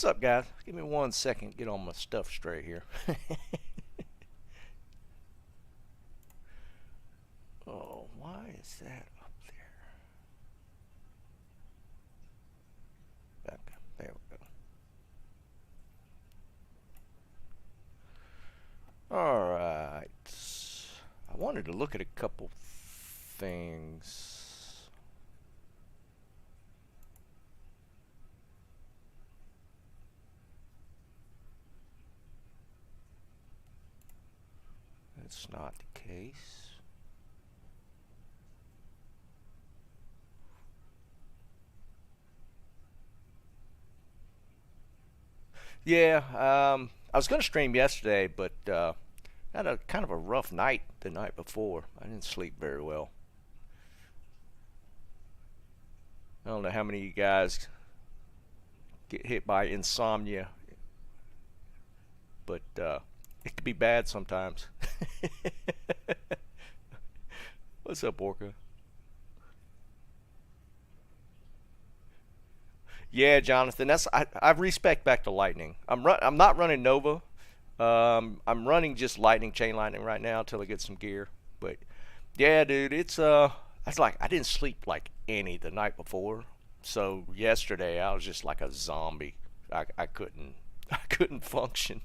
What's up, guys? Give me 1 second, get all my stuff straight here. Oh, why is that up there? Okay, there we go. Alright. I wanted to look at a couple things. That's not the case. Yeah, I was going to stream yesterday, but had a kind of a rough night the night before. I didn't sleep very well. I don't know how many of you guys get hit by insomnia, but it can be bad sometimes. What's up, Orca? Yeah, Jonathan. I respect back to Lightning. I'm not running Nova. I'm running just Lightning, Chain Lightning right now until I get some gear. But yeah, dude, it's like I didn't sleep like any the night before. So yesterday I was just like a zombie. I couldn't I couldn't function.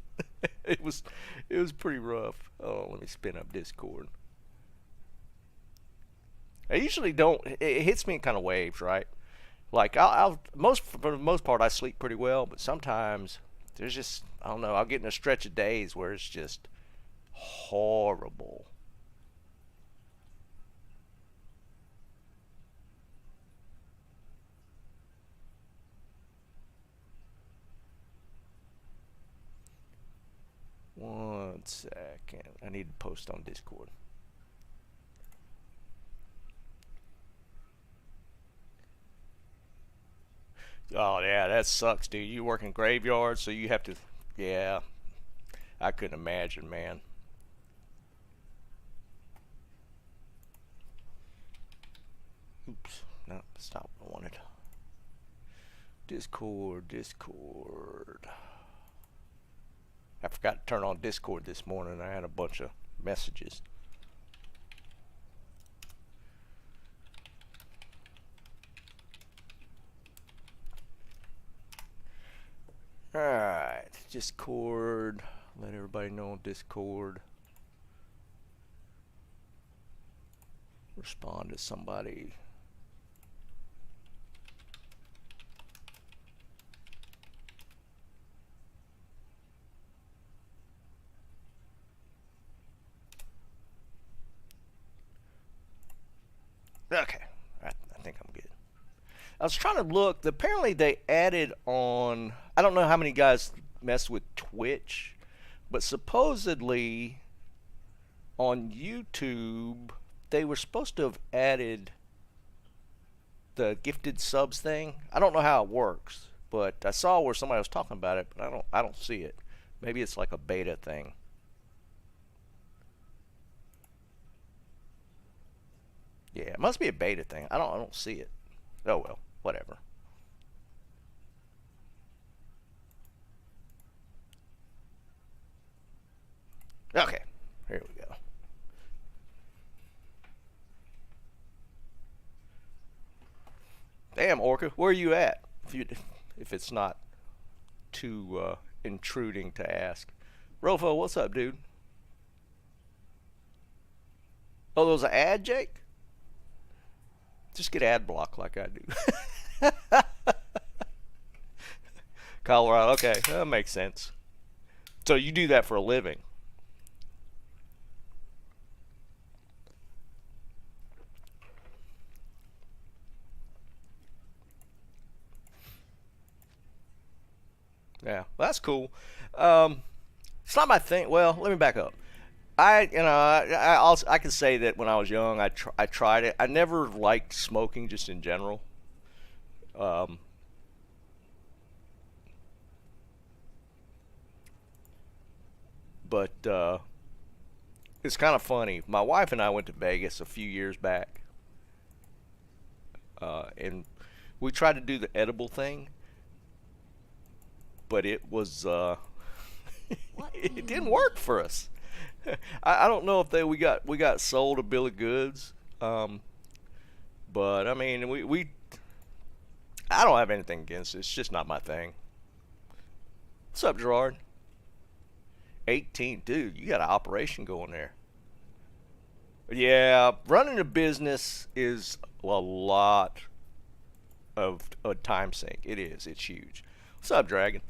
it was it was pretty rough. Oh, let me spin up Discord. I usually don't. It hits me in kind of waves, right? Like I'll most for the most part I sleep pretty well, but sometimes there's just I don't know. I'll get in a stretch of days where it's just horrible. One second. I need to post on Discord. Oh yeah, that sucks, dude. You work in graveyards, so you have to. Yeah, I couldn't imagine, man. Oops, no, that's not what I wanted. Discord, Discord. I forgot to turn on Discord this morning. I had a bunch of messages. Alright, Discord. Let everybody know on Discord. Respond to somebody. Okay, I think I'm good. I was trying to look. Apparently, they added on. I don't know how many guys mess with Twitch, but supposedly on YouTube, they were supposed to have added the gifted subs thing. I don't know how it works, but I saw where somebody was talking about it, but I don't see it. Maybe it's like a beta thing. Yeah, it must be a beta thing. I don't see it. Oh well, whatever. Okay, here we go. Damn, Orca, where are you at? If it's not too intruding to ask. Rofo, what's up, dude? Oh, there was an ad, Jake? Just get ad block like I do. Colorado, okay, that makes sense. So you do that for a living? Yeah, well, that's cool. Um, it's not my thing. Well, let me back up. I can say that when I was young, I tried it. I never liked smoking, just in general. Um, but it's kind of funny. My wife and I went to Vegas a few years back, and we tried to do the edible thing. but it was What? it didn't work for us. I don't know if we got sold a bill of goods, but I mean we I don't have anything against it. It's just not my thing. What's up, Gerard? 18, dude. You got an operation going there. Yeah, running a business is a lot of a time sink. It is. It's huge. What's up, Dragon?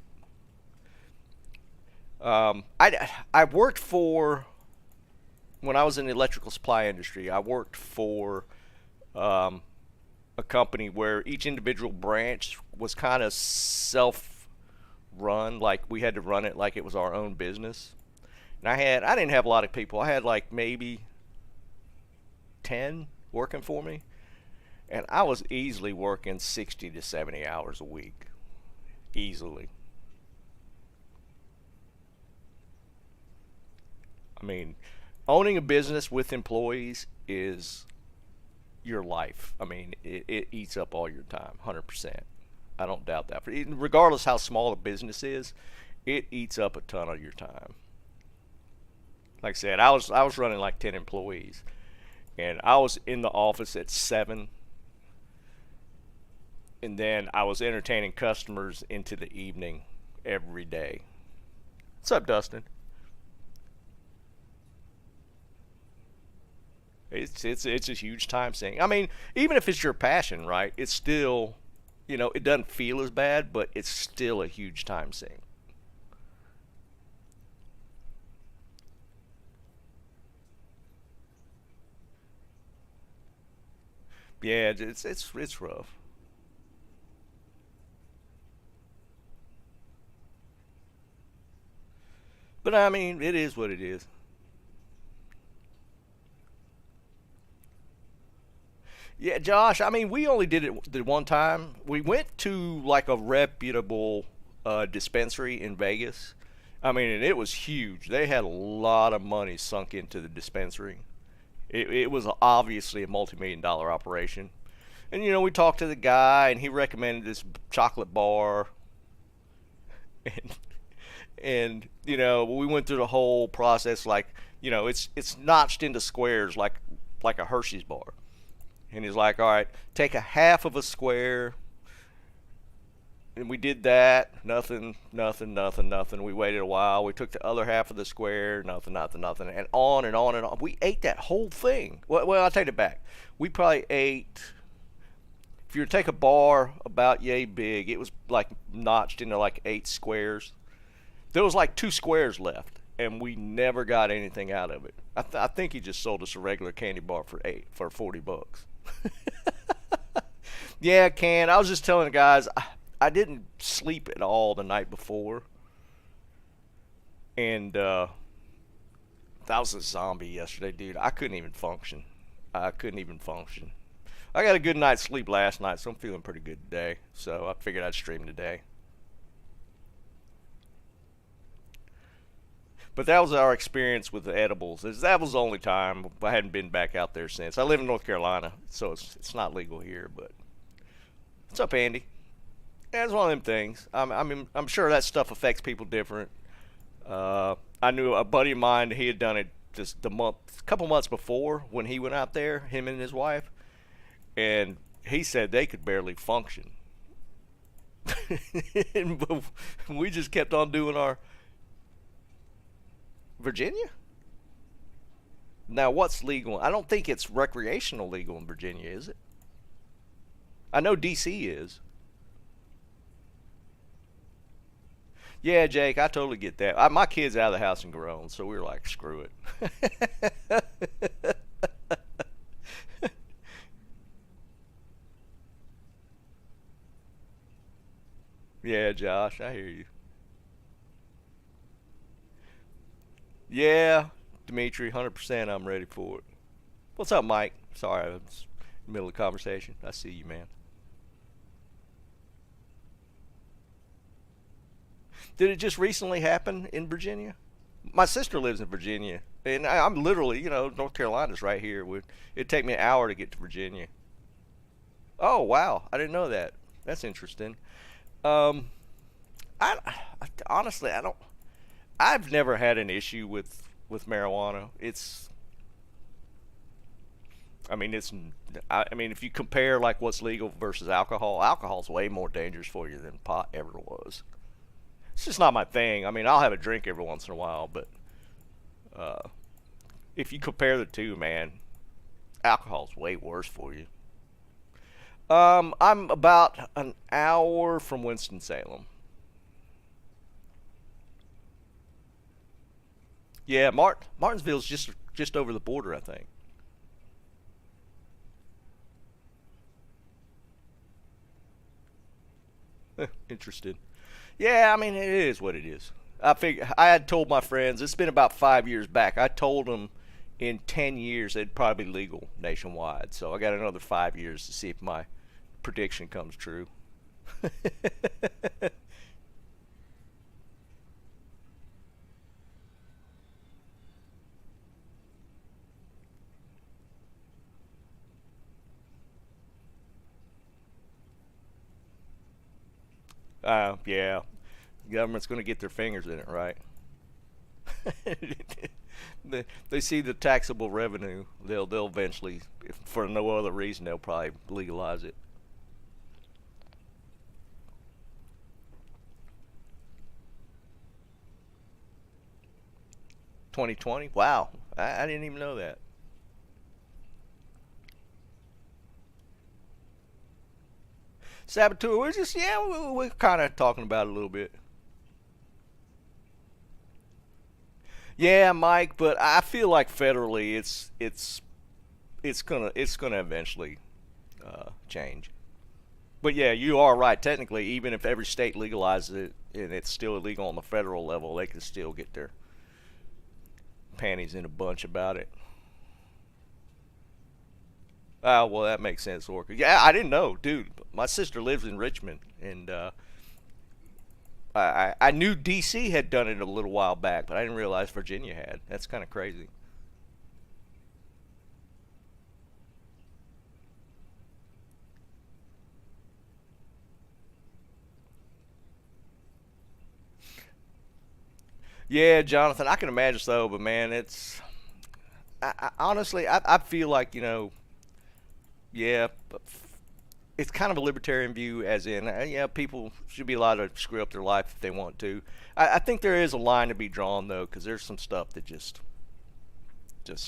I worked for when I was in the electrical supply industry. I worked for um, a company where each individual branch was kind of self-run. Like we had to run it like it was our own business. And I didn't have a lot of people. I had like maybe 10 working for me, and I was easily working 60 to 70 hours a week, easily. I mean, owning a business with employees is your life. I mean, it eats up all your time, 100%. I don't doubt that. Regardless how small a business is, it eats up a ton of your time. Like I said, I was running like 10 employees, and I was in the office at 7, and then I was entertaining customers into the evening every day. What's up, Dustin? It's a huge time sink. I mean, even if it's your passion, right? It's still, it doesn't feel as bad, but it's still a huge time sink. Yeah, it's rough. But I mean, it is what it is. Yeah, Josh. I mean, we only did it the one time. We went to like a reputable dispensary in Vegas. I mean, and it was huge. They had a lot of money sunk into the dispensary. It was obviously a multi-million dollar operation. And we talked to the guy, and he recommended this chocolate bar, and we went through the whole process. Like, it's notched into squares like a Hershey's bar. And he's like, all right, take a half of a square. And we did that. Nothing, nothing, nothing, nothing. We waited a while. We took the other half of the square. Nothing, nothing, nothing. And on and on and on. We ate that whole thing. Well, I'll take it back. We probably ate, if you were to take a bar about yay big, it was like notched into like 8 squares. There was like 2 squares left, and we never got anything out of it. I think he just sold us a regular candy bar for 40 bucks. Yeah, Can. I was just telling the guys, I didn't sleep at all the night before, and I was a zombie yesterday, dude. I couldn't even function. I couldn't even function. I got a good night's sleep last night, so I'm feeling pretty good today. So I figured I'd stream today. But that was our experience with the edibles. That was the only time. I hadn't been back out there since. I live in North Carolina, so it's not legal here. But what's up, Andy? Yeah, it's one of them things. I'm sure that stuff affects people different. I knew a buddy of mine. He had done it just a couple months before when he went out there. Him and his wife, and he said they could barely function. And we just kept on doing our Virginia. Now, what's legal? I don't think it's recreational legal in Virginia, is it? I know DC is. Yeah, Jake, I totally get that. My kid's out of the house and grown, so we were like, screw it. Yeah, Josh, I hear you. Yeah, Dimitri, 100% I'm ready for it. What's up, Mike? Sorry, I was in the middle of the conversation. I see you, man. Did it just recently happen in Virginia? My sister lives in Virginia, and I'm literally, North Carolina's right here. It'd take me an hour to get to Virginia. Oh, wow. I didn't know that. That's interesting. Um, I honestly, I don't. I've never had an issue with marijuana. I mean, I mean, if you compare like what's legal versus alcohol, alcohol's way more dangerous for you than pot ever was. It's just not my thing. I mean, I'll have a drink every once in a while, but uh, if you compare the two, man, alcohol's way worse for you. I'm about an hour from Winston-Salem. Yeah, Martinsville's just over the border, I think. Interesting. Yeah, I mean it is what it is. I had told my friends it's been about 5 years back. I told them in 10 years it'd probably be legal nationwide. So I got another 5 years to see if my prediction comes true. Yeah, the government's going to get their fingers in it, right? They see the taxable revenue. They'll eventually, if for no other reason, they'll probably legalize it. 2020. Wow, I didn't even know that. Saboteur. We're just yeah, we're kind of talking about it a little bit. Yeah, Mike, but I feel like federally, it's gonna eventually change. But yeah, you are right. Technically, even if every state legalizes it and it's still illegal on the federal level, they can still get their panties in a bunch about it. Oh, well, that makes sense, Orca. Yeah, I didn't know, dude. My sister lives in Richmond, and I knew D.C. had done it a little while back, but I didn't realize Virginia had. That's kind of crazy. Yeah, Jonathan, I can imagine so, but man, honestly, I feel like yeah, but it's kind of a libertarian view, as in, yeah, people should be allowed to screw up their life if they want to. I think there is a line to be drawn though, because there's some stuff that just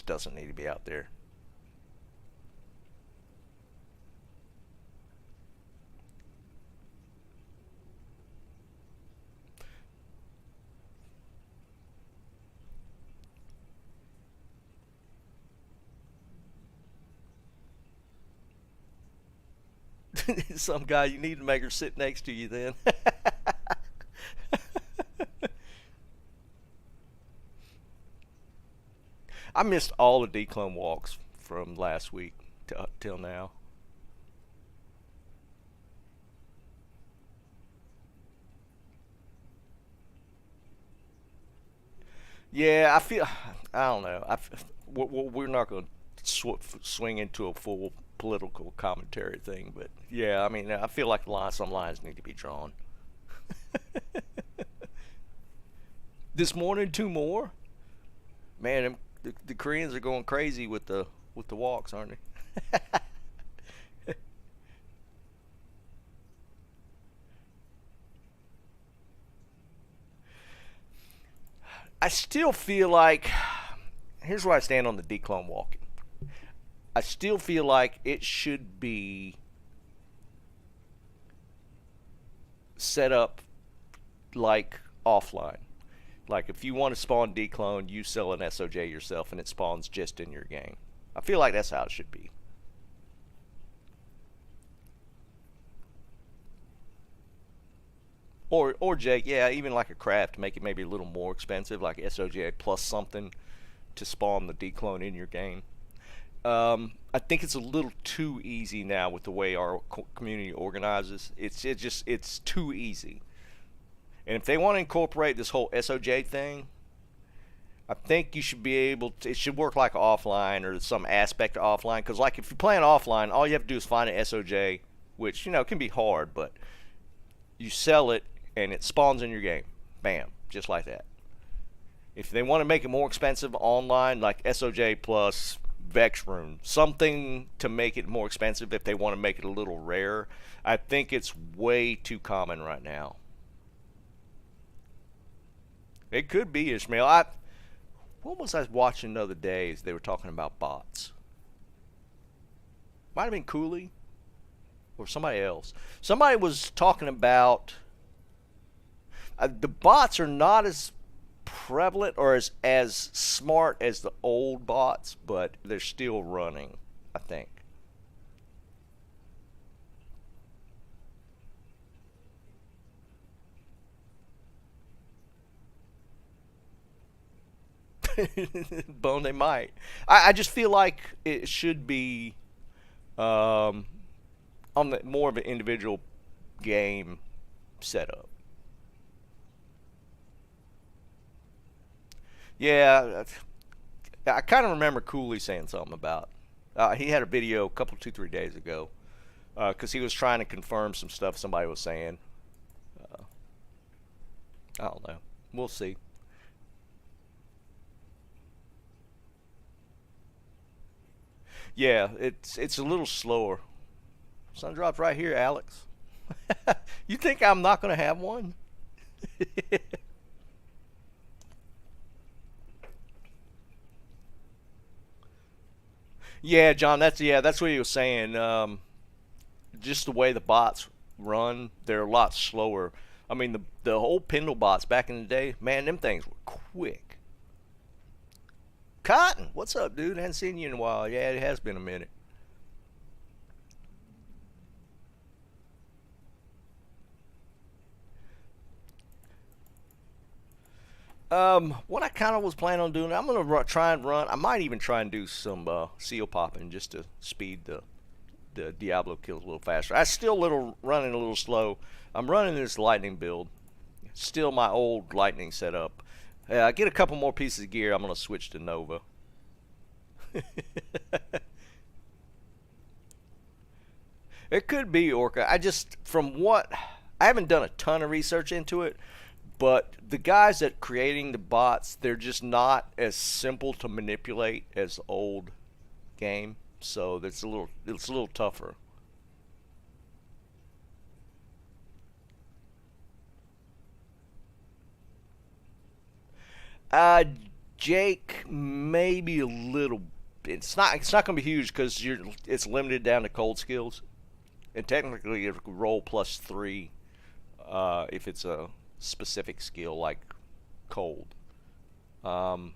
doesn't need to be out there. Some guy you need to make her sit next to you then. I missed all the Dclone walks from last week till now. Yeah, I feel. I don't know. We're not going to swing into a full political commentary thing, but yeah, I mean, I feel like some lines need to be drawn. This morning, two more. Man, the Koreans are going crazy with the walks, aren't they? I still feel like here's where I stand on the declone walking. I still feel like it should be set up like offline. Like if you want to spawn declone, you sell an SOJ yourself and it spawns just in your game. I feel like that's how it should be. Or Jake, yeah, even like a craft, make it maybe a little more expensive, like SOJ plus something to spawn the declone in your game. I think it's a little too easy now with the way our community organizes. It's too easy. And if they want to incorporate this whole SOJ thing, I think you should be able to, it should work like offline or some aspect of offline. Because like if you're playing offline, all you have to do is find an SOJ, which can be hard, but you sell it and it spawns in your game. Bam, just like that. If they want to make it more expensive online, like SOJ plus Vex Rune, something to make it more expensive if they want to make it a little rare, I think it's way too common right now. It could be, Ishmael. What was I watching the other day? They were talking about bots. Might have been Cooley or somebody else. Somebody was talking about the bots are not as prevalent or as smart as the old bots, but they're still running, I think. Bone, they might. I just feel like it should be on the more of an individual game setup. Yeah, I kind of remember Cooley saying something about. He had a video a couple, 2, 3 days ago, because he was trying to confirm some stuff somebody was saying. Uh, I don't know. We'll see. Yeah, it's a little slower. Sun dropped right here, Alex. You think I'm not gonna have one? Yeah, John. That's what he was saying. Just the way the bots run, they're a lot slower. I mean, the old Pendle bots back in the day, man, them things were quick. Cotton, what's up, dude? I haven't seen you in a while. Yeah, it has been a minute. What I kind of was planning on doing, I'm gonna try and run. I might even try and do some seal popping just to speed the Diablo kills a little faster. I still running a little slow. I'm running this lightning build, still my old lightning setup. I get a couple more pieces of gear. I'm gonna switch to Nova. It could be Orca. I just from what I haven't done a ton of research into it, but the guys that creating the bots, they're just not as simple to manipulate as the old game. So it's a little tougher. Uh, Jake, maybe a little. It's not going to be huge because it's limited down to cold skills, and technically it could roll +3 if it's a specific skill like cold. Um,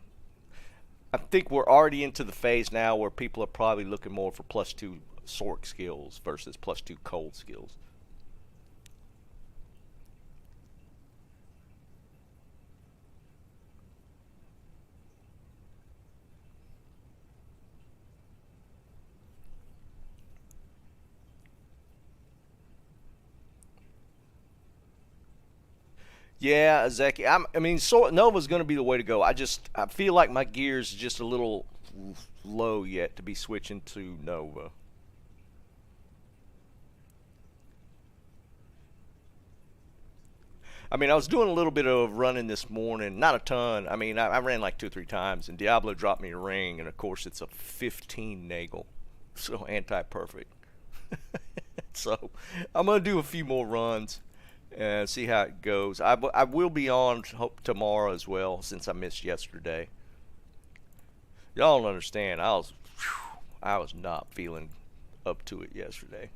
I think we're already into the phase now where people are probably looking more for +2 sork skills versus +2 cold skills. Yeah, Zeki. I mean, Nova's going to be the way to go. I feel like my gear's just a little low yet to be switching to Nova. I mean, I was doing a little bit of running this morning, not a ton. I mean, I ran like 2 or 3 times, and Diablo dropped me a ring, and of course it's a 15 Nagel, so anti-perfect. So I'm gonna do a few more runs and see how it goes. I will be on tomorrow as well since I missed yesterday. Y'all don't understand. I was not feeling up to it yesterday.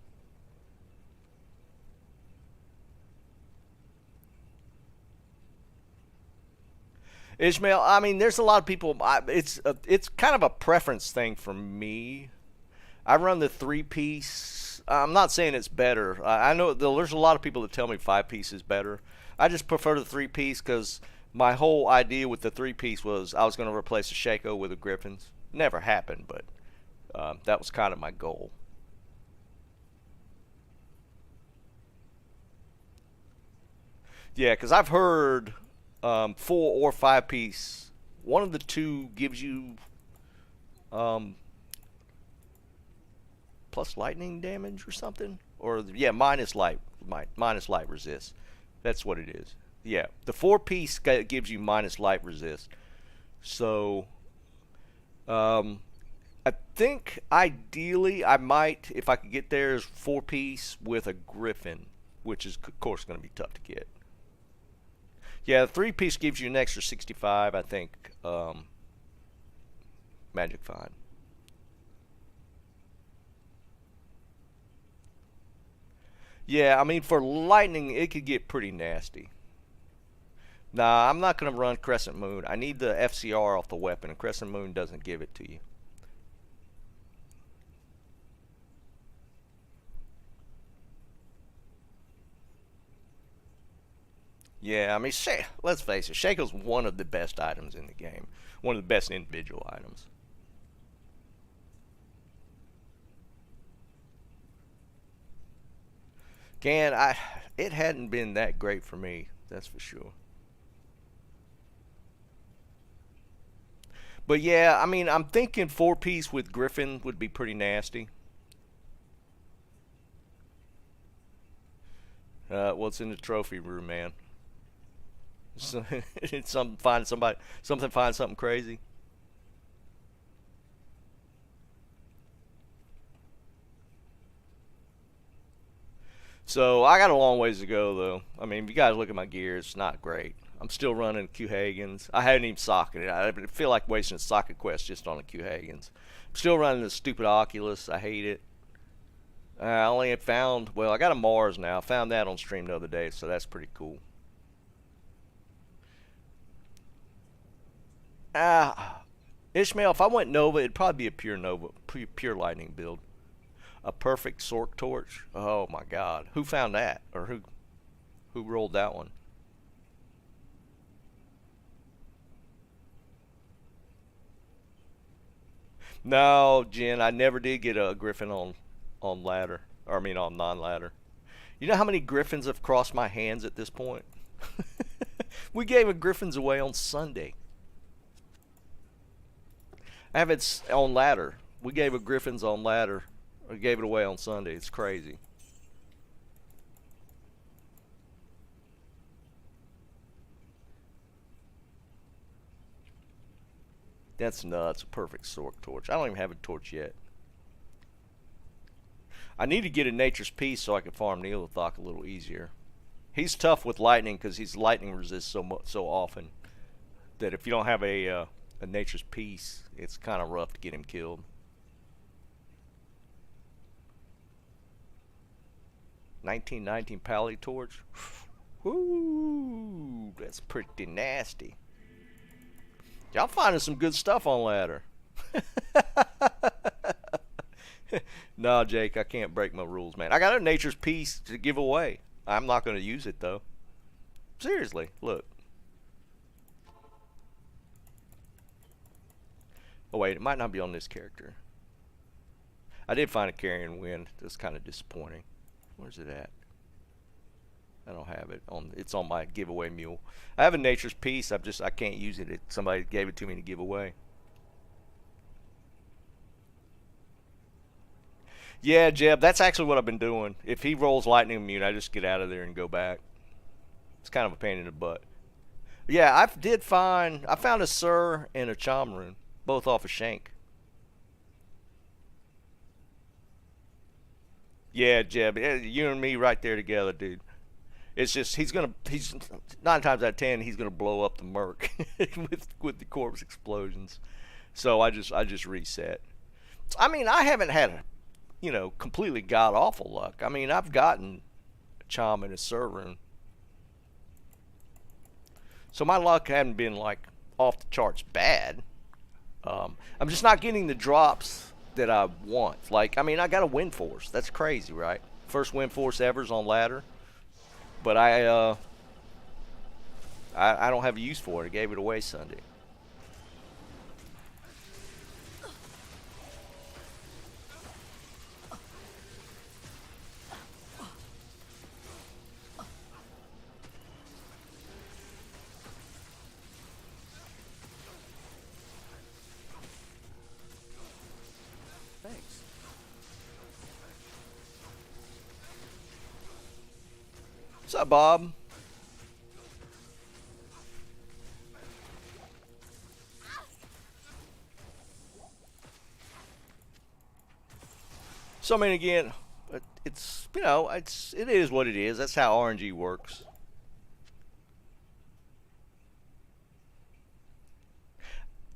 Ishmael, I mean, there's a lot of people. It's kind of a preference thing for me. I run the 3 piece. I'm not saying it's better. I know there's a lot of people that tell me 5 piece is better. I just prefer the 3 piece because my whole idea with the 3 piece was I was going to replace a Shaco with a Griffin's. Never happened, but that was kind of my goal. Yeah, because I've heard 4 or 5 piece. One of the two gives you um, plus lightning damage or something, or yeah, minus light resist. That's what it is. Yeah, the 4-piece gives you minus light resist. So, um, I think ideally I might, if I could get there, is 4-piece with a griffin, which is of course going to be tough to get. Yeah, the 3-piece gives you an extra 65, I think. Magic Find. Yeah, I mean for lightning it could get pretty nasty. Nah, I'm not going to run Crescent Moon. I need the FCR off the weapon, and Crescent Moon doesn't give it to you. Yeah, I mean, let's face it, Shaco's one of the best items in the game. One of the best individual items. Again, it hadn't been that great for me, that's for sure. But yeah, I mean, I'm thinking 4-piece with Griffin would be pretty nasty. Well, it's in the trophy room, man. So, it's find something crazy. So I got a long ways to go, though. I mean, if you guys look at my gear, it's not great. I'm still running Q Hagens. I haven't even socketed it. I feel like wasting a socket quest just on a Q Hagens. I'm still running the stupid Oculus. I hate it. I only had found, well, I got a Mars now. I found that on stream the other day, so that's pretty cool. Ishmael, if I went Nova, it'd probably be a pure Nova, pure lightning build. A perfect Sork Torch. Oh my God, who found that, or who rolled that one? No, Jen, I never did get a Griffin on ladder, or I mean on non-ladder. You know how many Griffins have crossed my hands at this point? We gave a Griffins away on Sunday. I have it on ladder. We gave a Griffins on ladder. We gave it away on Sunday. It's crazy. That's nuts. A perfect Sork Torch. I don't even have a torch yet. I need to get a Nature's Peace so I can farm Nilathak a little easier. He's tough with lightning because he's lightning resist so often that if you don't have a Nature's Peace, it's kind of rough to get him killed. 1919 Pally Torch. Woo, that's pretty nasty. Y'all finding some good stuff on ladder. No, Jake, I can't break my rules, man. I got a Nature's Peace to give away. I'm not going to use it, though. Seriously, look. Oh, wait, it might not be on this character. I did find a Carrion Wind. That's kind of disappointing. Where's it at? I don't have it on. It's on my giveaway mule. I have a Nature's Peace. I can't use it. Somebody gave it to me to give away. Yeah, Jeb, that's actually what I've been doing. If he rolls lightning immune, I just get out of there and go back. It's kind of a pain in the butt. Yeah, I found a Sir and a Chomrune, both off of Shank. Yeah, Jeb, you and me right there together, dude. It's just he's 9 times out of 10 he's gonna blow up the Merc with the corpse explosions. So I just reset. I mean, I haven't had completely god awful luck. I mean, I've gotten a Chom and a Servern, so my luck hadn't been like off the charts bad. I'm just not getting the drops that I want. Like, I mean, I got a Wind Force. That's crazy, right? First Wind Force ever's on ladder, but I don't have a use for it. I gave it away Sunday. Thanks. What's up, Bob? So I mean, again, it's it is what it is. That's how RNG works.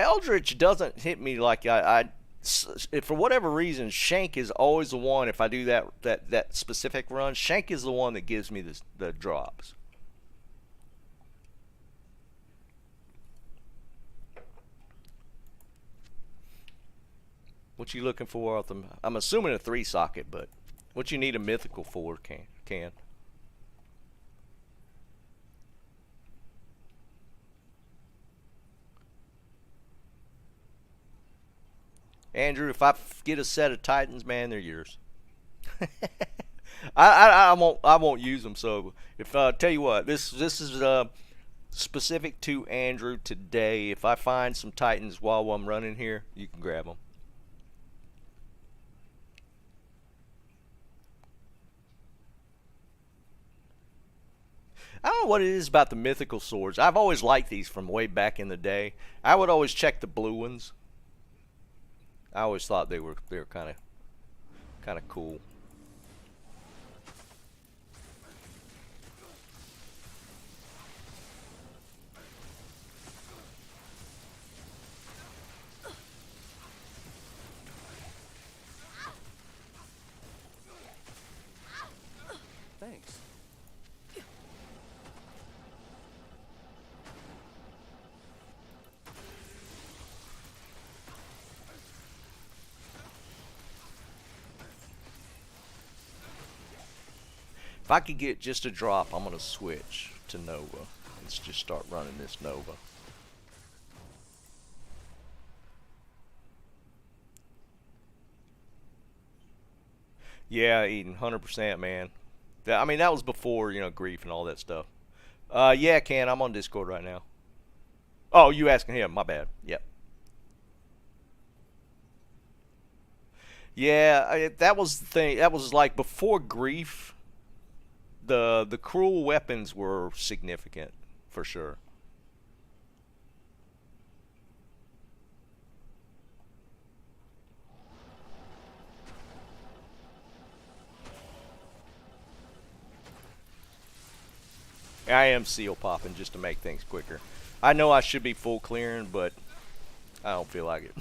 Eldritch doesn't hit me like for whatever reason, Shank is always the one. If I do that specific run, Shank is the one that gives me the drops. What you looking for? I'm assuming a 3 socket, but what you need a mythical for can. Andrew, if I get a set of Titans, man, they're yours. I won't use them. So if tell you what, this is specific to Andrew today. If I find some Titans while I'm running here, you can grab them. I don't know what it is about the mythical swords. I've always liked these from way back in the day. I would always check the blue ones. I always thought they were kind of cool. Thanks. If I could get just a drop, I'm going to switch to Nova. Let's just start running this Nova. Yeah, Eden, 100%, man. I mean, that was before, grief and all that stuff. Yeah, Ken, I'm on Discord right now. Oh, you asking him? My bad. Yep. Yeah, that was the thing. That was like before grief. The cruel weapons were significant, for sure. I am seal popping just to make things quicker. I know I should be full clearing, but I don't feel like it.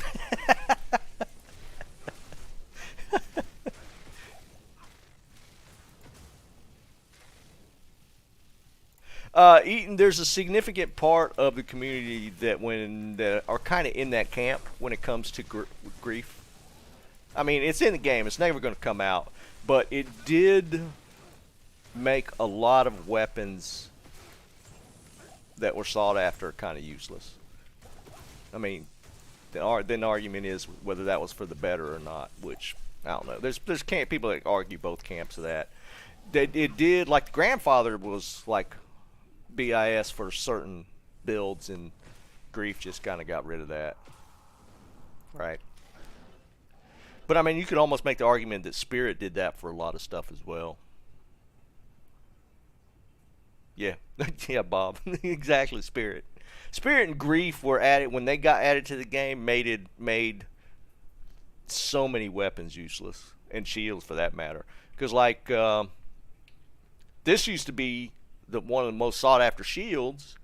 Eaton, there's a significant part of the community that are kind of in that camp when it comes to grief. I mean, it's in the game. It's never going to come out. But it did make a lot of weapons that were sought after kind of useless. I mean, then the argument is whether that was for the better or not, which I don't know. There's people that argue both camps of that. It did, like the grandfather was like BIS for certain builds, and grief just kind of got rid of that. Right. But I mean, you could almost make the argument that Spirit did that for a lot of stuff as well. Yeah, yeah, Bob. Exactly, Spirit. Spirit and Grief were added when they got added to the game. Made so many weapons useless, and shields for that matter. Because like this used to be one of the most sought after shields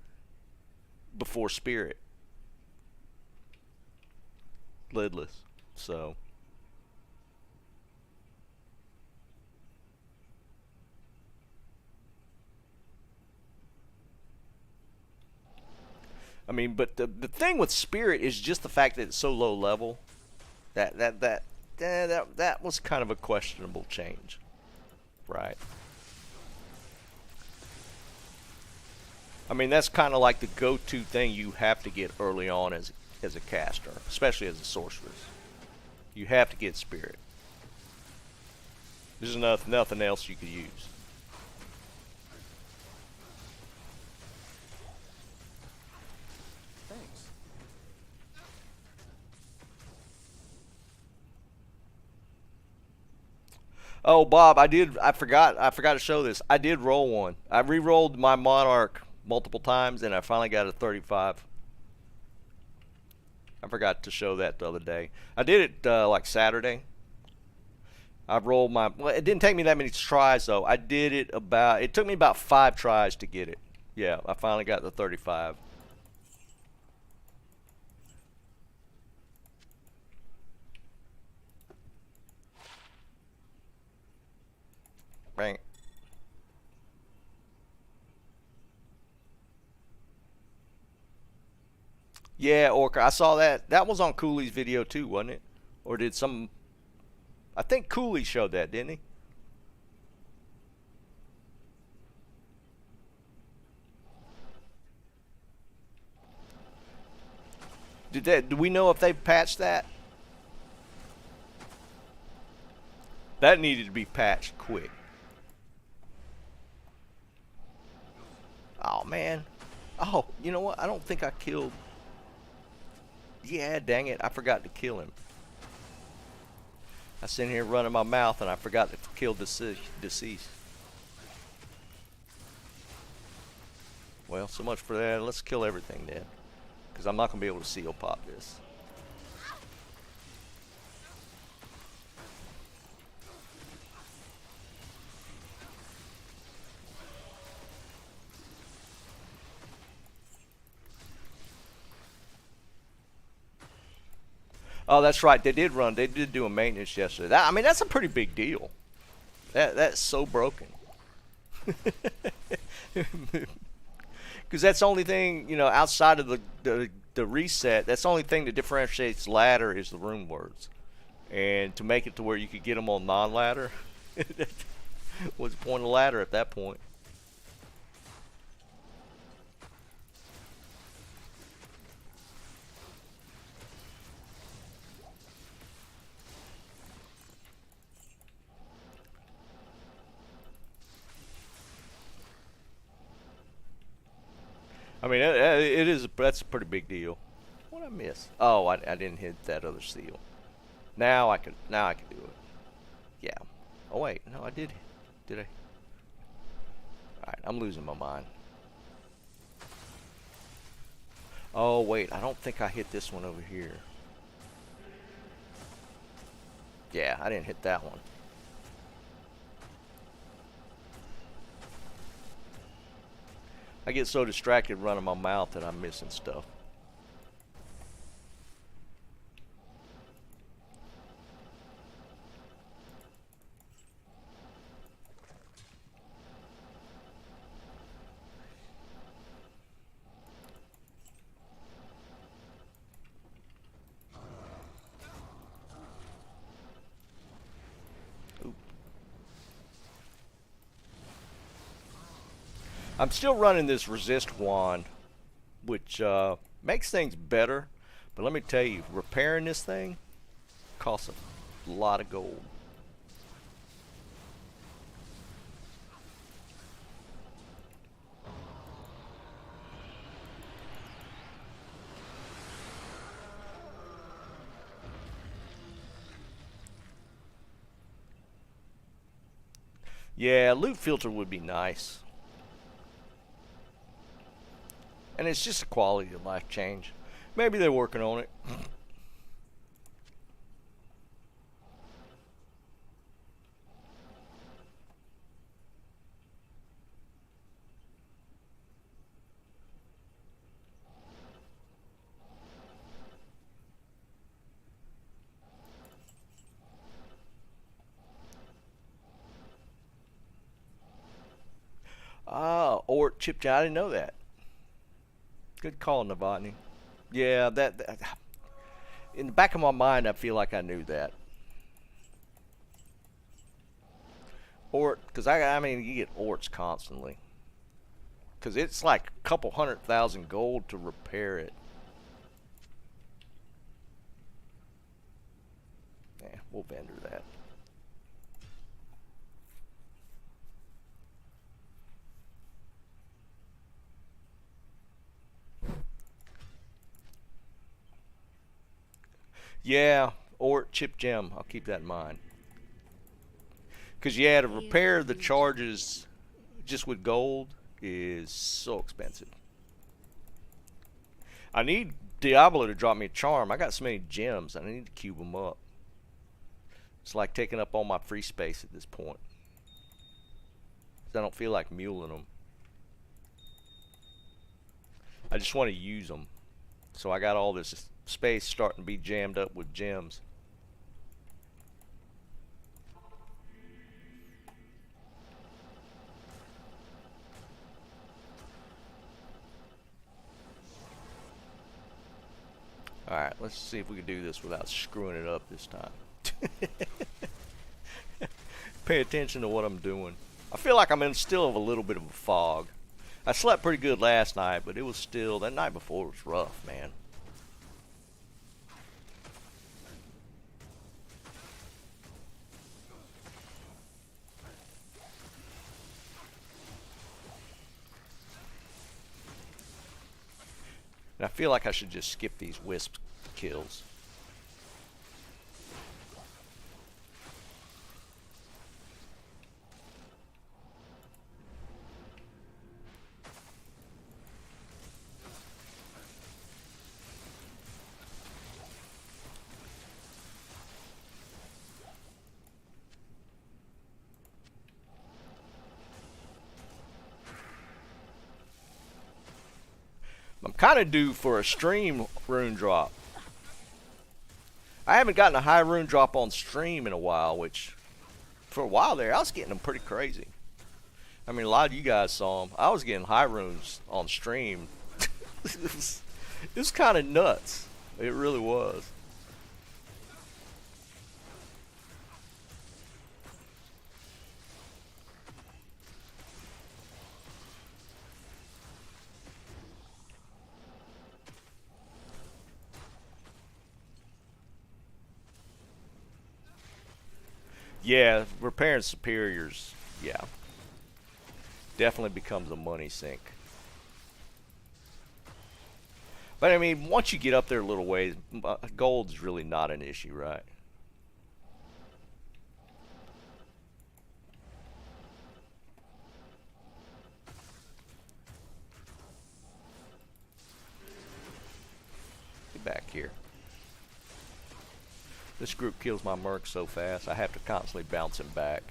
before Spirit. Lidless. So. I mean, but the thing with Spirit is just the fact that it's so low level. That was kind of a questionable change, right? I mean, that's kind of like the go-to thing you have to get early on as a caster, especially as a sorceress. You have to get Spirit. There's nothing else you could use. Oh, Bob, I forgot to show this. I did roll one. I re-rolled my Monarch multiple times, and I finally got a 35. I forgot to show that the other day. I did it like Saturday. I rolled my. Well, it didn't take me that many tries though. I did it about. It took me about 5 tries to get it. Yeah, I finally got the 35. Bang. Yeah, Orca. I saw that. That was on Cooley's video too, wasn't it? Or did some? I think Cooley showed that, didn't he? Did that? Do we know if they patched that? That needed to be patched quick. Oh man. Oh, you know what? I don't think I killed. Yeah, dang it! I forgot to kill him. I sit here running my mouth and I forgot to kill deceased. Well, so much for that. Let's kill everything then, because I'm not gonna be able to seal pop this. Oh, that's right. They did run. They did do a maintenance yesterday. That, I mean, that's a pretty big deal. That's so broken. Because that's the only thing, you know, outside of the reset. That's the only thing that differentiates ladder is the rune words. And to make it to where you could get them on non-ladder, what's the point of ladder at that point? I mean, it is. That's a pretty big deal. What I miss? Oh, I didn't hit that other seal. Now I can. Now I can do it. Yeah. Oh wait, no, I did. Did I? All right, I'm losing my mind. Oh wait, I don't think I hit this one over here. Yeah, I didn't hit that one. I get so distracted running my mouth that I'm missing stuff. I'm still running this resist wand, which makes things better. But let me tell you, repairing this thing costs a lot of gold. Yeah, loot filter would be nice. And it's just a quality of life change. Maybe they're working on it. Ah, or chip. I didn't know that. Good call, Novotny. Yeah, that in the back of my mind, I feel like I knew that. Ort, because I mean, you get orts constantly. Because it's like a couple 100,000 gold to repair it. Yeah, we'll vendor that. Yeah, or chip gem. I'll keep that in mind. Because yeah, to repair the charges just with gold is so expensive. I need Diablo to drop me a charm. I got so many gems. I need to cube them up. It's like taking up all my free space at this point. I don't feel like muling them. I just want to use them. So I got all this space starting to be jammed up with gems. Alright, let's see if we can do this without screwing it up this time. Pay attention to what I'm doing. I feel like I'm in still a little bit of a fog. I slept pretty good last night, but it was still, that night before was rough, man. And I feel like I should just skip these wisp kills. I'm kind of due for a stream rune drop. I haven't gotten a high rune drop on stream in a while, which for a while there I was getting them pretty crazy. I mean, a lot of you guys saw them. I was getting high runes on stream. It was kind of nuts. It really was. Yeah, repairing superiors, yeah. Definitely becomes a money sink. But I mean, once you get up there a little ways, gold's really not an issue, right? Get back here. This group kills my merc so fast, I have to constantly bounce him back.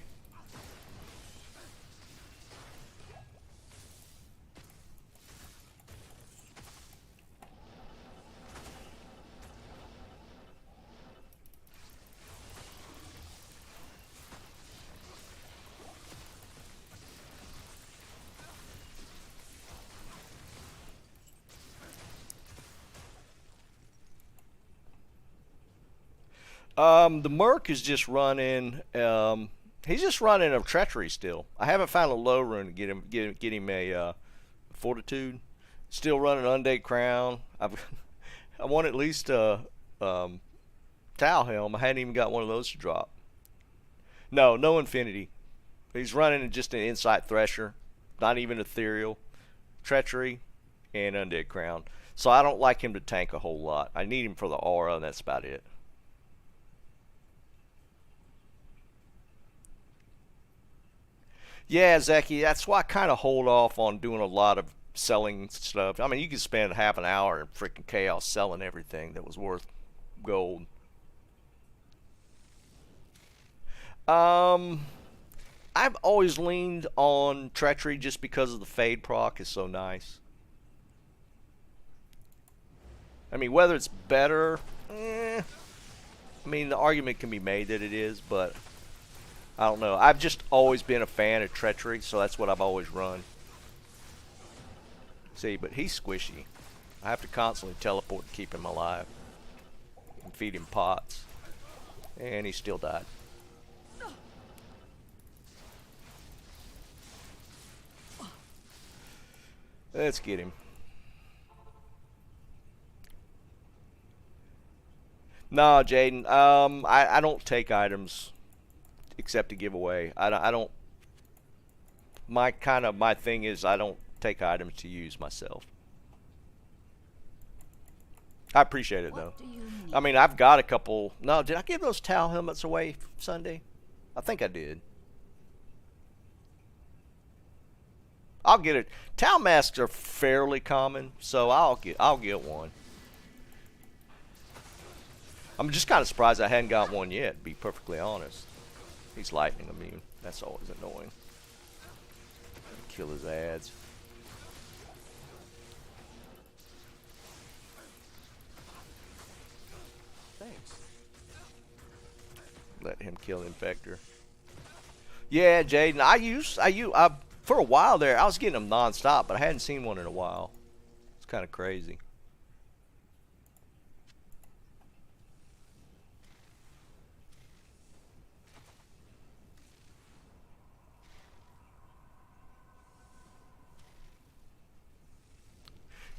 The merc is just running. He's just running a treachery still. I haven't found a low rune to get him a fortitude. Still running undead crown. I want at least a Tau helm. I hadn't even got one of those to drop. No infinity. He's running just an insight thresher, not even ethereal, treachery, and undead crown. So I don't like him to tank a whole lot. I need him for the aura, and that's about it. Yeah, Zeki, that's why I kind of hold off on doing a lot of selling stuff. I mean, you could spend half an hour in freaking chaos selling everything that was worth gold. I've always leaned on treachery just because of the fade proc is so nice. I mean, whether it's better, I mean, the argument can be made that it is, but I don't know. I've just always been a fan of treachery, so that's what I've always run. See, but he's squishy. I have to constantly teleport to keep him alive. And feed him pots. And he still died. Let's get him. No, Jaden. I don't take items except to give away. I don't. My thing is I don't take items to use myself. I appreciate it though. I mean, I've got a couple. No, did I give those Tau helmets away Sunday? I think I did. I'll get it. Tau masks are fairly common, so I'll get one. I'm just kind of surprised I hadn't got one yet, to be perfectly honest. He's lightning immune. That's always annoying. Kill his ads. Thanks. Let him kill Infector. Yeah, Jaden. I for a while there, I was getting them non-stop, but I hadn't seen one in a while. It's kind of crazy.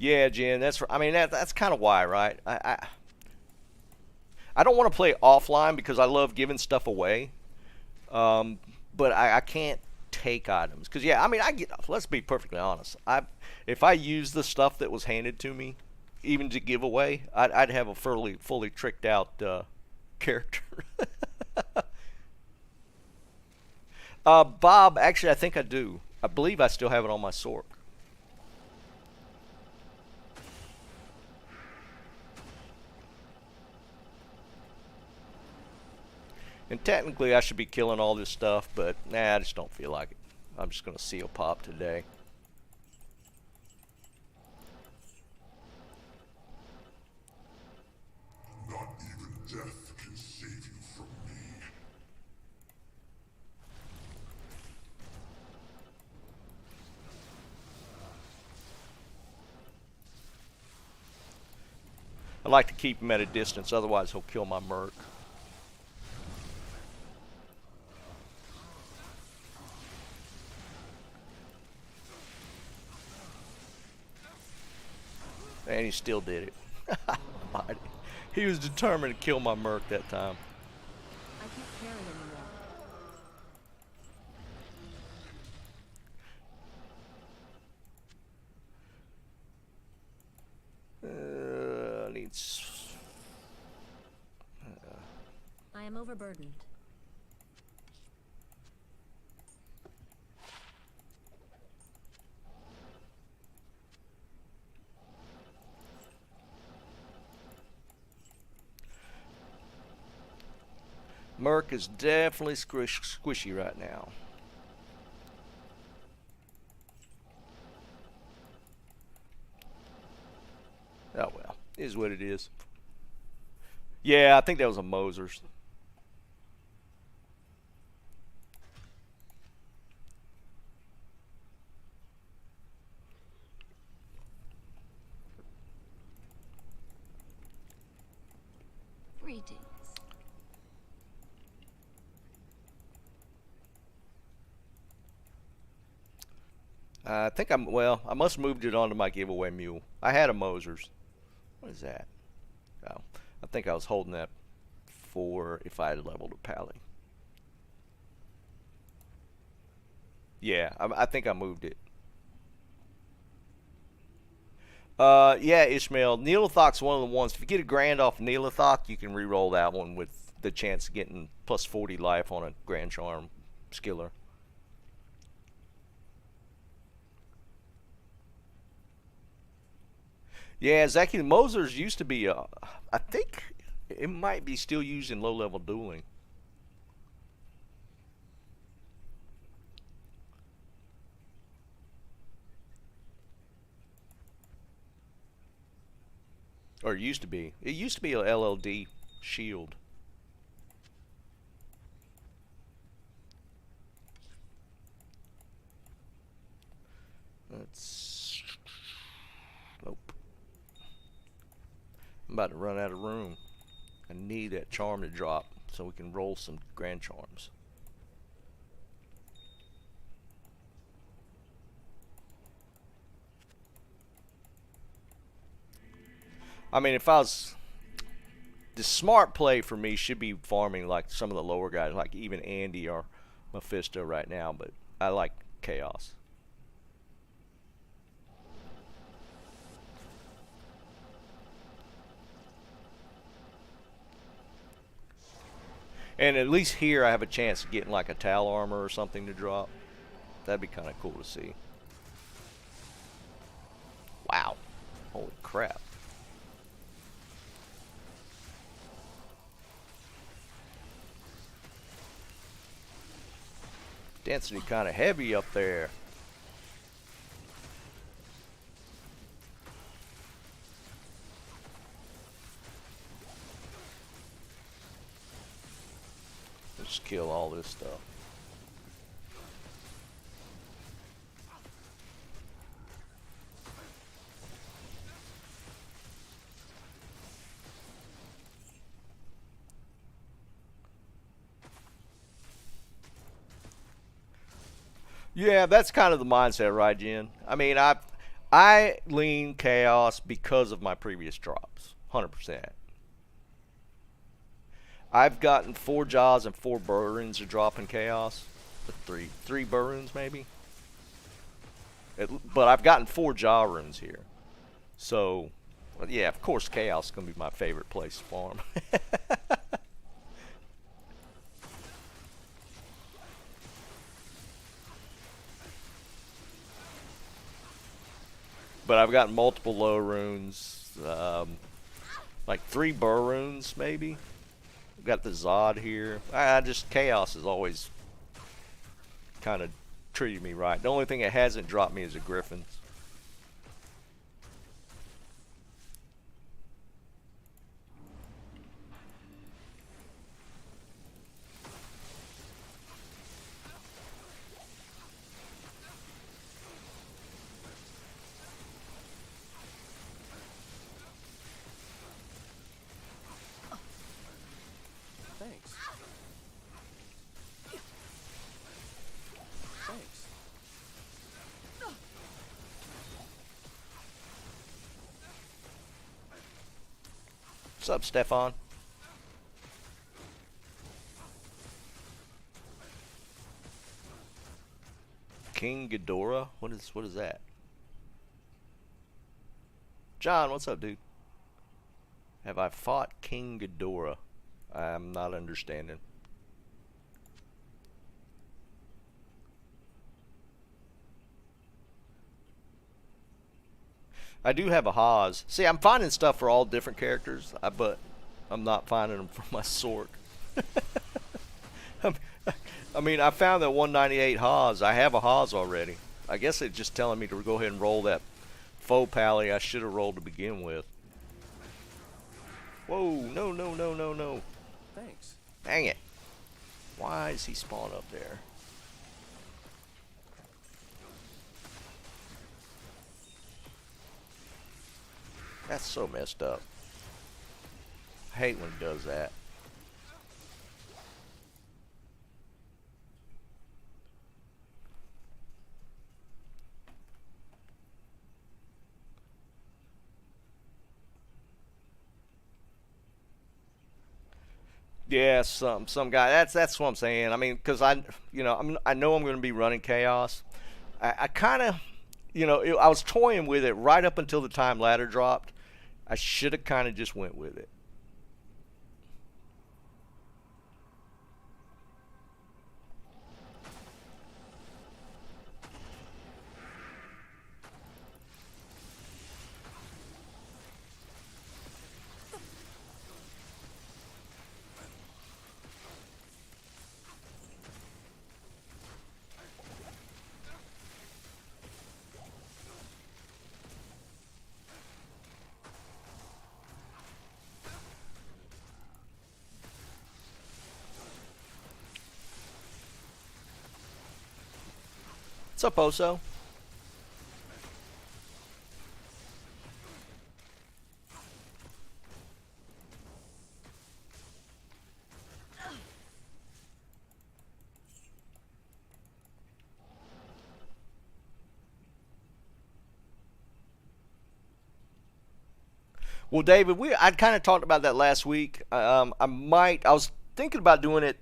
Yeah, Jen. I mean, that's kind of why, right? I don't want to play offline because I love giving stuff away. But I can't take items because yeah, I mean, let's be perfectly honest. If I use the stuff that was handed to me, even to give away, I'd have a fully tricked out character. Bob, actually, I think I do. I believe I still have it on my Sork. And technically I should be killing all this stuff, but nah, I just don't feel like it. I'm just going to seal pop today. Not even death can save you from me. I like to keep him at a distance, otherwise he'll kill my Merc. And he still did it. He was determined to kill my Merc that time. I can't carry anymore. Needs. I am overburdened. Merc is definitely squishy right now. Oh well, it is what it is. Yeah, I think that was a Moser's. Greetings. I think well, I must have moved it onto my giveaway mule. I had a Moser's. What is that? Oh, I think I was holding that for if I had leveled a Pally. Yeah, I think I moved it. Yeah, Ishmael. Nilathak's one of the ones. If you get a grand off Nilathak, you can re-roll that one with the chance of getting plus 40 life on a Grand Charm skiller. Yeah, Zaki Moser's used to be, I think it might be still used in low-level dueling. Or it used to be. It used to be a LLD shield. Nope. I'm about to run out of room. I need that charm to drop so we can roll some Grand Charms. I mean, if I was... The smart play for me should be farming like some of the lower guys, like even Andy or Mephisto right now, but I like Chaos. And at least here I have a chance of getting like a Tal armor or something to drop. That'd be kind of cool to see. Wow. Holy crap. Density kind of heavy up there. Let's kill all this stuff. Yeah, that's kind of the mindset, right, Jen? I mean, I lean chaos because of my previous drops, 100%. I've gotten 4 jaws and 4 burns to drop in chaos, three burns maybe. But I've gotten 4 jaw runes here, so well, yeah, of course, chaos is gonna be my favorite place to farm. But I've gotten multiple low runes, like 3 burr runes maybe. I've got the Zod here. Just chaos has always kind of treated me right. The only thing it hasn't dropped me is a Griffins. Thanks. Thanks. What's up, Stefan? King Ghidorah? What is that? John, what's up, dude? Have I fought King Ghidorah? I'm not understanding. I do have a Haas. See, I'm finding stuff for all different characters, but I'm not finding them for my Sork. I mean, I found that 198 Haas. I have a Haas already. I guess it's just telling me to go ahead and roll that faux pally I should have rolled to begin with. Whoa, no, no, no, no, no. Thanks. Dang it. Why is he spawned up there? That's so messed up. I hate when it does that. Yeah, some guy. That's what I'm saying. I mean, because I know I'm going to be running chaos. I kind of, I was toying with it right up until the time ladder dropped. I should have kind of just went with it. What's up, Oso? Well, David, I kind of talked about that last week. I was thinking about doing it.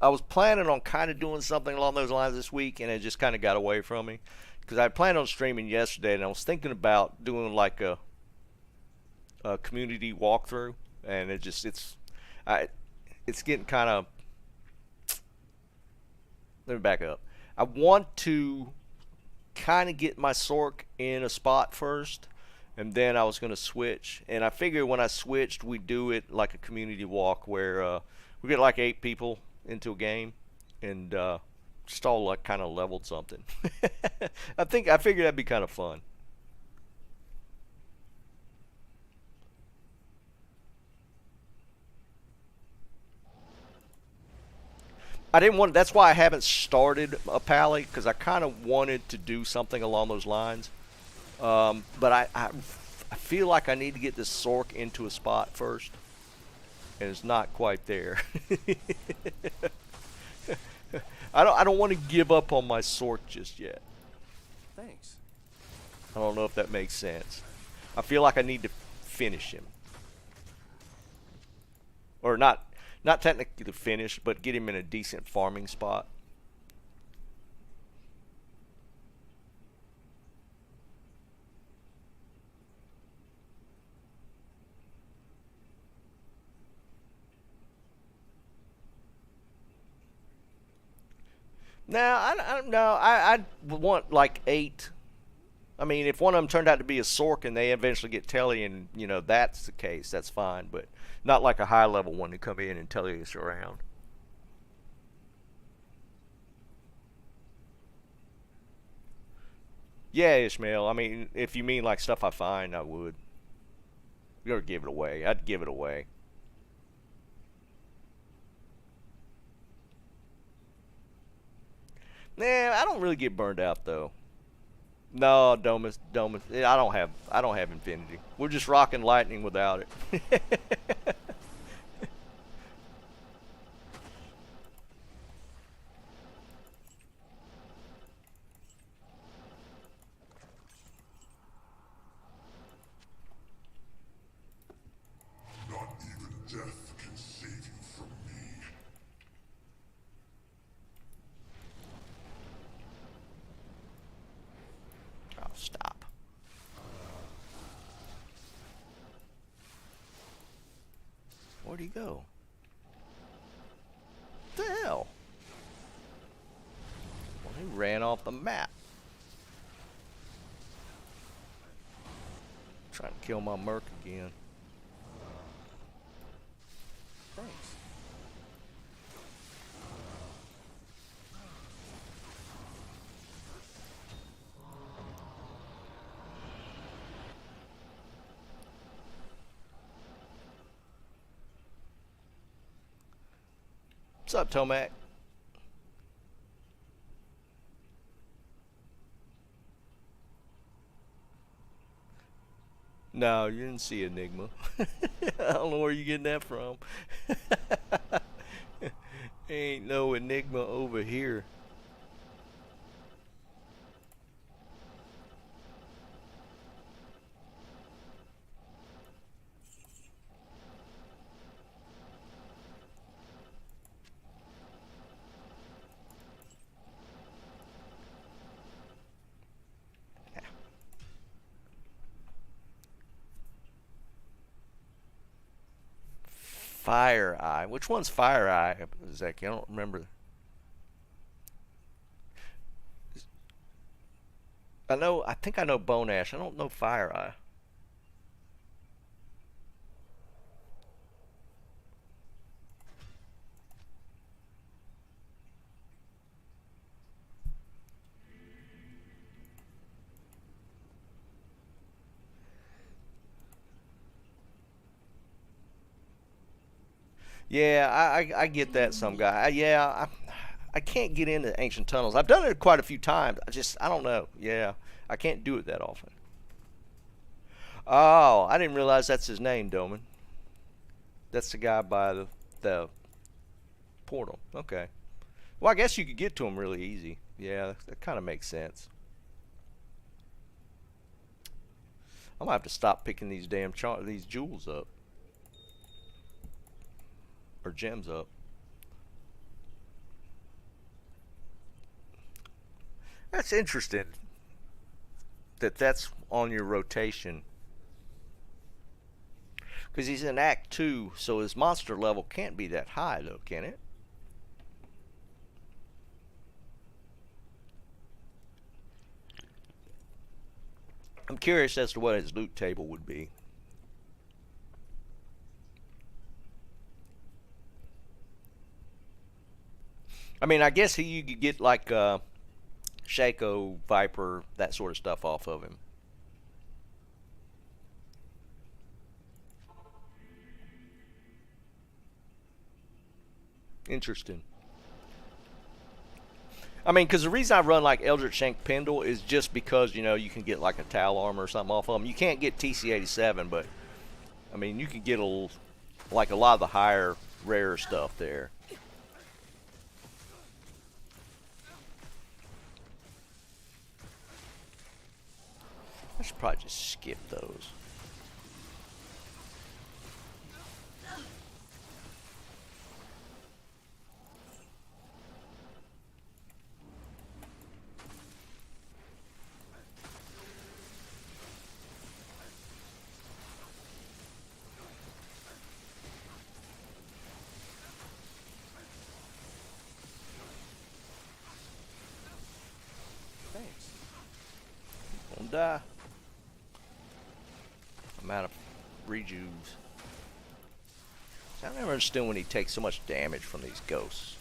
I was planning on kind of doing something along those lines this week, and it just kind of got away from me. Because I planned on streaming yesterday, and I was thinking about doing like a community walkthrough, and it's getting kind of. Let me back up. I want to kind of get my Sork in a spot first, and then I was going to switch. And I figured when I switched, we do it like a community walk where we get like 8 people into a game, and Just all like kind of leveled something. I figured that'd be kind of fun. I didn't want. That's why I haven't started a pally, because I kind of wanted to do something along those lines. But I feel like I need to get this Sork into a spot first, and it's not quite there. I don't want to give up on my Sork just yet. Thanks. I don't know if that makes sense. I feel like I need to finish him, or not technically finish, but get him in a decent farming spot. Now, I want like 8. I mean, if one of them turned out to be a Sork and they eventually get Telly, and you know that's the case, that's fine. But not like a high level one to come in and Telly us around. Yeah, Ishmael. I mean, if you mean like stuff I find, I would. Or give it away. I'd give it away. Nah, I don't really get burned out though. No, Domus. I don't have Infinity. We're just rocking Lightning without it. Not even death can save you from me. Oh, stop. Where'd he go? What the hell? Well, he ran off the map. Trying to kill my Merc again. Thanks. What's up, Tomac? No, you didn't see Enigma. I don't know where you're getting that from. Ain't no Enigma over here. Fire Eye. Which one's Fire Eye, Zeki? I don't remember. I think I know Bone Ash. I don't know Fire Eye. Yeah, I get that, some guy. I can't get into ancient tunnels. I've done it quite a few times. I don't know. Yeah, I can't do it that often. Oh, I didn't realize that's his name, Doman. That's the guy by the portal. Okay. Well, I guess you could get to him really easy. Yeah, that kind of makes sense. I'm gonna have to stop picking these these jewels up. Or gems up. That's interesting that's on your rotation, because he's in Act 2, so his monster level can't be that high though, can it? I'm curious as to what his loot table would be. I mean, I guess you could get like Shaco, Viper, that sort of stuff off of him. Interesting. I mean, because the reason I run like Eldritch Shank Pendle is just because, you know, you can get like a Tal Armor or something off of them. You can't get TC-87, but, I mean, you can get like a lot of the higher, rare stuff there. I should probably just skip those. Thanks. Don't die. I'm out of rejuves. I never understood when he takes so much damage from these ghosts.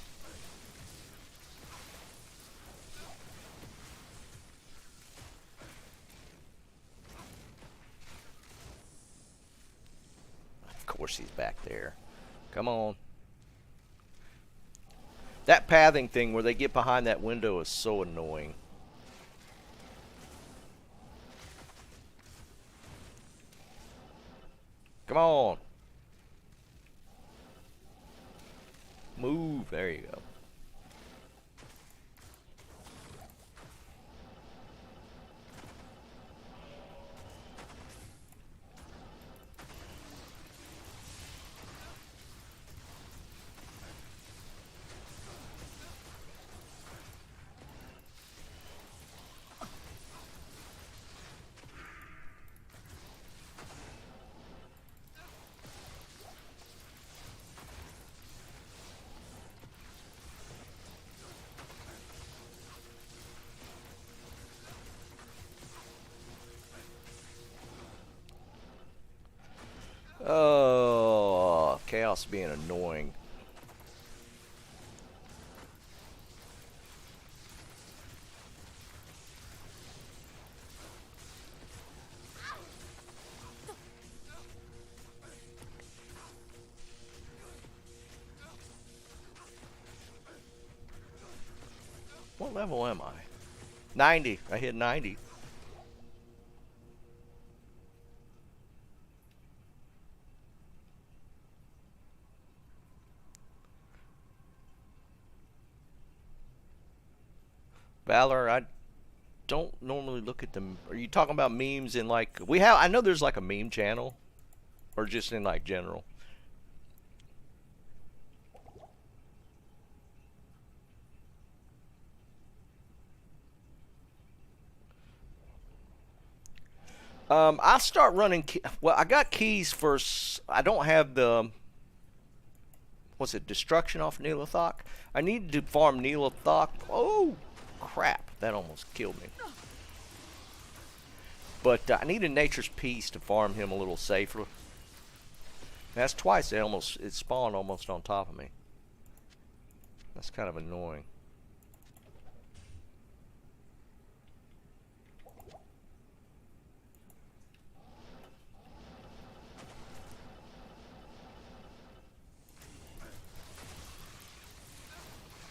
Of course he's back there. Come on. That pathing thing where they get behind that window is so annoying. Come on. Move. There you go. Oh, chaos being annoying. What level am I? 90. I hit 90. Valor, I don't normally look at them. Are you talking about memes in like I know there's like a meme channel, or just in like general? I start running. Well, I got keys for. I don't have the. What's it? Destruction off Nilathak. I need to farm Nilathak. Oh, crap! That almost killed me. But I need a Nature's Peace to farm him a little safer. That's twice. It spawned almost on top of me. That's kind of annoying.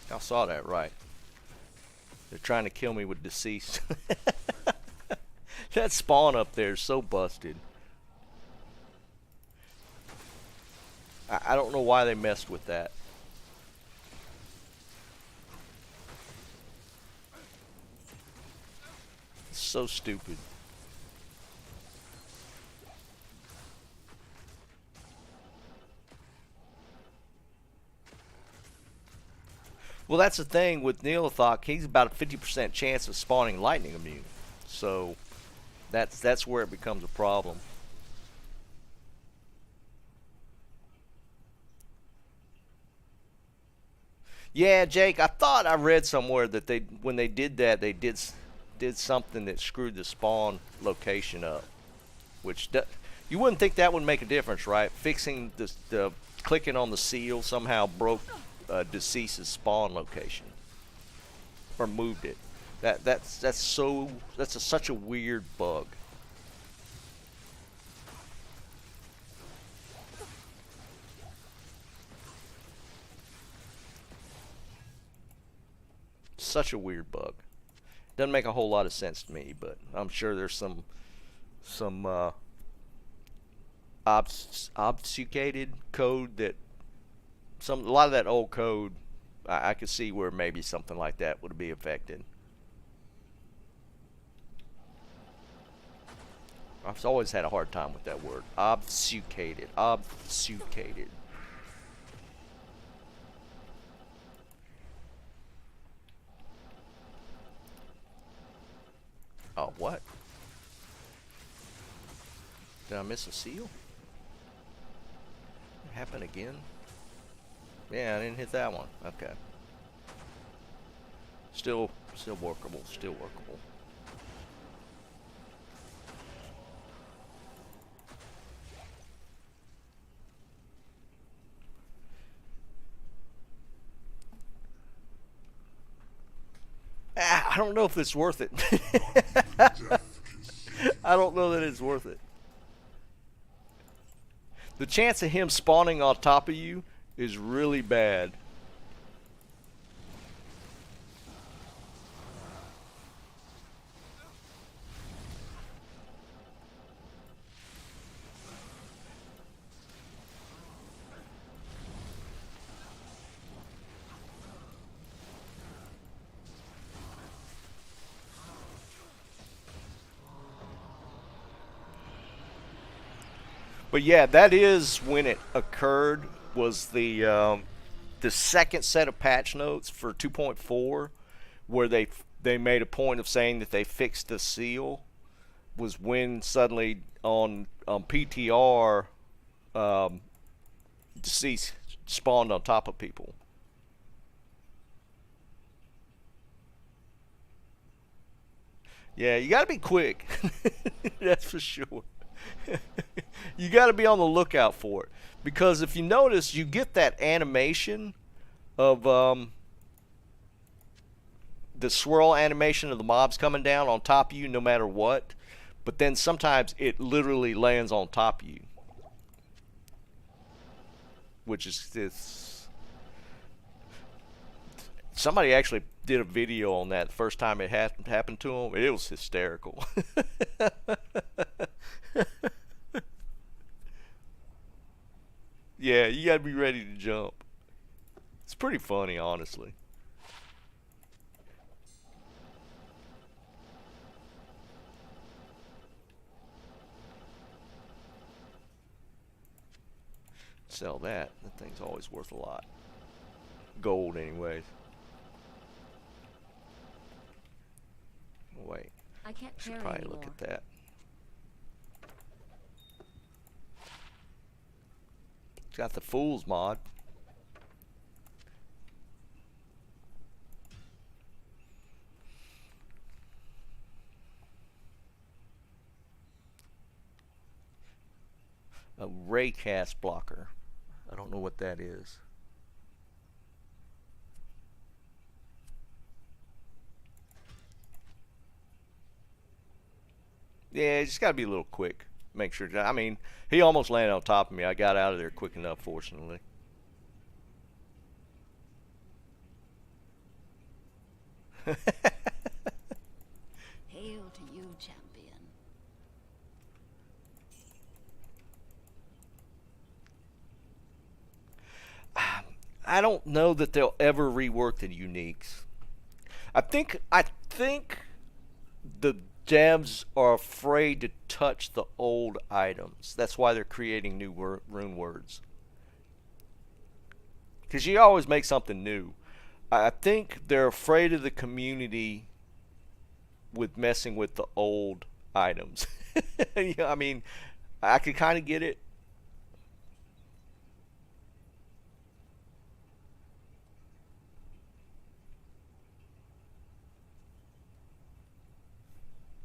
I saw that right. They're trying to kill me with deceased. That spawn up there is so busted. I don't know why they messed with that. It's so stupid. Well, that's the thing with Nilathak. He's about a 50% chance of spawning lightning immune. So that's where it becomes a problem. Yeah, Jake, I thought I read somewhere that when they did that, they did something that screwed the spawn location up. Which you wouldn't think that would make a difference, right? Fixing the clicking on the seal somehow broke Deceased's spawn location, or moved it. That's such a weird bug. Such a weird bug. Doesn't make a whole lot of sense to me, but I'm sure there's some obfuscated code that a lot of that old code I could see where maybe something like that would be affected. I've always had a hard time with that word. Obfuscated. Obfuscated. Oh, what? Did I miss a seal? It happened again? Yeah, I didn't hit that one. Okay. Still workable. Still workable. I don't know if it's worth it. I don't know that it's worth it. The chance of him spawning on top of you is really bad. But yeah, that is when it occurred. Was the second set of patch notes for 2.4, where they made a point of saying that they fixed the seal, was when suddenly on PTR, Deceased spawned on top of people. Yeah, you got to be quick. That's for sure. You got to be on the lookout for it, because if you notice, you get that animation of the swirl animation of the mobs coming down on top of you no matter what, but then sometimes it literally lands on top of you, which is this. Somebody actually did a video on that the first time it happened to them. It was hysterical. Yeah, you gotta be ready to jump. It's pretty funny, honestly. Sell that. That thing's always worth a lot. Gold, anyways. Wait. I can't I should carry probably anymore. look at that. It's got the Fools mod. A raycast blocker. I don't know what that is. Yeah, you just got to be a little quick. Make sure. I mean, he almost landed on top of me. I got out of there quick enough, fortunately. Hail to you, champion. I don't know that they'll ever rework the uniques. I think the devs are afraid to touch the old items. That's why they're creating new rune words. Because you always make something new. I think they're afraid of the community with messing with the old items. I mean, I could kind of get it.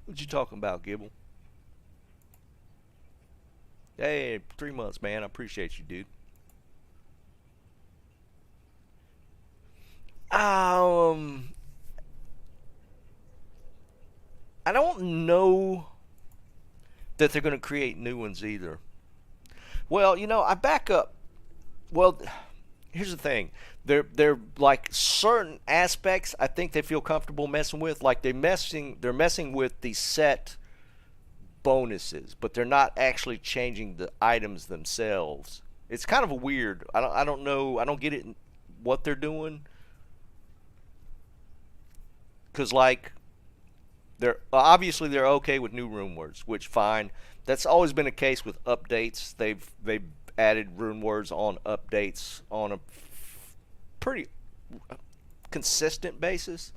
What you talking about, Gibble? Hey, 3 months, man. I appreciate you, dude. I don't know that they're going to create new ones either. Well, I back up. Well, here's the thing. They're like certain aspects I think they feel comfortable messing with. Like they're messing with the set bonuses, but they're not actually changing the items themselves. It's kind of a weird. I don't know. I don't get it what they're doing. Cuz like they're okay with new rune words, which fine. That's always been a case with updates. They've added rune words on updates on a pretty consistent basis.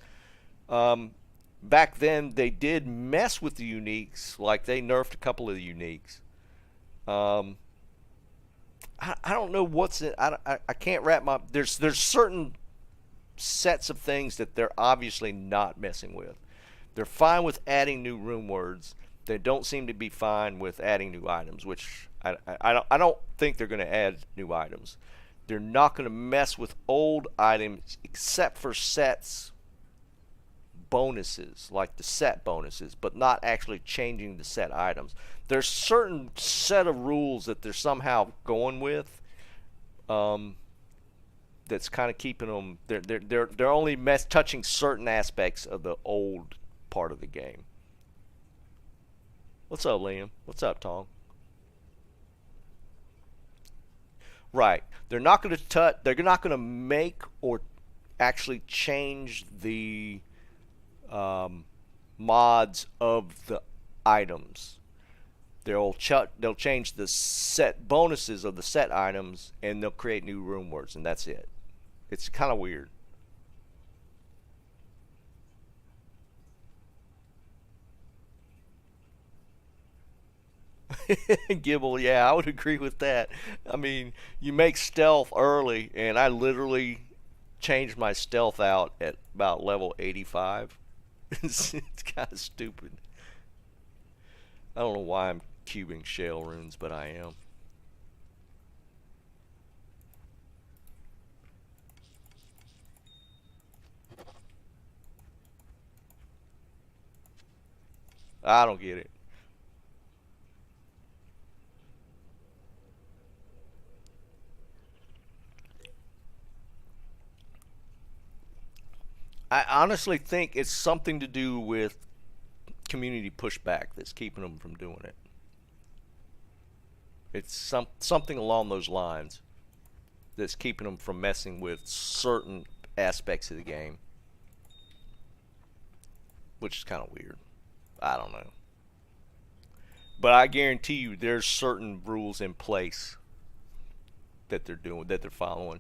Back then they did mess with the uniques, like they nerfed a couple of the uniques. I don't know what's in. I can't wrap my. There's certain sets of things that they're obviously not messing with. They're fine with adding new rune words. They don't seem to be fine with adding new items, which I don't think they're going to add new items. They're not going to mess with old items except for sets bonuses, like the set bonuses, but not actually changing the set items. There's certain set of rules that they're somehow going with. That's kind of keeping them. They're only touching certain aspects of the old part of the game. What's up, Liam? What's up, Tom? Right. They're not going to touch. They're not going to make or actually change the mods of the items. They'll change the set bonuses of the set items, and they'll create new rune words, and that's it. It's kind of weird. Gibble, yeah, I would agree with that. I mean, you make stealth early, and I literally changed my stealth out at about level 85. It's kind of stupid. I don't know why I'm cubing shell runes, but I am. I don't get it. I honestly think it's something to do with community pushback that's keeping them from doing it. It's something along those lines that's keeping them from messing with certain aspects of the game, which is kind of weird. I don't know. But I guarantee you there's certain rules in place that they're following.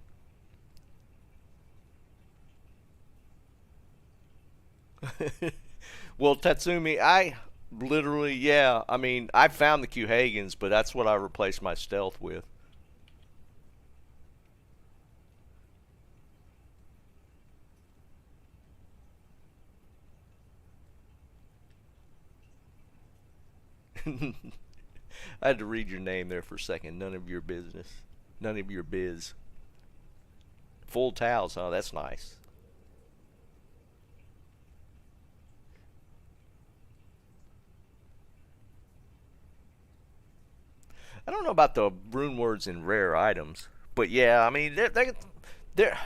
Well, Tatsumi, I literally, yeah, I mean, I found the Q-Hagans, but that's what I replaced my stealth with. I had to read your name there for a second. None of your business. None of your biz. Full towels, huh? That's nice. I don't know about the rune words in rare items, but yeah, I mean, they're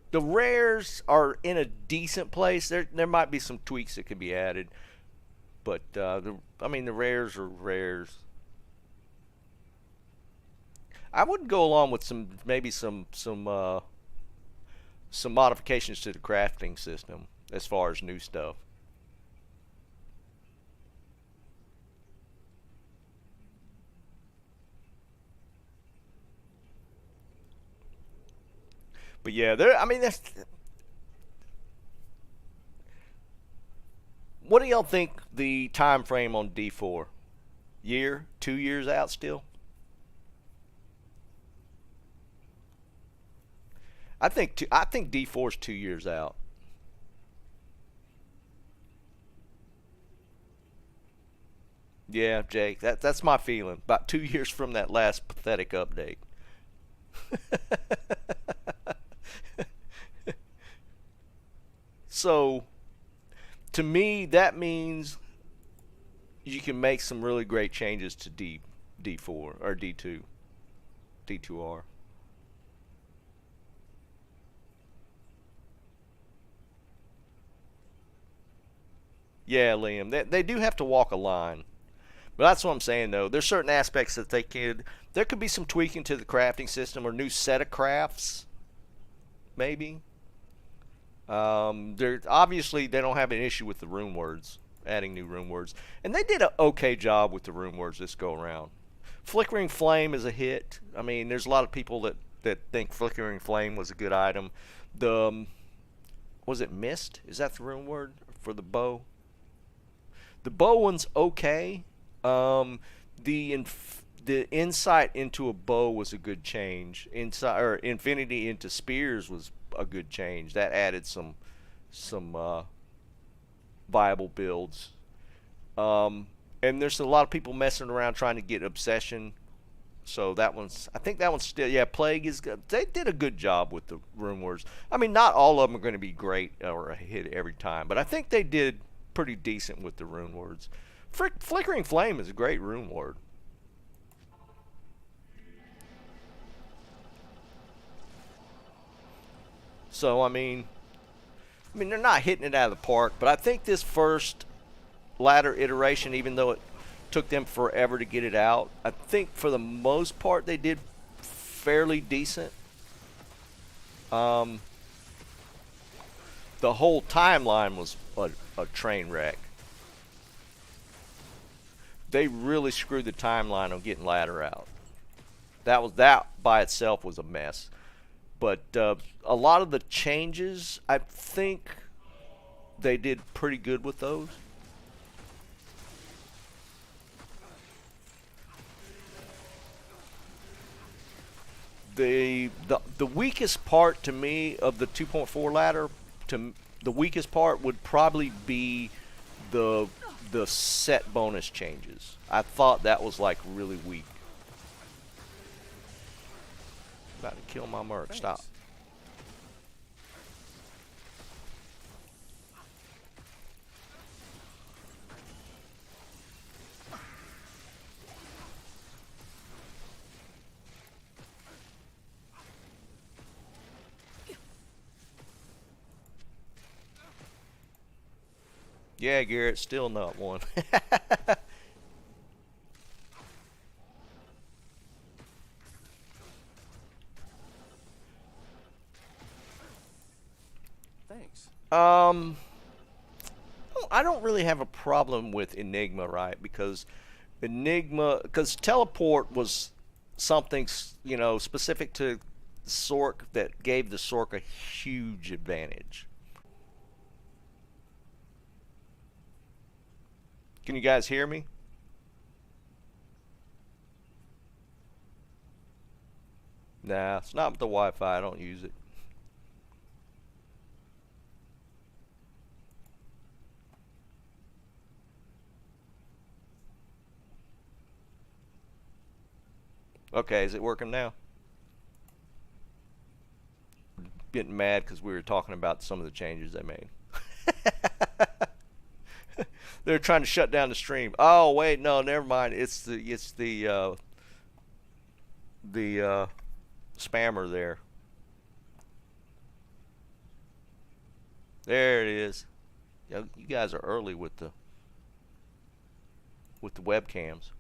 the rares are in a decent place. There might be some tweaks that could be added, but I mean, the rares are rares. I would go along with maybe some modifications to the crafting system as far as new stuff. But yeah, I mean, what do y'all think the time frame on D4? Year? 2 years out still? I think D4 is 2 years out. Yeah, Jake, that's my feeling. About 2 years from that last pathetic update. So, to me, that means you can make some really great changes to D4 or D2, D2R. Yeah, Liam, they do have to walk a line. But that's what I'm saying, though. There's certain aspects that there could be some tweaking to the crafting system or new set of crafts, maybe. Obviously they don't have an issue with the rune words, adding new rune words, and they did an okay job with the rune words this go around. Flickering Flame is a hit. I mean, there's a lot of people that think Flickering Flame was a good item. Was it Mist? Is that the rune word for the bow? The bow one's okay. The insight into a bow was a good change. Infinity into spears was a good change. That added some viable builds. And there's a lot of people messing around trying to get Obsession. So I think that one's still, yeah, Plague is good. They did a good job with the rune words. I mean, not all of them are going to be great or a hit every time, but I think they did pretty decent with the rune words. Flickering Flame is a great rune word. So I mean they're not hitting it out of the park, but I think this first ladder iteration, even though it took them forever to get it out, I think for the most part they did fairly decent. The whole timeline was a train wreck. They really screwed the timeline on getting ladder out. That by itself was a mess. But a lot of the changes, I think they did pretty good with those. The weakest part to me of the 2.4 ladder, the weakest part would probably be the set bonus changes. I thought that was like really weak. About to kill my merc. Thanks. Stop. Yeah, Garrett, still not one. Thanks. I don't really have a problem with Enigma, right? Because teleport was something, specific to Sork that gave the Sork a huge advantage. Can you guys hear me? Nah, it's not with the Wi-Fi. I don't use it. Okay, is it working now? Getting mad because we were talking about some of the changes they made. They're trying to shut down the stream. Oh wait, no, never mind. It's the spammer there. There it is. You guys are early with the webcams.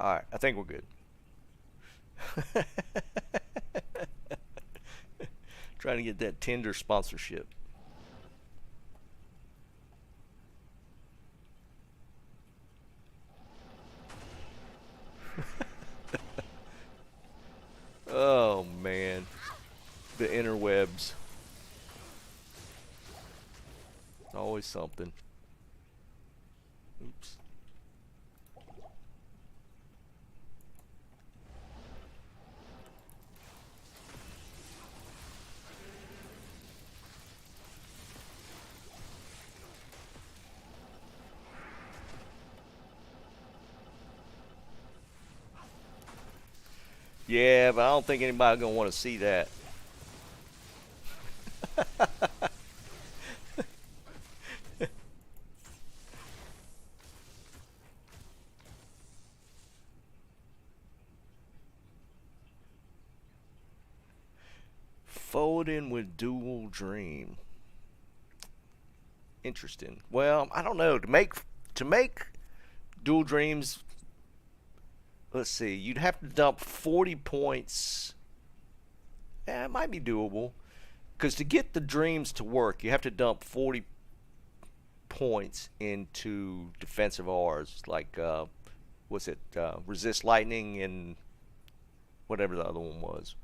Alright, I think we're good. Trying to get that Tinder sponsorship. Oh man, the interwebs. Always something. Oops. Yeah, but I don't think anybody's gonna want to see that. Folding with dual dream. Interesting. Well, I don't know. To make dual dreams, let's see. You'd have to dump 40 points. Yeah, it might be doable. Because to get the dreams to work, you have to dump 40 points into defensive R's, like what's it? Resist lightning and whatever the other one was.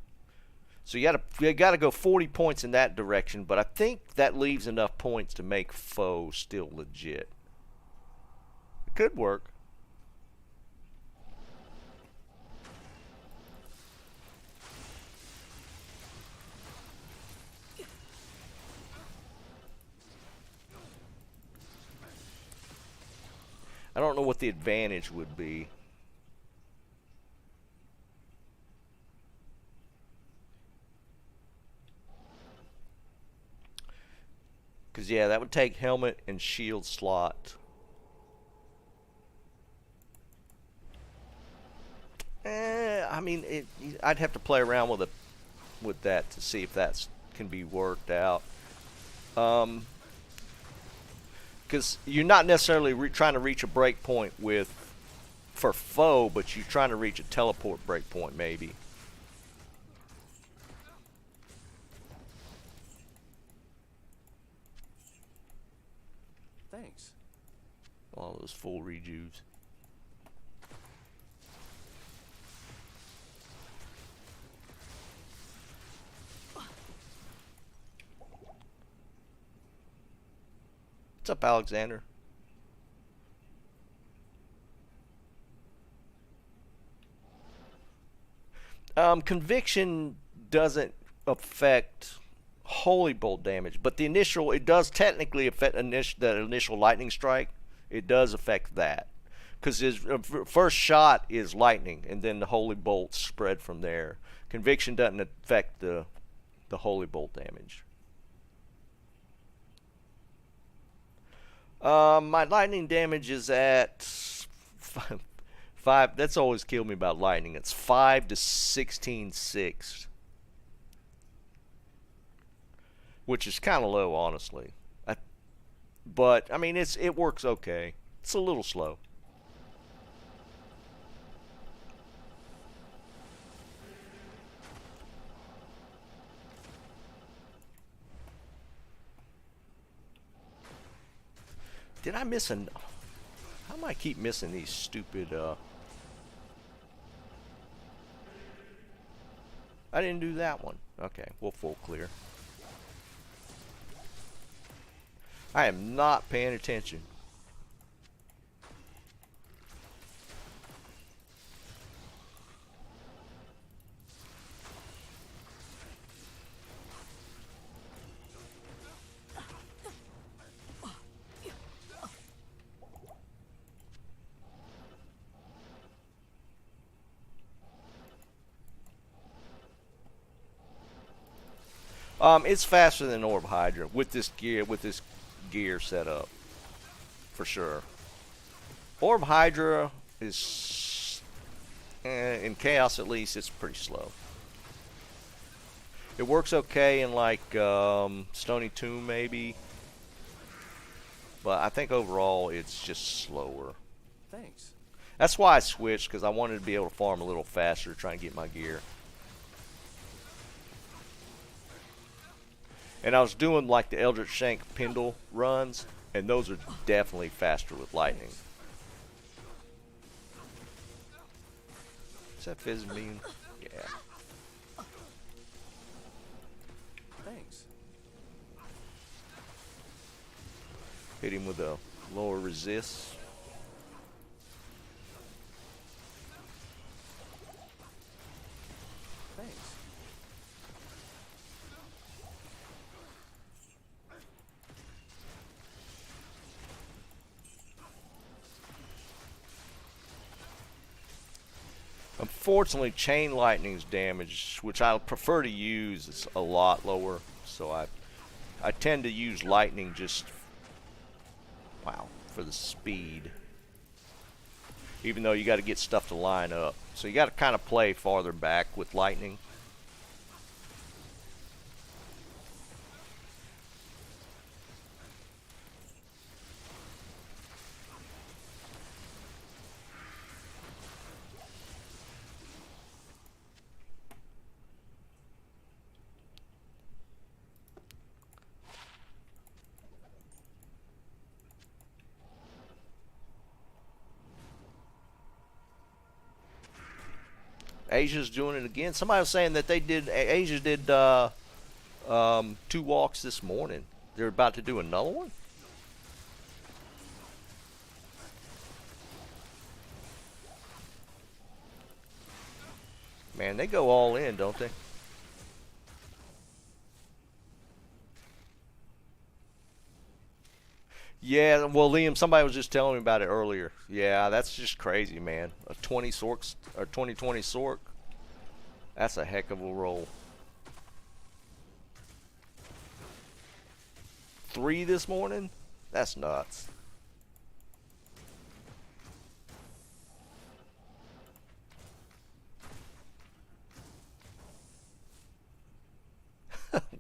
So you gotta go 40 points in that direction, but I think that leaves enough points to make foe still legit. It could work. I don't know what the advantage would be. Because, yeah, that would take helmet and shield slot. I mean, I'd have to play around with that to see if that can be worked out. Because you're not necessarily trying to reach a break point for foe, but you're trying to reach a teleport break point, maybe. Thanks. All those full rejuves. What's up, Alexander? Conviction doesn't affect holy bolt damage, but it does technically affect the initial lightning strike. It does affect that because his first shot is lightning, and then the holy bolts spread from there. Conviction doesn't affect the holy bolt damage. My lightning damage is at 5. That's always killed me about lightning. It's 5 to 16/6. Which is kind of low, honestly. But I mean, it works okay. It's a little slow. Did I miss how do I keep missing these stupid I didn't do that one. Okay, we'll full clear. I am not paying attention. It's faster than Orb Hydra with this gear set up, for sure. Orb Hydra is, in Chaos at least, it's pretty slow. It works okay in like Stony Tomb maybe, but I think overall it's just slower. Thanks. That's why I switched, because I wanted to be able to farm a little faster, trying to get my gear. And I was doing like the Eldritch Shank Pendle runs, and those are definitely faster with lightning. Is that Fizz mean? Yeah. Thanks. Hit him with a lower resist. Thanks. I'm Unfortunately, chain lightning's damage, which I prefer to use, is a lot lower. So I tend to use lightning just, wow, for the speed. Even though you got to get stuff to line up. So you got to kind of play farther back with lightning. Asia's doing it again. Somebody was saying that Asia did 2 walks this morning. They're about to do another one? Man, they go all in, don't they? Yeah, well, Liam, somebody was just telling me about it earlier. Yeah, that's just crazy, man. A 20 Sorks or 2020 Sork. That's a heck of a roll. 3 this morning? That's nuts.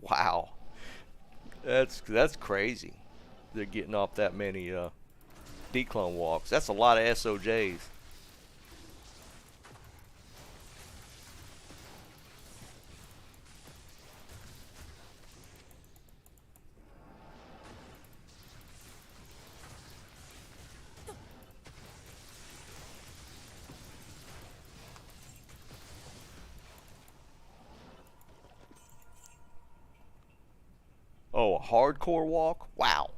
Wow. That's crazy. They're getting off that many Dclone walks. That's a lot of SOJs. Oh, a hardcore walk? Wow.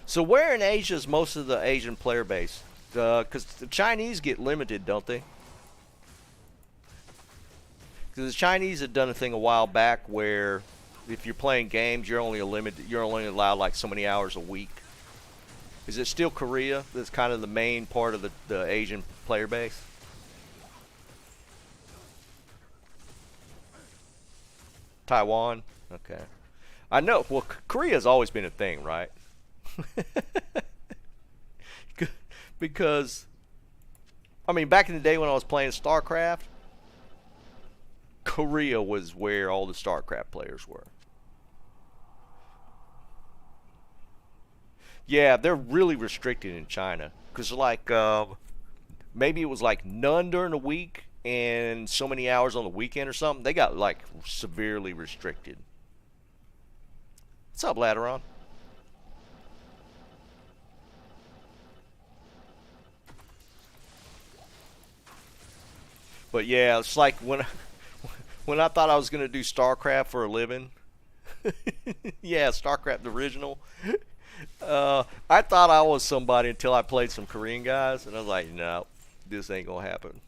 So where in Asia is most of the Asian player base? Because the Chinese get limited, don't they? Because the Chinese had done a thing a while back where if you're playing games, you're only allowed like so many hours a week. Is it still Korea that's kind of the main part of the Asian player base? Taiwan? Okay. I know. Well, Korea's always been a thing, right? Because, I mean, back in the day when I was playing StarCraft, Korea was where all the StarCraft players were. Yeah, they're really restricted in China. Because, like, maybe it was like none during the week and so many hours on the weekend or something. They got, like, severely restricted. What's up, Lateron? But yeah, it's like when I thought I was gonna do StarCraft for a living. Yeah, StarCraft the original. I thought I was somebody until I played some Korean guys, and I was like, no, this ain't gonna happen.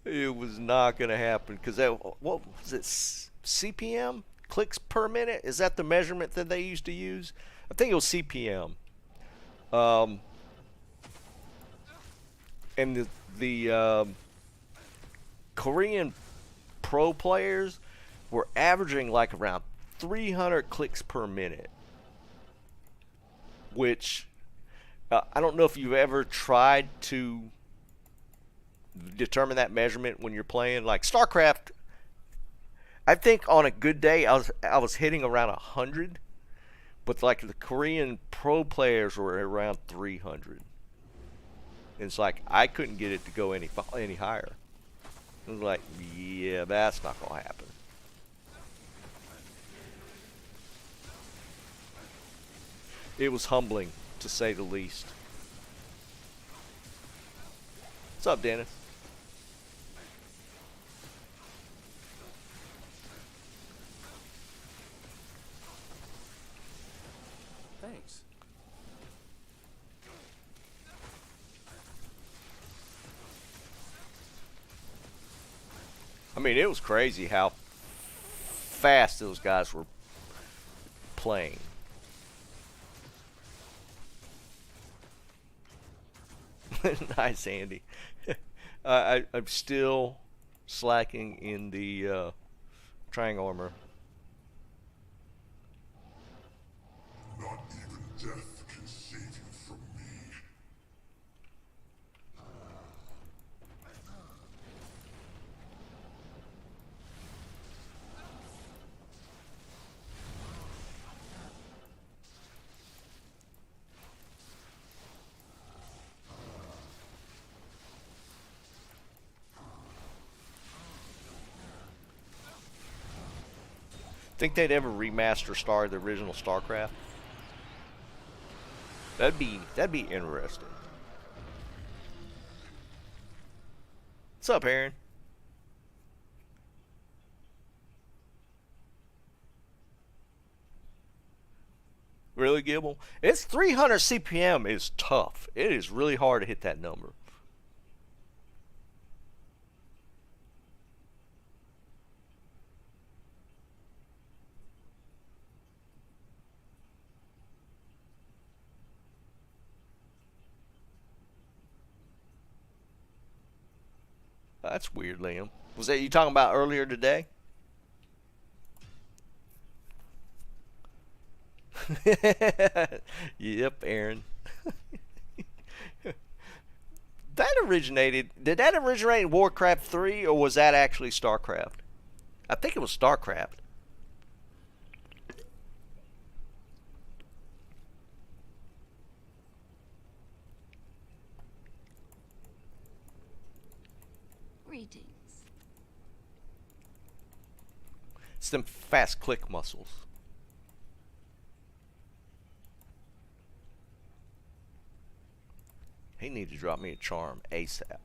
It was not gonna happen because what was it? CPM, clicks per minute. Is that the measurement that they used to use? I think it was CPM. And the Korean pro players were averaging like around 300 clicks per minute, which I don't know if you've ever tried to determine that measurement when you're playing like StarCraft. I think on a good day I was hitting around 100. But like the Korean pro players were around 300. And it's like I couldn't get it to go any higher. I was like, yeah, that's not gonna happen. It was humbling, to say the least. What's up, Dennis? Thanks. mean, it was crazy how fast those guys were playing. Nice, Andy. I'm still slacking in the triangle armor. Not even death can save you from me. Think they'd ever remaster the original StarCraft? That'd be interesting. What's up, Aaron? Really, Gibble? It's 300 CPM is tough. It is really hard to hit that number. That's weird, Liam. Was that you talking about earlier today? Yep, Aaron. Did that originate in Warcraft 3 or was that actually StarCraft? I think it was StarCraft. Greetings. It's them fast click muscles. He need to drop me a charm ASAP.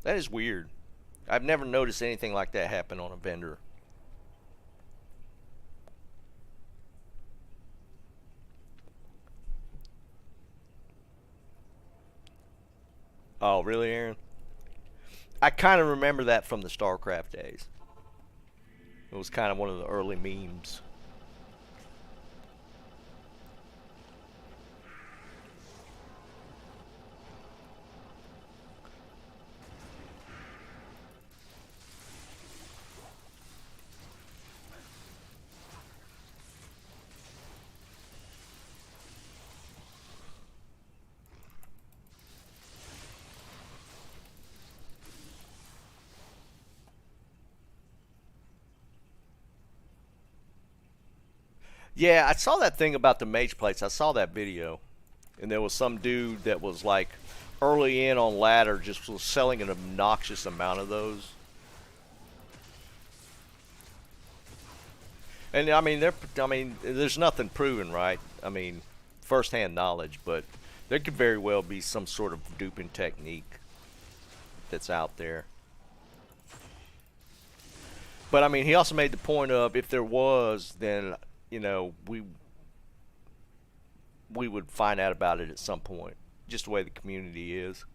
That is weird. I've never noticed anything like that happen on a vendor. Oh, really, Aaron? I kind of remember that from the StarCraft days. It was kind of one of the early memes. Yeah, I saw that thing about the mage plates. I saw that video. And there was some dude that was like early in on ladder just was selling an obnoxious amount of those. And I mean, there's nothing proven, right? I mean, first-hand knowledge, but there could very well be some sort of duping technique that's out there. But I mean, he also made the point of if there was, then you know, we would find out about it at some point. Just the way the community is.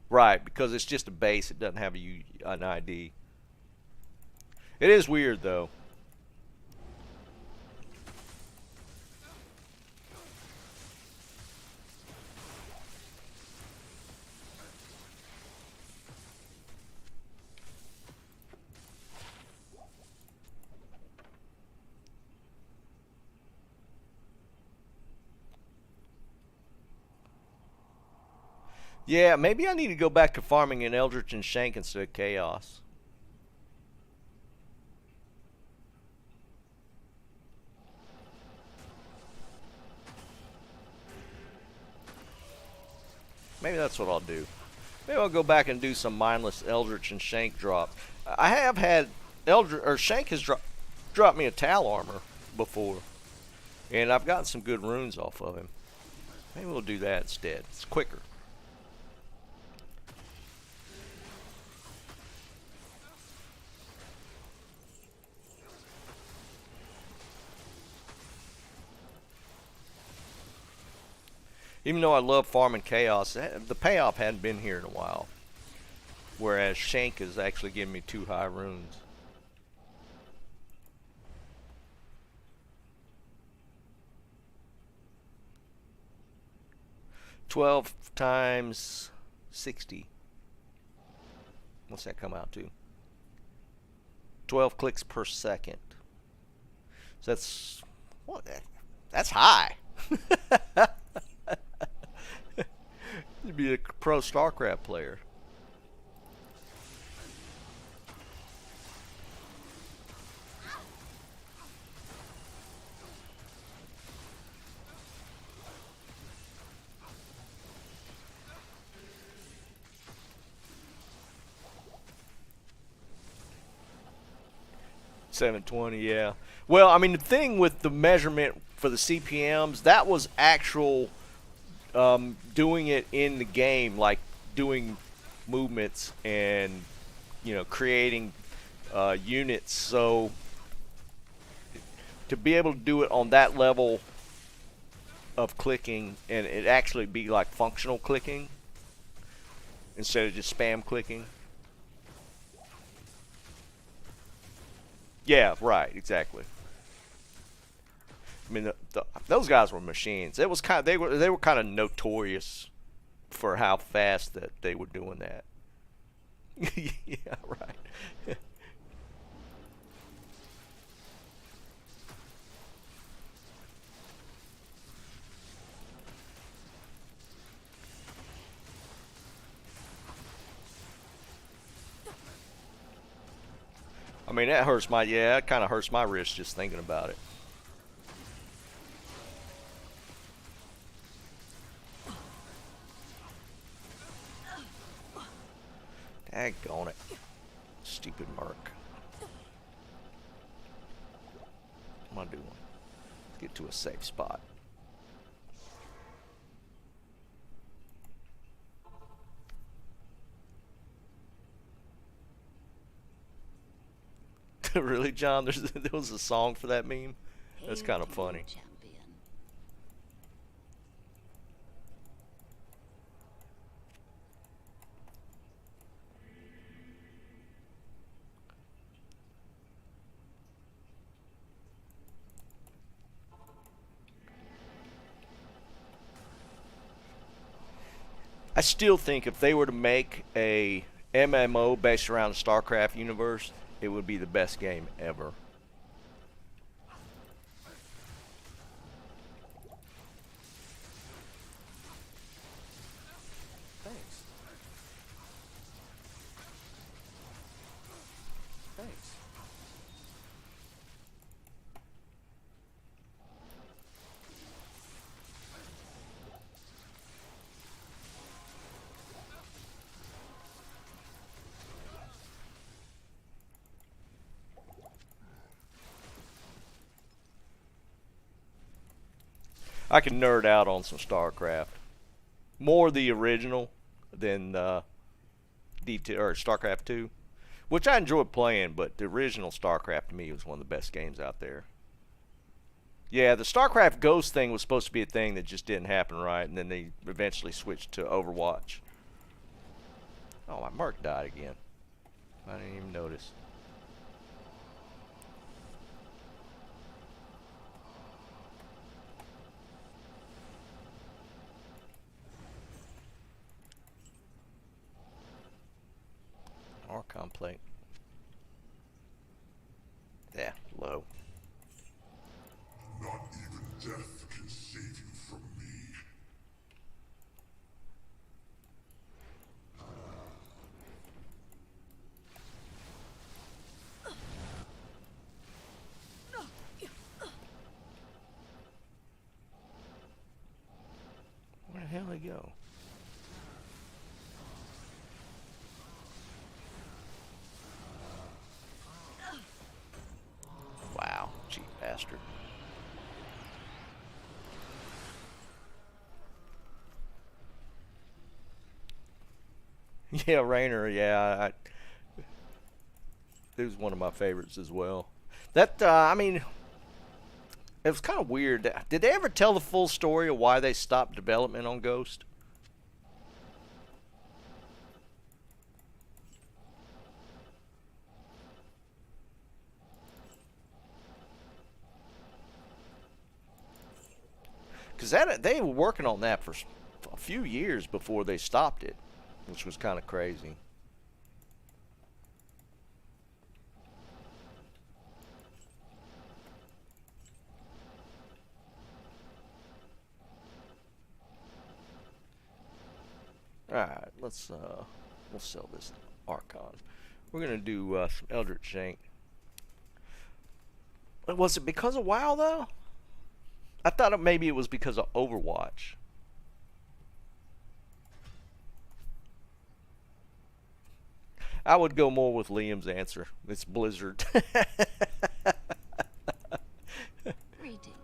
Right, because it's just a base. It doesn't have an ID. It is weird, though. Yeah, maybe I need to go back to farming in Eldritch and Shank instead of Chaos. Maybe that's what I'll do. Maybe I'll go back and do some mindless Eldritch and Shank drop. I have had Shank has dropped me a Tal armor before, and I've gotten some good runes off of him. Maybe we'll do that instead. It's quicker. Even though I love farming chaos, the payoff hadn't been here in a while. Whereas Shank is actually giving me 2 high runes. $12 times 60. What's that come out to? 12 clicks per second. So that's what? That's high. You'd be a pro StarCraft player. $720, yeah. Well, I mean, the thing with the measurement for the CPMs, that was actual doing it in the game, like doing movements and, you know, creating units. So to be able to do it on that level of clicking, and it actually be like functional clicking instead of just spam clicking. Yeah, right, exactly. I mean, those guys were machines. It was kind of, they were kind of notorious for how fast that they were doing that. Yeah, right. I mean, that hurts my, yeah, it kind of hurts my wrist just thinking about it. Daggone it. Stupid Merc. I'm gonna do one. Let's get to a safe spot. Really, John? There was a song for that meme? That's kind of funny. Champion. I still think if they were to make a MMO based around the StarCraft universe, it would be the best game ever. Thanks. Thanks. I can nerd out on some StarCraft. More the original than D2 or StarCraft 2, which I enjoyed playing, but the original StarCraft to me was one of the best games out there. Yeah, the StarCraft Ghost thing was supposed to be a thing that just didn't happen right, and then they eventually switched to Overwatch. Oh, my Merc died again. I didn't even notice. Archon plate. Yeah, low. Not even death can save you from me. Where the hell did he go? Wow, cheap bastard. Yeah, Rainer, yeah, it was one of my favorites as well. That, I mean, It was kind of weird. Did they ever tell the full story of why they stopped development on Ghost? Because they were working on that for a few years before they stopped it, which was kind of crazy. Alright, we'll sell this Archon. We're gonna do some Eldritch Shank. Was it because of WoW though? I thought maybe it was because of Overwatch. I would go more with Liam's answer. It's Blizzard. Greetings.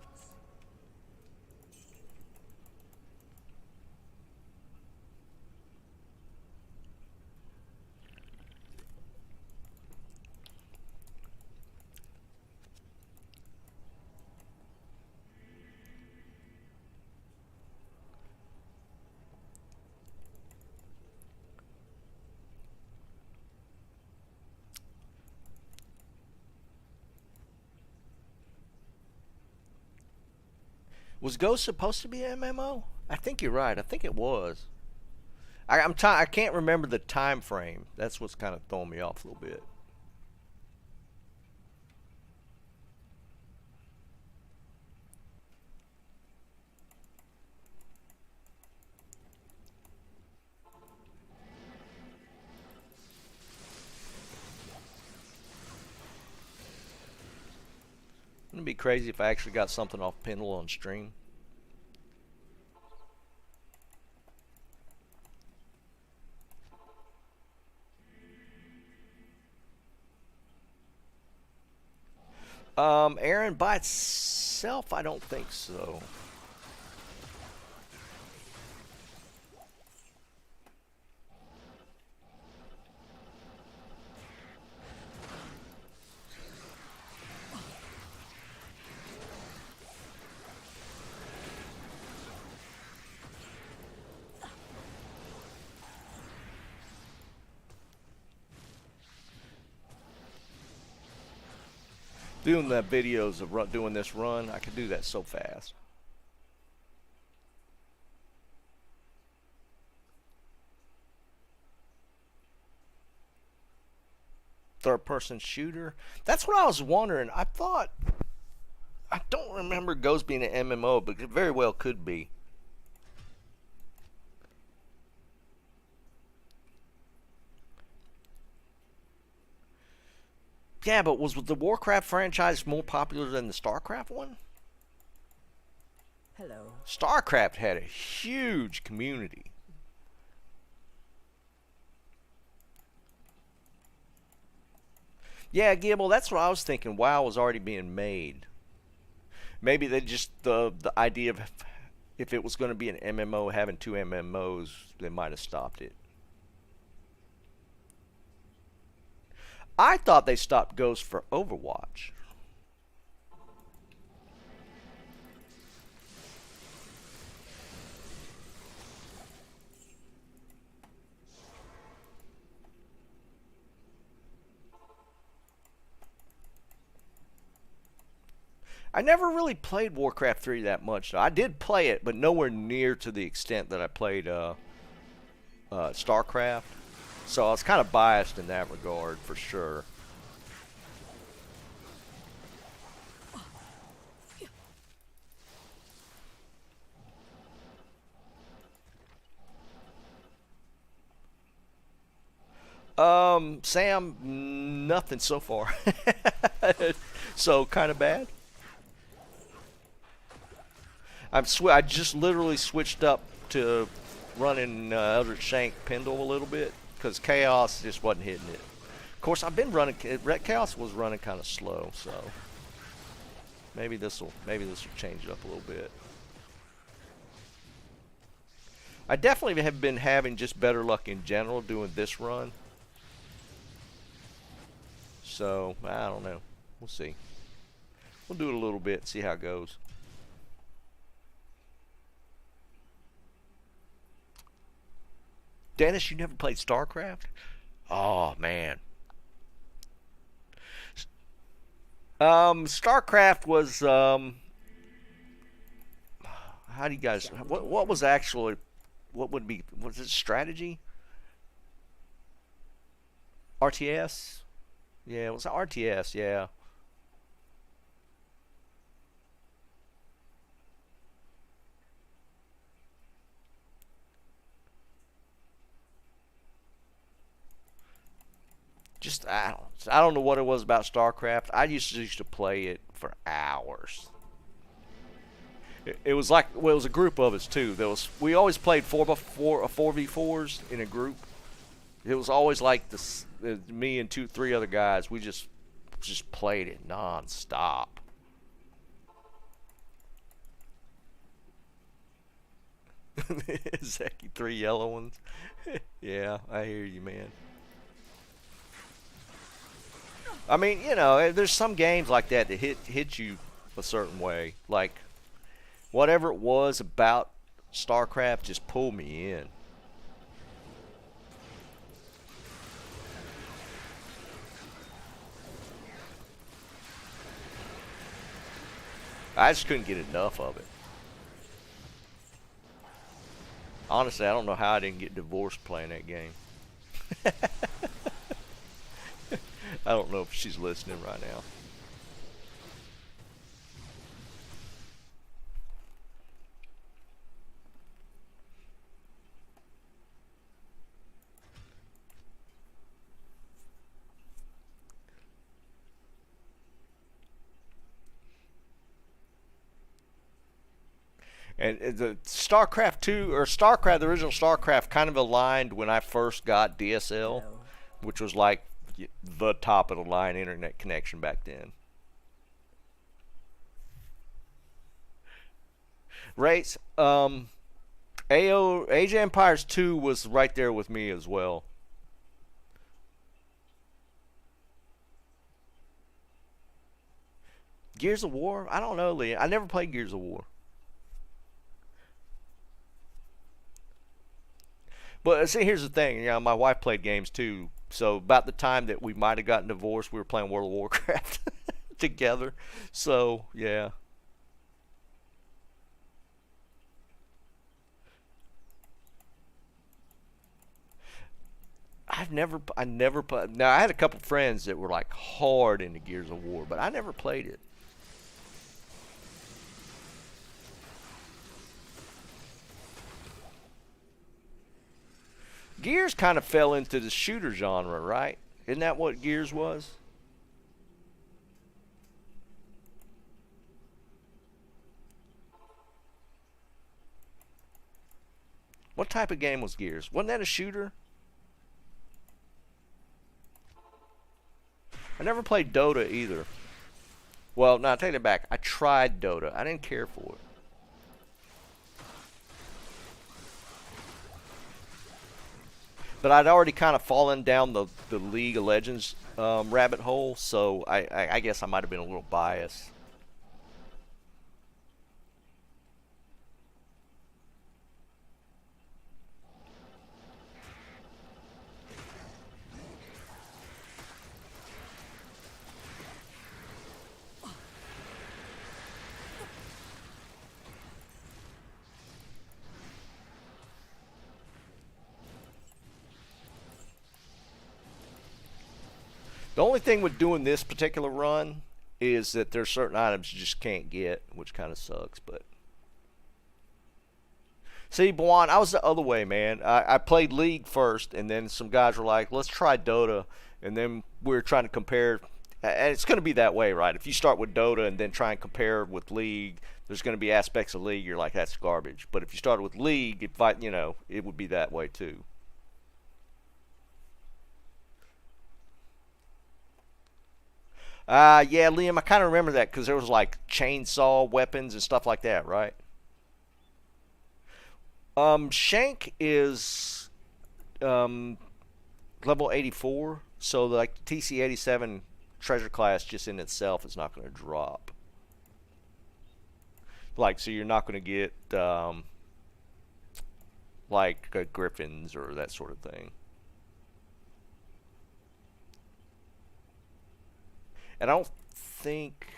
Was Ghost supposed to be an MMO? I think you're right. I think it was. I can't remember the time frame. That's what's kind of throwing me off a little bit. It'd be crazy if I actually got something off Pendle on stream. Aaron, by itself, I don't think so. Doing the videos of doing this run, I could do that so fast. Third-person shooter. That's what I was wondering. I don't remember Ghost being an MMO, but it very well could be. Yeah, but was the Warcraft franchise more popular than the StarCraft one? Hello. StarCraft had a huge community. Yeah, Gibble, that's what I was thinking. WoW was already being made. Maybe they just, the idea of if it was going to be an MMO, having two MMOs, they might have stopped it. I thought they stopped Ghost for Overwatch. I never really played Warcraft 3 that much. I did play it, but nowhere near to the extent that I played StarCraft. So I was kind of biased in that regard, for sure. Sam, nothing so far. So kind of bad. I just literally switched up to running Eldritch Shank Pendle a little bit because Chaos just wasn't hitting it. Of course, I've been running. Chaos was running kind of slow, so maybe this will change it up a little bit. I definitely have been having just better luck in general doing this run. So I don't know. We'll see. We'll do it a little bit, see how it goes. Dennis, you never played StarCraft? Oh man. StarCraft was how do you guys what was actually what would be was it strategy? RTS? Yeah, it was RTS, yeah. Just I don't know what it was about StarCraft. I used to play it for hours. It was like, well, it was a group of us too. We always played 4v4s in a group. It was always like this, me and 2-3 other guys. We just played it non-stop. Zeki, 3 yellow ones. Yeah, I hear you, man. I mean, you know, there's some games like that that hit you a certain way. Like, whatever it was about StarCraft just pulled me in. I just couldn't get enough of it. Honestly, I don't know how I didn't get divorced playing that game. I don't know if she's listening right now. And the StarCraft 2, or StarCraft, the original StarCraft, kind of aligned when I first got DSL, which was like the top of the line internet connection back then. Rates, Age of Empires 2 was right there with me as well. Gears of War? I don't know, Lee. I never played Gears of War. But see, here's the thing. You know, my wife played games too. So about the time that we might have gotten divorced, we were playing World of Warcraft together. So yeah. I never played. Now I had a couple friends that were like hard into Gears of War, but I never played it. Gears kind of fell into the shooter genre, right? Isn't that what Gears was? What type of game was Gears? Wasn't that a shooter? I never played Dota either. Well, no, I take it back. I tried Dota. I didn't care for it. But I'd already kind of fallen down the League of Legends rabbit hole, so I guess I might have been a little biased. The only thing with doing this particular run is that there's certain items you just can't get, which kind of sucks. But see, Bwan, I was the other way, man. I played League first, and then some guys were like, let's try Dota. And then we were trying to compare. And it's going to be that way, right? If you start with Dota and then try and compare with League, there's going to be aspects of League you're like, that's garbage. But if you started with League, it would be that way too. Yeah, Liam, I kind of remember that because there was like chainsaw weapons and stuff like that, right? Shank is level 84, so like the TC-87 treasure class just in itself is not going to drop. Like, so you're not going to get like griffins or that sort of thing. And I don't think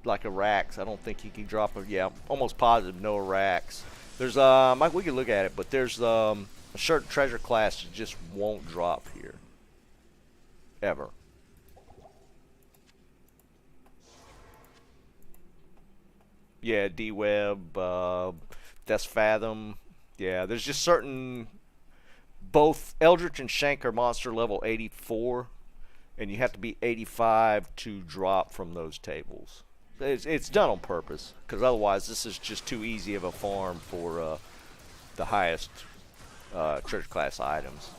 like Iraqs. I don't think you can drop a. Yeah, I'm almost positive no Iraqs. There's we can look at it, but there's a certain treasure class that just won't drop here ever. Yeah, D-Web, Death Fathom. Yeah, there's just certain. Both Eldritch and Shank are monster level 84, and you have to be 85 to drop from those tables. It's done on purpose, because otherwise this is just too easy of a farm for the highest treasure class items.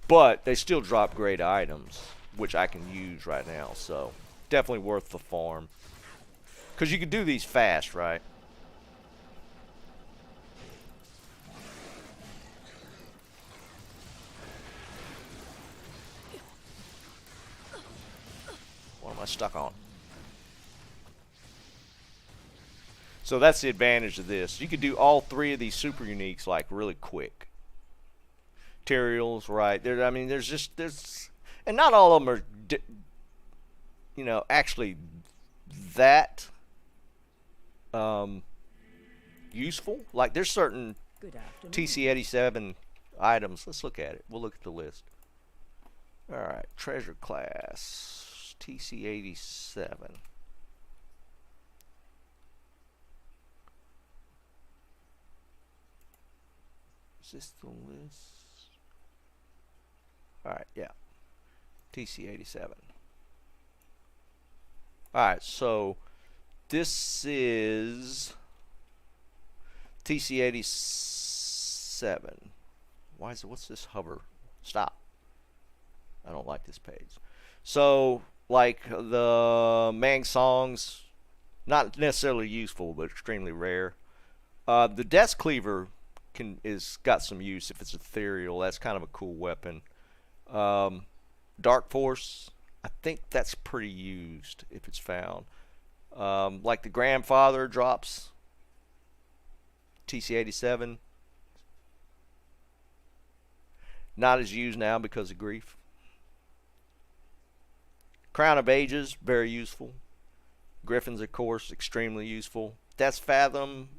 But they still drop great items, which I can use right now, so definitely worth the farm. Because you can do these fast, right? What am I stuck on? So that's the advantage of this. You could do all three of these super uniques like really quick. Materials, right? There, I mean, there's, and not all of them are, you know, actually that useful. Like there's certain TC87 items. Let's look at it. We'll look at the list. All right, treasure class TC87. Is this the list? Alright, yeah. TC87. Alright, so this is TC87. Why is it, what's this hover? Stop. I don't like this page. So, like the Mang songs, not necessarily useful, but extremely rare. The Death Cleaver is got some use if it's ethereal. That's kind of a cool weapon. Dark Force, I think that's pretty used if it's found. Like the Grandfather drops TC87. Not as used now because of grief. Crown of Ages, very useful. Griffins, of course, extremely useful. Death Fathom,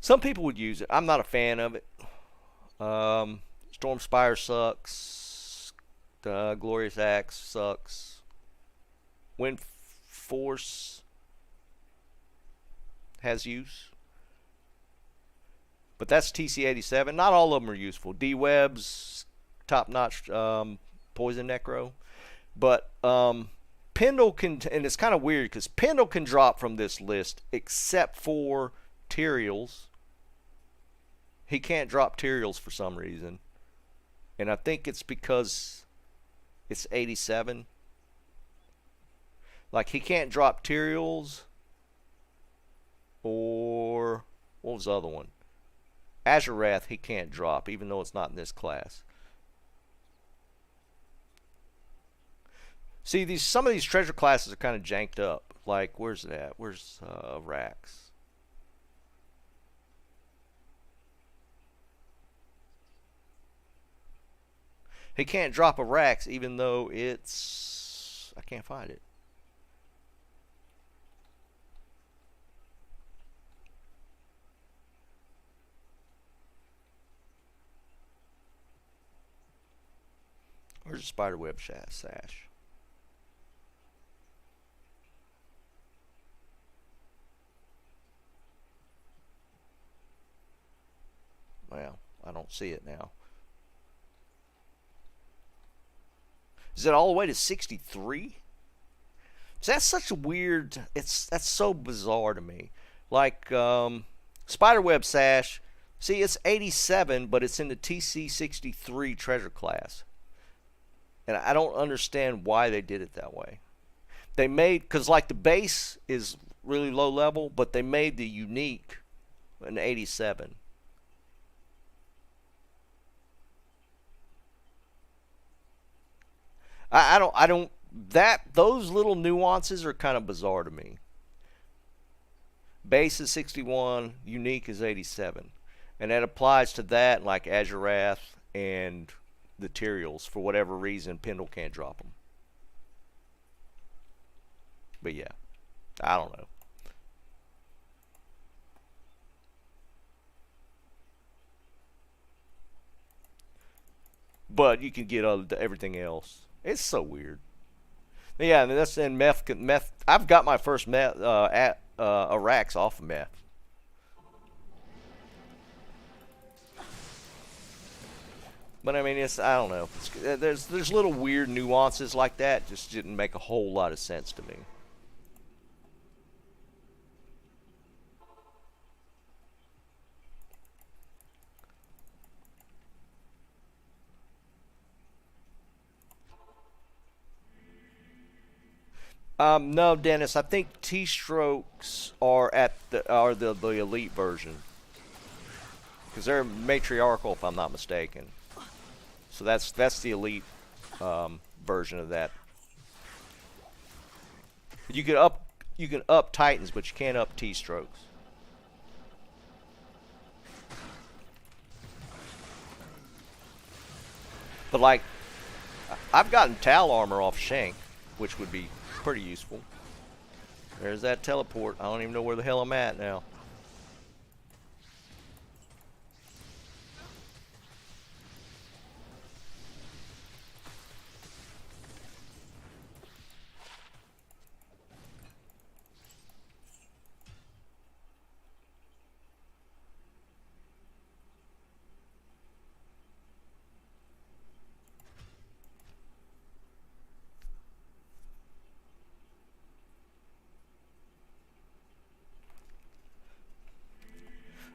some people would use it. I'm not a fan of it. Storm Spire sucks. Glorious Axe sucks. Wind Force has use. But that's TC87. Not all of them are useful. D-Web's top-notch Poison Necro. But Pendle can, and it's kind of weird because Pendle can drop from this list except for Tyraels. He can't drop Tyraels for some reason. And I think it's because it's 87. Like, he can't drop Tyraels. Or, what was the other one? Azurath he can't drop, even though it's not in this class. See, some of these treasure classes are kind of janked up. Like, where's it at? Where's Rax? He can't drop a Rax even though it's... I can't find it. Where's the spiderweb sash? Well, I don't see it now. Is it all the way to 63? So that's such a weird... That's so bizarre to me. Like, spiderweb sash... See, it's 87, but it's in the TC63 treasure class. And I don't understand why they did it that way. They made... Because, like, the base is really low level, but they made the unique an 87. I don't those little nuances are kind of bizarre to me. Base is 61, unique is 87. And that applies to that, like Azurath and the Tyraels. For whatever reason, Pendle can't drop them. But yeah, I don't know. But you can get everything else. It's so weird. Yeah, and that's in meth. I've got my first meth Arax off of meth. But I mean, I don't know. There's little weird nuances like that. Just didn't make a whole lot of sense to me. No, Dennis. I think T-strokes are the elite version, because they're matriarchal, if I'm not mistaken. So that's the elite version of that. You can up Titans, but you can't up T-strokes. But like, I've gotten Tal armor off Shank, which would be pretty useful. There's that teleport. I don't even know where the hell I'm at now.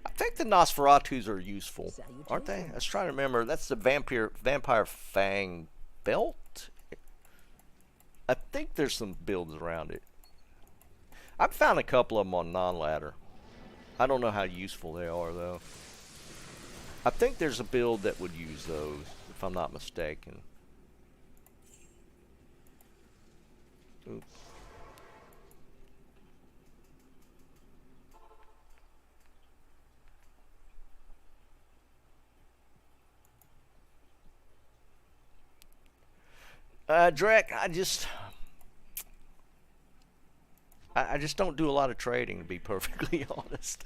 I think the Nosferatus are useful, aren't they? I was trying to remember. That's the Vampire Fang belt. I think there's some builds around it. I've found a couple of them on non-ladder. I don't know how useful they are, though. I think there's a build that would use those, if I'm not mistaken. Oops. Drek, I just don't do a lot of trading, to be perfectly honest.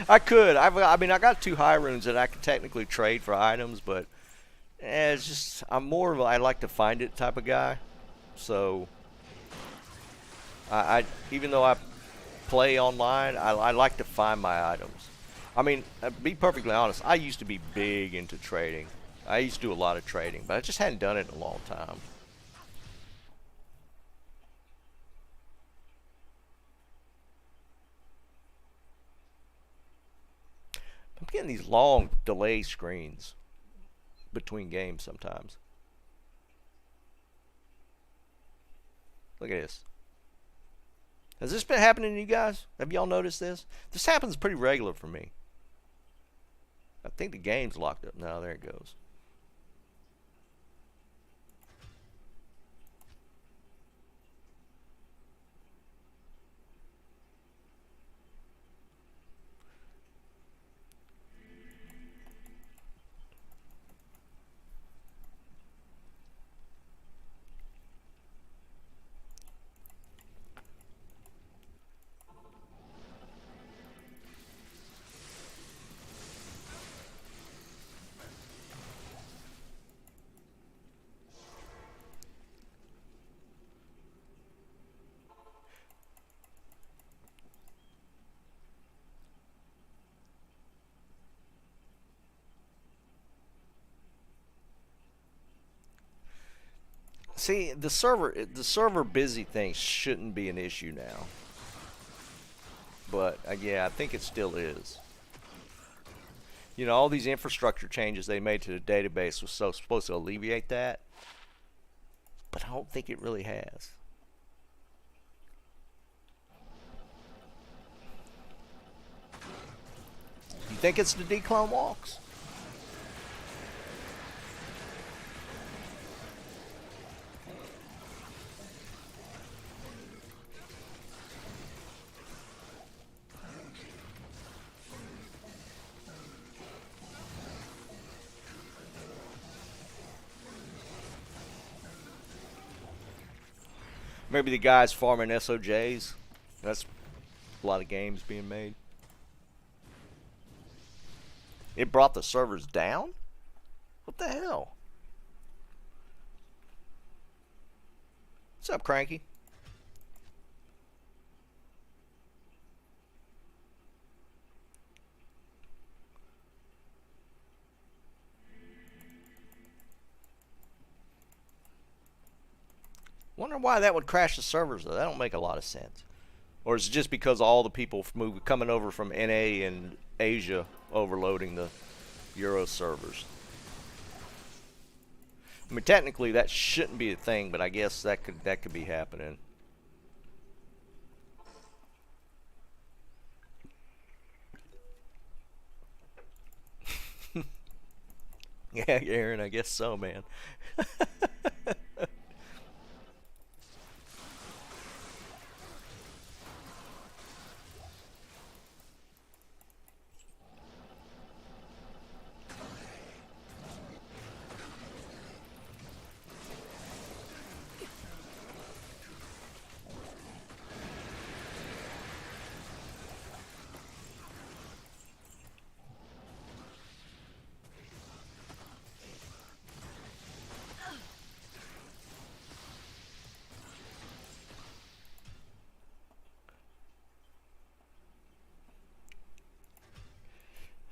I could. I mean, I got 2 high runes that I could technically trade for items, but it's just, I'm more of a I like to find it type of guy. So I even though I play online, I like to find my items. I mean, be perfectly honest, I used to be big into trading. I used to do a lot of trading, but I just hadn't done it in a long time. I'm getting these long delay screens between games sometimes. Look at this. Has this been happening to you guys? Have y'all noticed this? This happens pretty regular for me. I think the game's locked up now. There it goes. See, the server busy thing shouldn't be an issue now. But yeah, I think it still is. You know, all these infrastructure changes they made to the database was supposed to alleviate that. But I don't think it really has. You think it's the Dclone walks? Maybe the guys farming SOJs. That's a lot of games being made. It brought the servers down? What the hell? What's up, Cranky? Wonder why that would crash the servers, though. That don't make a lot of sense. Or is it just because all the people coming over from NA and Asia overloading the Euro servers? I mean, technically that shouldn't be a thing, but I guess that could be happening. Yeah, Aaron, I guess so, man.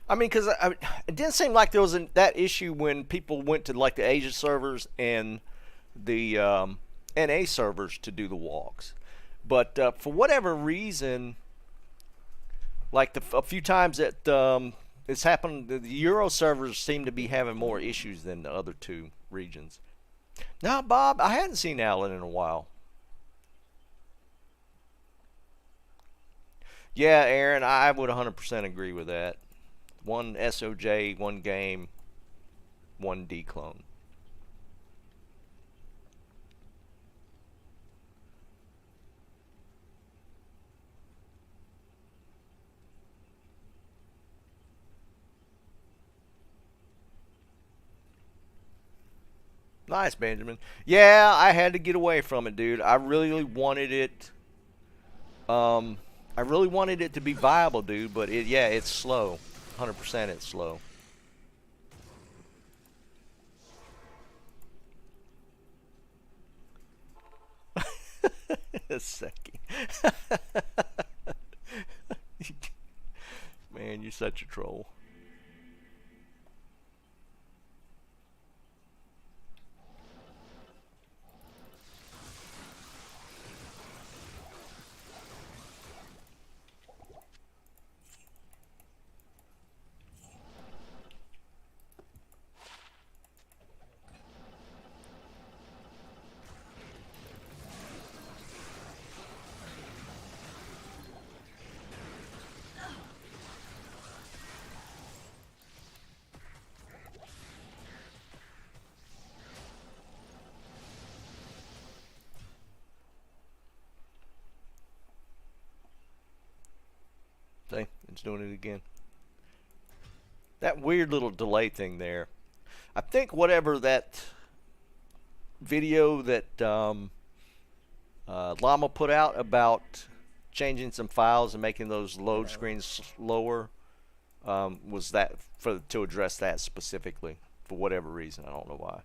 I mean, because it didn't seem like there was that issue when people went to like the Asia servers and the NA servers to do the walks. But for whatever reason, like a few times that it's happened, the Euro servers seem to be having more issues than the other two regions. Now, Bob, I hadn't seen Alan in a while. Yeah, Aaron, I would 100% agree with that. One SOJ, one game, one Dclone. Nice, Benjamin. Yeah, I had to get away from it, dude. I really wanted it. I really wanted it to be viable, dude, but yeah, it's slow. 100% it's slow. Seki. Man, you're such a troll. See, it's doing it again. That weird little delay thing there. I think whatever that video that Llama put out about changing some files and making those load screens slower was that to address that specifically for whatever reason. I don't know why.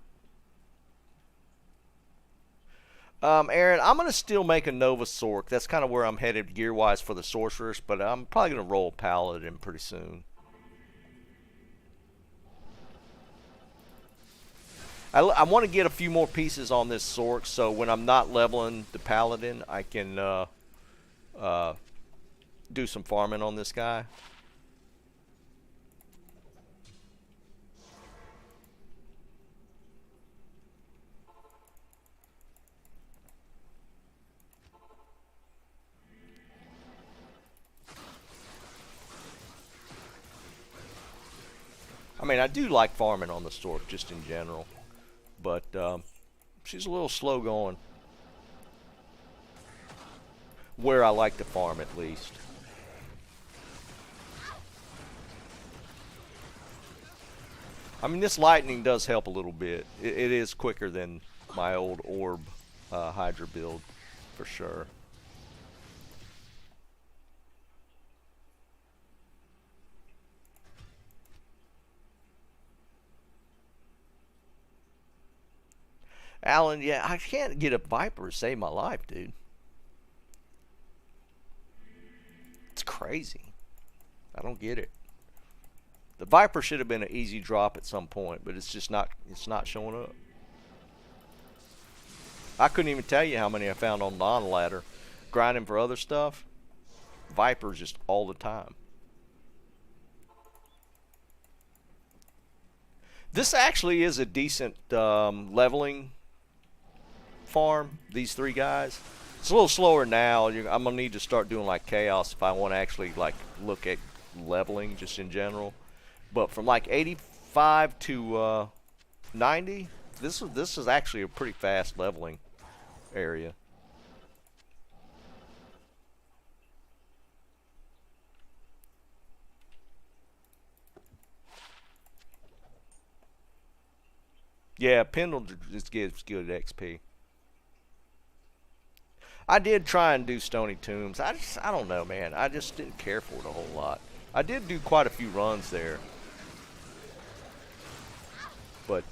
Aaron, I'm going to still make a Nova Sorc. That's kind of where I'm headed gear-wise for the Sorceress, but I'm probably going to roll Paladin pretty soon. I want to get a few more pieces on this Sorc, so when I'm not leveling the Paladin, I can do some farming on this guy. I mean, I do like farming on the Sorc just in general, but she's a little slow going. Where I like to farm, at least. I mean, this lightning does help a little bit. It is quicker than my old orb Hydra build. for sure. Alan, yeah, I can't get a Viper to save my life, dude. It's crazy. I don't get it. The Viper should have been an easy drop at some point, but it's just not. It's not showing up. I couldn't even tell you how many I found on non-ladder, grinding for other stuff. Vipers just all the time. This actually is a decent leveling farm. These three guys. It's a little slower now. I'm gonna need to start doing like chaos if I want to actually like look at leveling just in general. But from like 85 to 90, this is actually a pretty fast leveling area. Yeah, Pendle just gives good XP. I did try and do Stony Tombs. I don't know, man. I just didn't care for it a whole lot. I did do quite a few runs there. But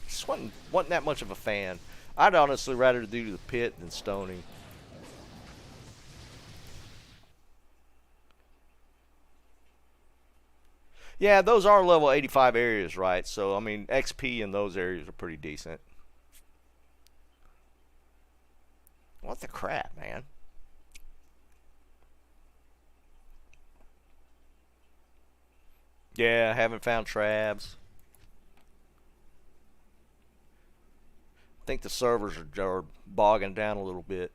just wasn't that much of a fan. I'd honestly rather do the pit than Stony. Yeah, those are level 85 areas, right? So, I mean, XP in those areas are pretty decent. What the crap, man? Yeah, I haven't found Trabs. I think the servers are bogging down a little bit.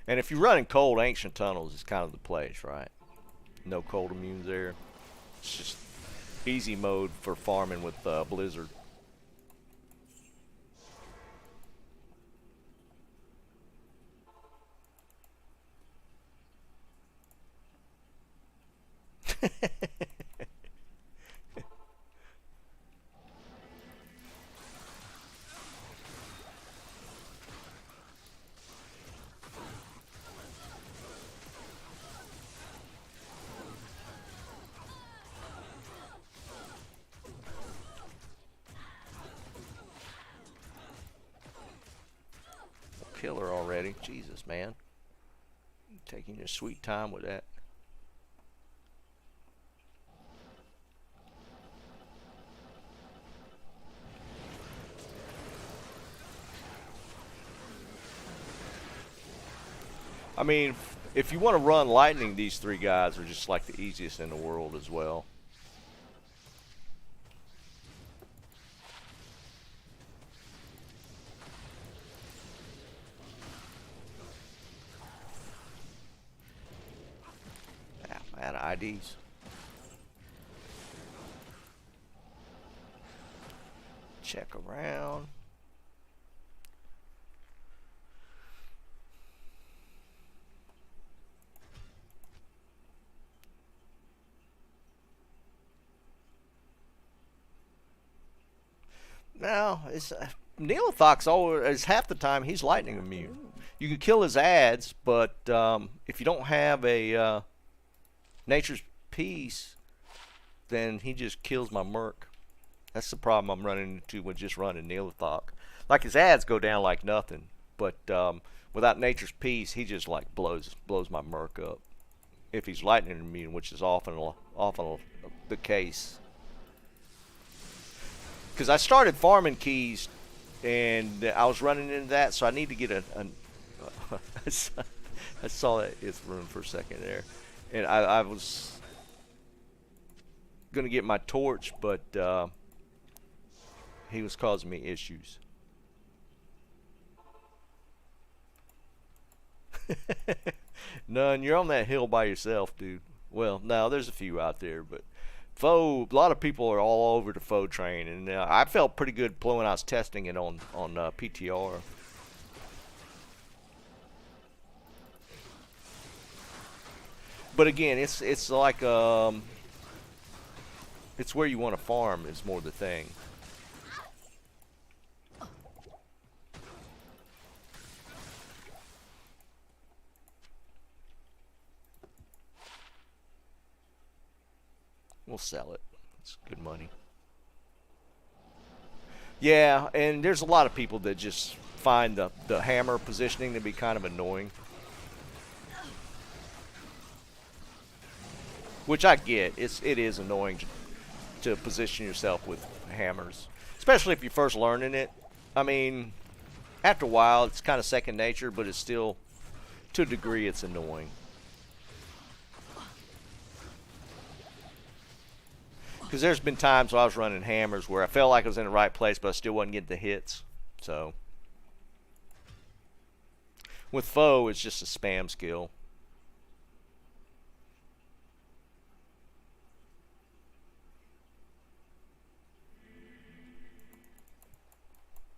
And if you're running cold, Ancient Tunnels is kind of the place, right? No cold immunes there. It's just easy mode for farming with Blizzard. Killer already. Jesus, man. You're taking your sweet time with that. I mean, if you want to run lightning, these three guys are just like the easiest in the world as well. Out of IDs. Check around. Now, it's Nilathak's always half the time he's lightning immune. You can kill his ads, but if you don't have a Nature's Peace, then he just kills my Merc. That's the problem I'm running into with just running Nilathak. Like his ads go down like nothing, but without Nature's Peace, he just like blows my Merc up. If he's lightning immune, which is often the case. Because I started farming keys, and I was running into that, so I need to get I saw that it's room for a second there. And I was going to get my torch, but he was causing me issues. None. You're on that hill by yourself, dude. Well, no, there's a few out there, but a lot of people are all over the foe train, and I felt pretty good when I was testing it on PTR. But again, it's like It's where you want to farm is more the thing. We'll sell it. It's good money. Yeah, and there's a lot of people that just find the hammer positioning to be kind of annoying. Which I get. It is annoying to position yourself with hammers. Especially if you're first learning it. I mean, after a while, it's kind of second nature, but it's still, to a degree, it's annoying. Because there's been times when I was running hammers where I felt like I was in the right place, but I still wasn't getting the hits. So, with foe, it's just a spam skill.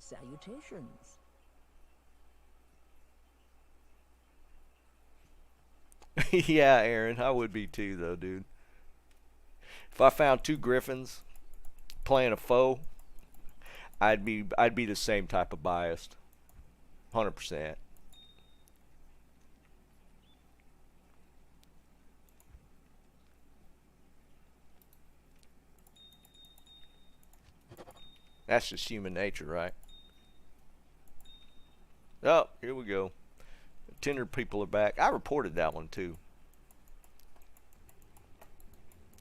Salutations. Yeah, Aaron, I would be too, though, dude. If I found 2 griffins playing a foe, I'd be the same type of biased, 100%. That's just human nature, right? Oh, here we go. Tinder people are back. I reported that one too.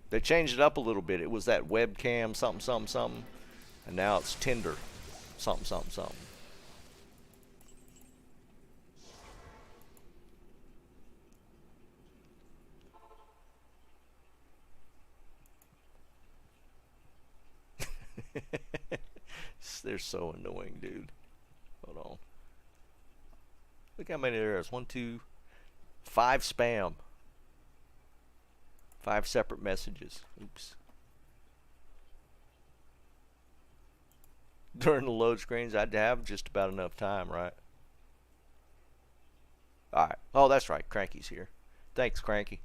They changed it up a little bit. It was that webcam something, something, something. And now it's Tinder something, something, something. They're so annoying, dude. Hold on. Look how many there is. 1, 2, 5 spam. 5 separate messages. Oops. During the load screens, I'd have just about enough time, right? Alright. Oh, that's right. Cranky's here. Thanks, Cranky.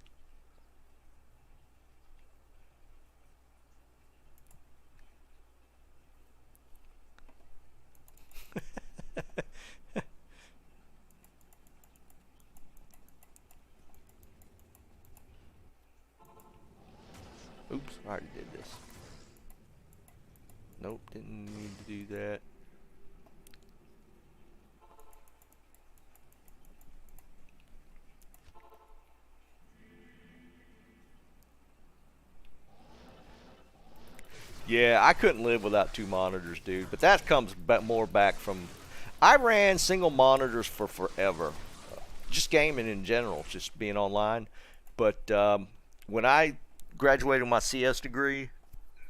Oops, I already did this. Nope, didn't need to do that. Yeah, I couldn't live without 2 monitors, dude. But that comes more back from... I ran single monitors for forever. Just gaming in general, just being online. But when I graduated with my CS degree,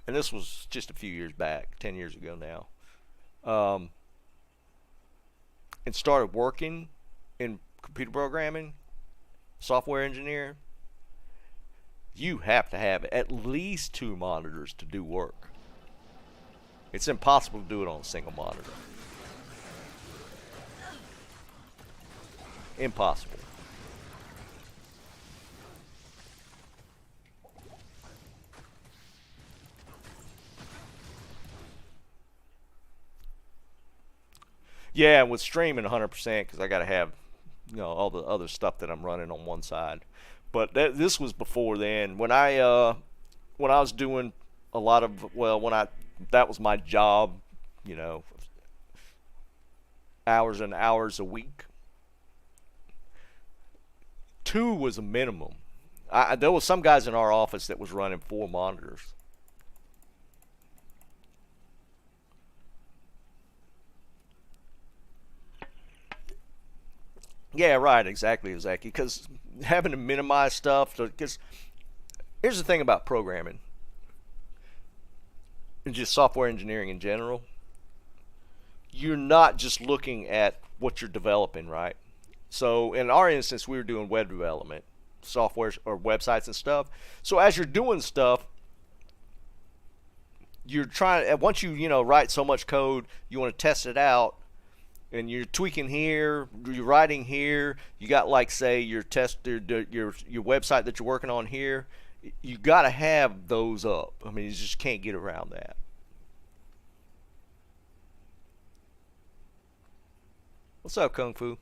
and this was just a few years back, 10 years ago now, and started working in computer programming, software engineer, you have to have at least 2 monitors to do work. It's impossible to do it on a single monitor. Impossible. Yeah, with streaming 100% because I got to have, all the other stuff that I'm running on one side. But this was before then. When I was doing a lot of that was my job, hours and hours a week. 2 was a minimum. There was some guys in our office that was running 4 monitors. Yeah, right, exactly, because having to minimize stuff, because here's the thing about programming, and just software engineering in general, you're not just looking at what you're developing, right? So in our instance, we were doing web development, software or websites and stuff. So as you're doing stuff, you're trying, once you write so much code, you want to test it out. And you're tweaking here, you're writing here. You got, like, say, your website that you're working on here, You got to have those up. I mean, you just can't get around that. What's up, Kung Fu?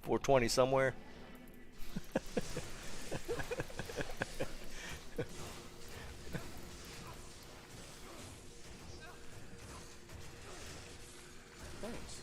420 somewhere. Thanks.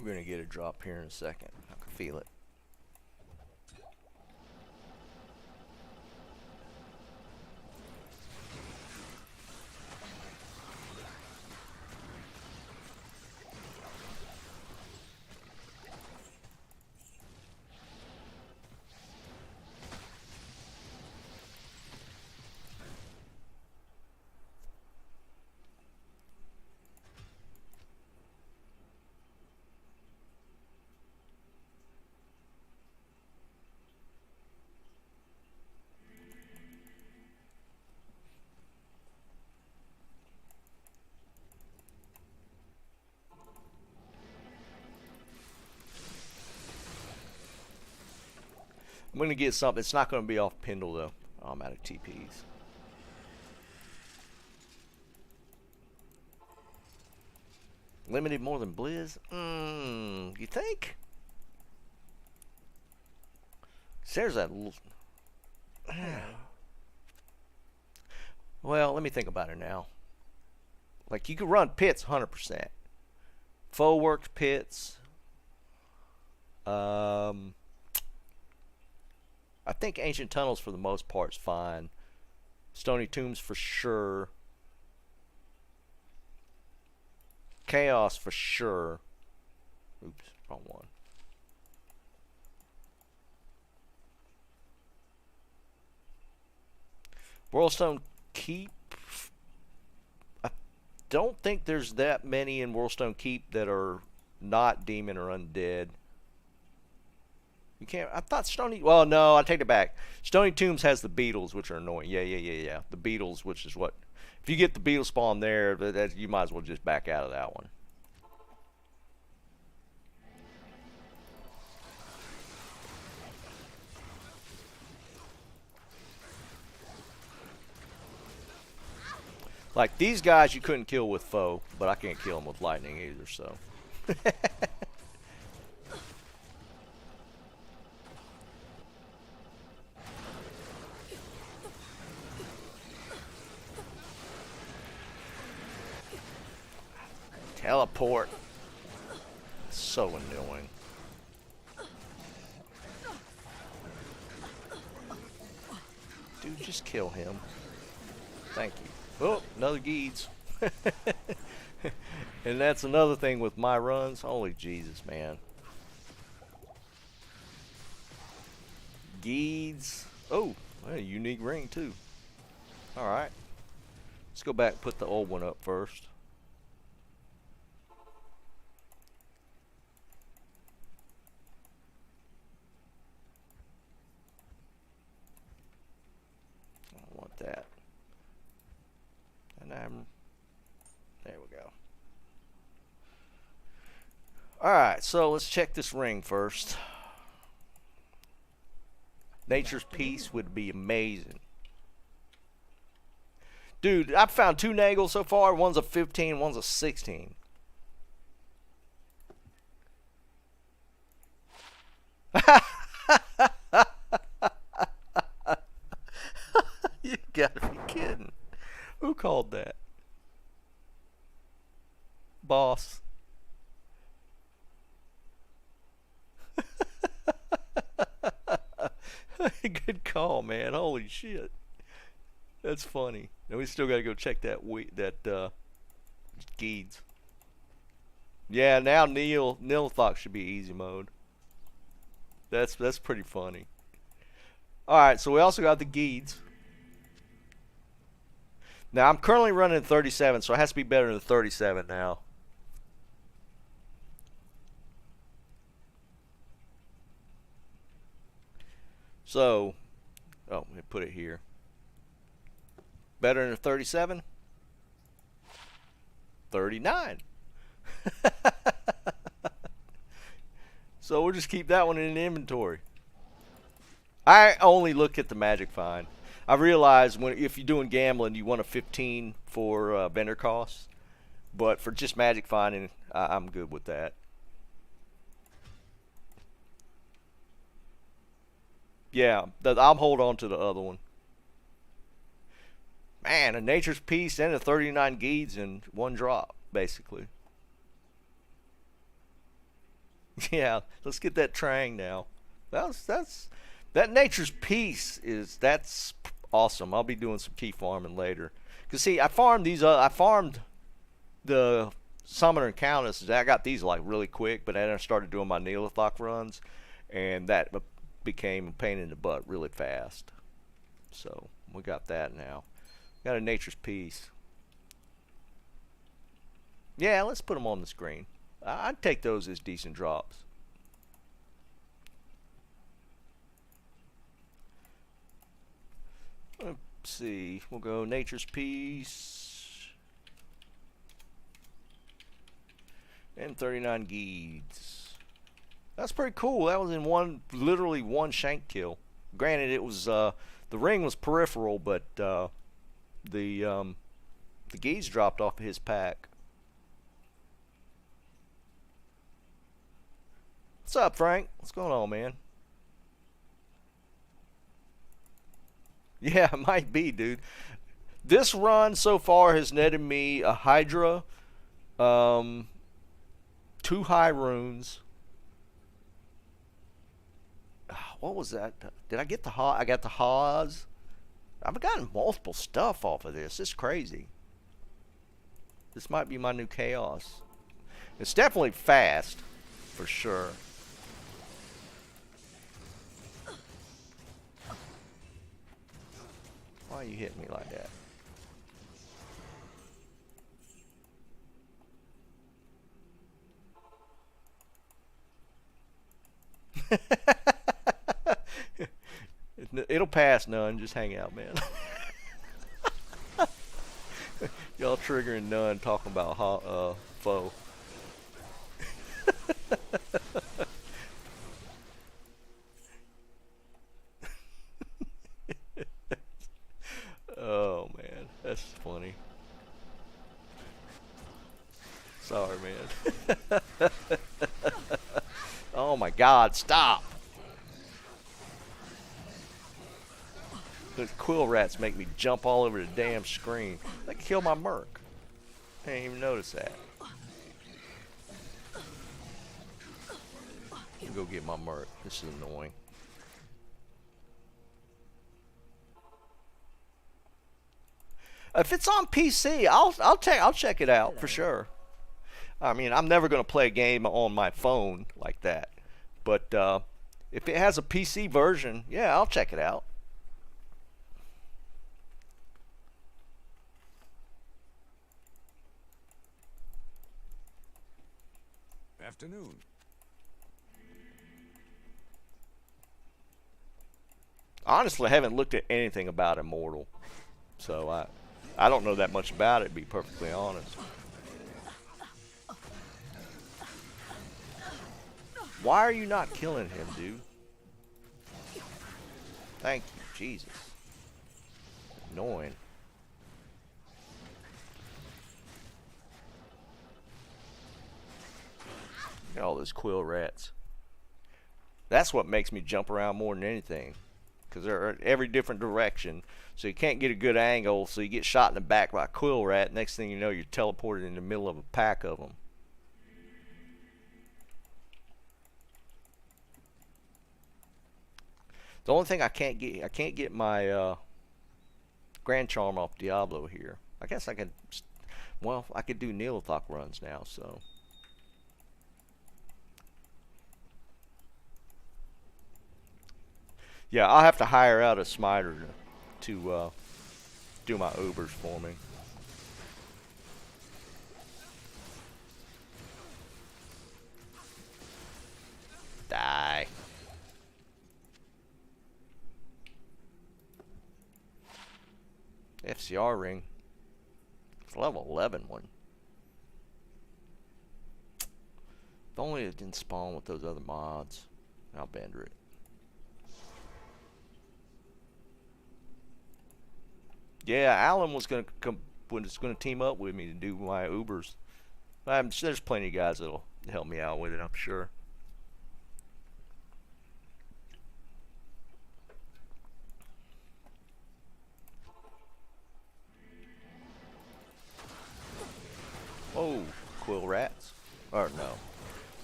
We're going to get a drop here in a second. I can feel it. I'm going to get something. It's not going to be off Pendle, though. Oh, I'm out of TPs. Limited more than Blizz? You think? There's that little... Well, let me think about it now. Like, you could run pits 100%. Foe works pits. I think Ancient Tunnels for the most part is fine. Stony Tombs for sure. Chaos for sure. Oops, wrong one. Whirlstone Keep. I don't think there's that many in Whirlstone Keep that are not demon or undead. You can't. I thought Stony. Well, no, I take it back. Stony Tombs has the beetles, which are annoying. Yeah. The beetles, which is what. If you get the beetle spawn there, that you might as well just back out of that one. Like these guys, you couldn't kill with foe, but I can't kill them with lightning either. So. Teleport. So annoying. Dude, just kill him. Thank you. Oh, another Geeds. And that's another thing with my runs. Holy Jesus, man. Geeds. Oh, a unique ring too. Alright. Let's go back and put the old one up first. That and there we go. Alright, so let's check this ring first. Nature's Peace would be amazing. Dude, I've found 2 Nagels so far. One's a 15, one's a 16. You gotta be kidding. Who called that? Boss. Good call, man. Holy shit. That's funny. And we still gotta go check that Geeds. Yeah, now Nilathak should be easy mode. That's pretty funny. Alright, so we also got the Geeds. Now I'm currently running 37, so it has to be better than 37 now. So, oh, let me put it here. Better than 37? 39. So we'll just keep that one in inventory. I only look at the magic find. I realize if you're doing gambling, you want a 15 for vendor costs, but for just magic finding, I'm good with that. Yeah, I'll hold on to the other one. Man, a Nature's Peace and a 39 Geeds in one drop, basically. Yeah, let's get that Trang now. That Nature's Peace that's awesome. I'll be doing some key farming later. Cause see, I farmed the Summoner and Countess. I got these like really quick, but then I started doing my Nilathak runs, and that became a pain in the butt really fast. So we got that now. Got a Nature's Peace. Yeah, let's put them on the screen. I'd take those as decent drops. Let's see. We'll go Nature's Peace. And 39 Geeds. That's pretty cool. That was in literally one shank kill. Granted, it was the ring was peripheral, but the Geeds dropped off of his pack. What's up, Frank? What's going on, man? Yeah, it might be, dude. This run so far has netted me a Hydra, 2 high runes. What was that? Did I get the I got the Haws. I've gotten multiple stuff off of this. It's crazy. This might be my new chaos. It's definitely fast, for sure. Why you hitting me like that? It'll pass, none. Just hang out, man. Y'all triggering none, talking about foe. Oh man, that's funny. Sorry, man. Oh my God, stop! Those quill rats make me jump all over the damn screen. They can kill my merc. I didn't even notice that. Let me go get my merc. This is annoying. If it's on PC, I'll check it out for sure. I mean, I'm never gonna play a game on my phone like that, but if it has a PC version, yeah, I'll check it out. Afternoon. Honestly, I haven't looked at anything about Immortal, so I don't know that much about it, to be perfectly honest. Why are you not killing him, dude? Thank you, Jesus. Annoying. Look at all those quill rats. That's what makes me jump around more than anything, because they're in every different direction, so you can't get a good angle, so you get shot in the back by a quill rat. Next thing you know, you're teleported in the middle of a pack of them. The only thing I can't get my Grand Charm off Diablo here. I guess I could, well, I could do Nilathak runs now, so. Yeah, I'll have to hire out a smiter to do my Ubers for me. Die. FCR ring. It's level 11 one. If only it didn't spawn with those other mods. I'll bender it. Yeah, Alan was gonna team up with me to do my Ubers. There's plenty of guys that'll help me out with it, I'm sure. Oh, quill rats. Or no.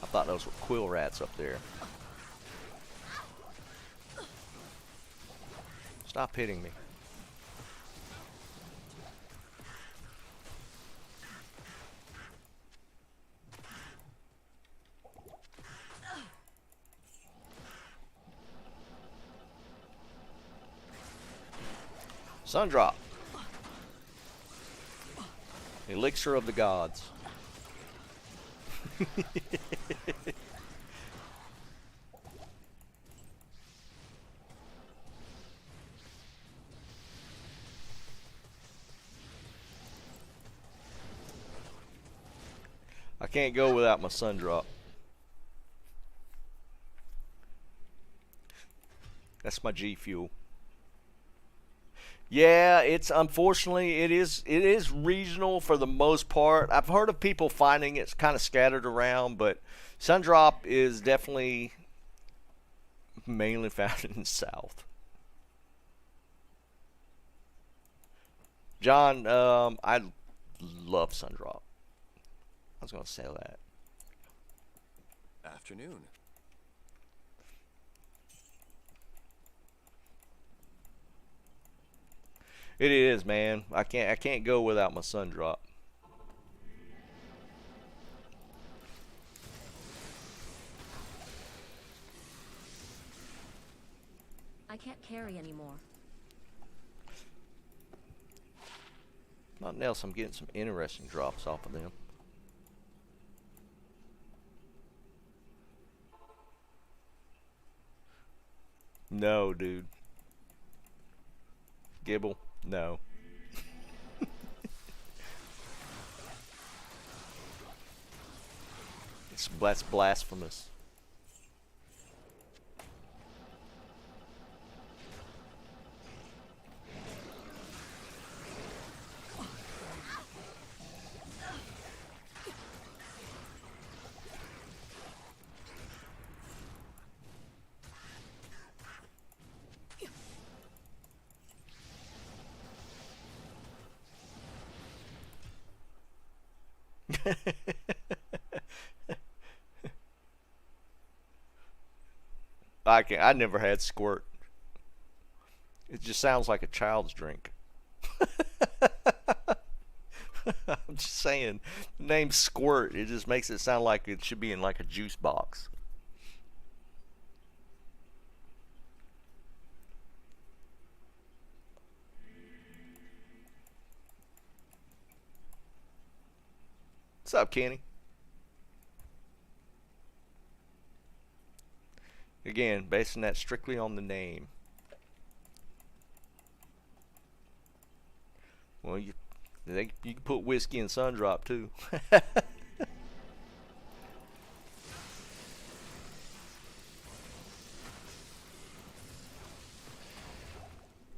I thought those were quill rats up there. Stop hitting me. Sundrop. Elixir of the gods. I can't go without my Sundrop. That's my G fuel. Yeah, it's unfortunately it is regional for the most part. I've heard of people finding it's kind of scattered around, but Sundrop is definitely mainly found in the south. John, I love Sundrop. I was gonna say that. Afternoon. It is, man. I can't go without my Sundrop. I can't carry anymore. Nothing else. I'm getting some interesting drops off of them. No, dude. Gibble. No. That's blasphemous. I never had squirt. It just sounds like a child's drink. I'm just saying, the name squirt, it just makes it sound like it should be in like a juice box. What's up, Kenny? Again, basing that strictly on the name. Well, you can put whiskey in Sundrop too.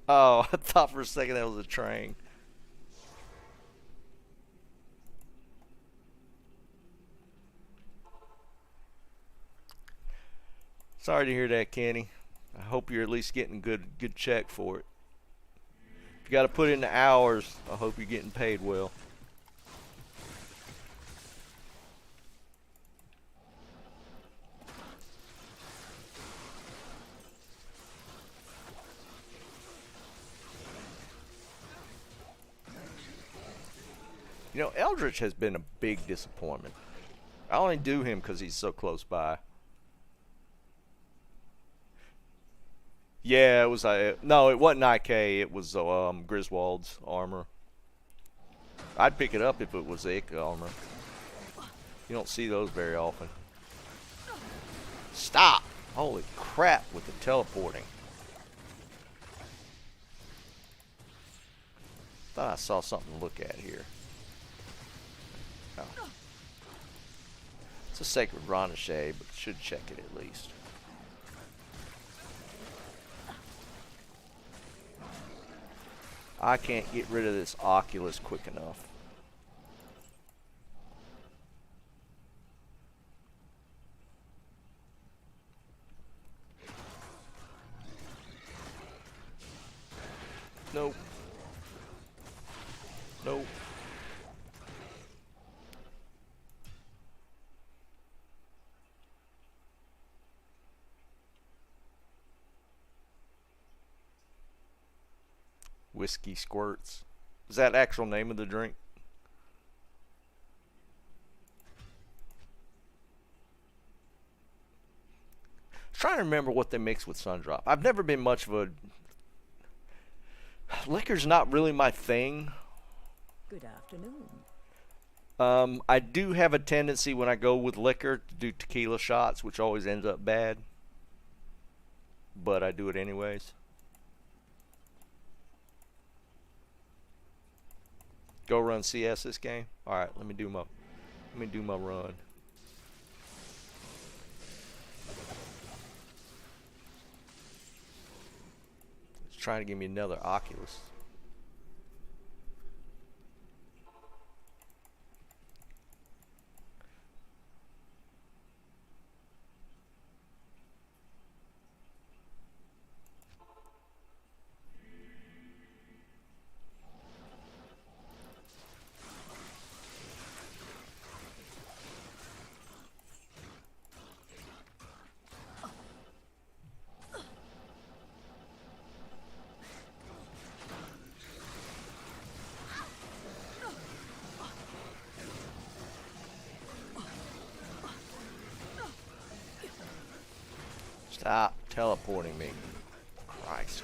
Oh, I thought for a second that was a train. Sorry to hear that, Kenny. I hope you're at least getting good check for it. If you got to put in the hours, I hope you're getting paid well. You know, Eldritch has been a big disappointment. I only do him because he's so close by. Yeah, it was no, it wasn't IK. It was Griswold's armor. I'd pick it up if it was the Ick armor. You don't see those very often. Stop! Holy crap with the teleporting. Thought I saw something to look at here. Oh. It's a sacred Ronachet, but should check it at least. I can't get rid of this Oculus quick enough. Nope. Nope. Whiskey Squirts. Is that the actual name of the drink? I was trying to remember what they mix with Sundrop. I've never been much of a... Liquor's not really my thing. Good afternoon. I do have a tendency when I go with liquor to do tequila shots, which always ends up bad. But I do it anyways. Go run CS this game. All right, let me do my run. It's trying to give me another Oculus. Stop teleporting me. Christ.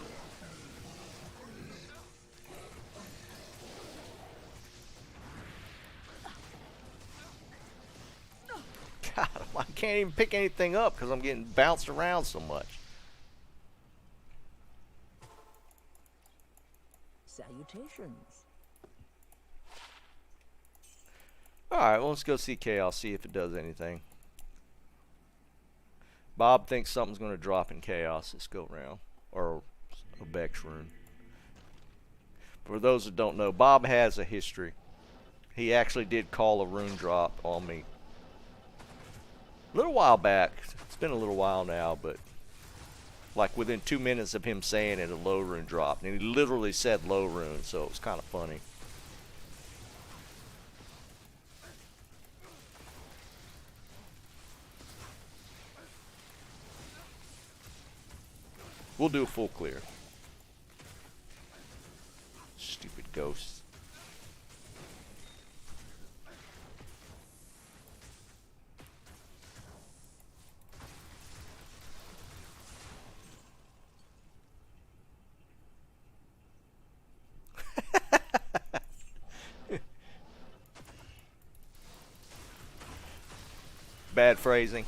God, I can't even pick anything up because I'm getting bounced around so much. Salutations. Alright, well, let's go see Chaos, see if it does anything. Bob thinks something's going to drop in Chaos this go round, or a Bex rune. For those that don't know, Bob has a history. He actually did call a rune drop on me a little while back. It's been a little while now, but like within 2 minutes of him saying it, a low rune dropped. And he literally said low rune, so it was kind of funny. We'll do a full clear. Stupid ghosts. Bad phrasing.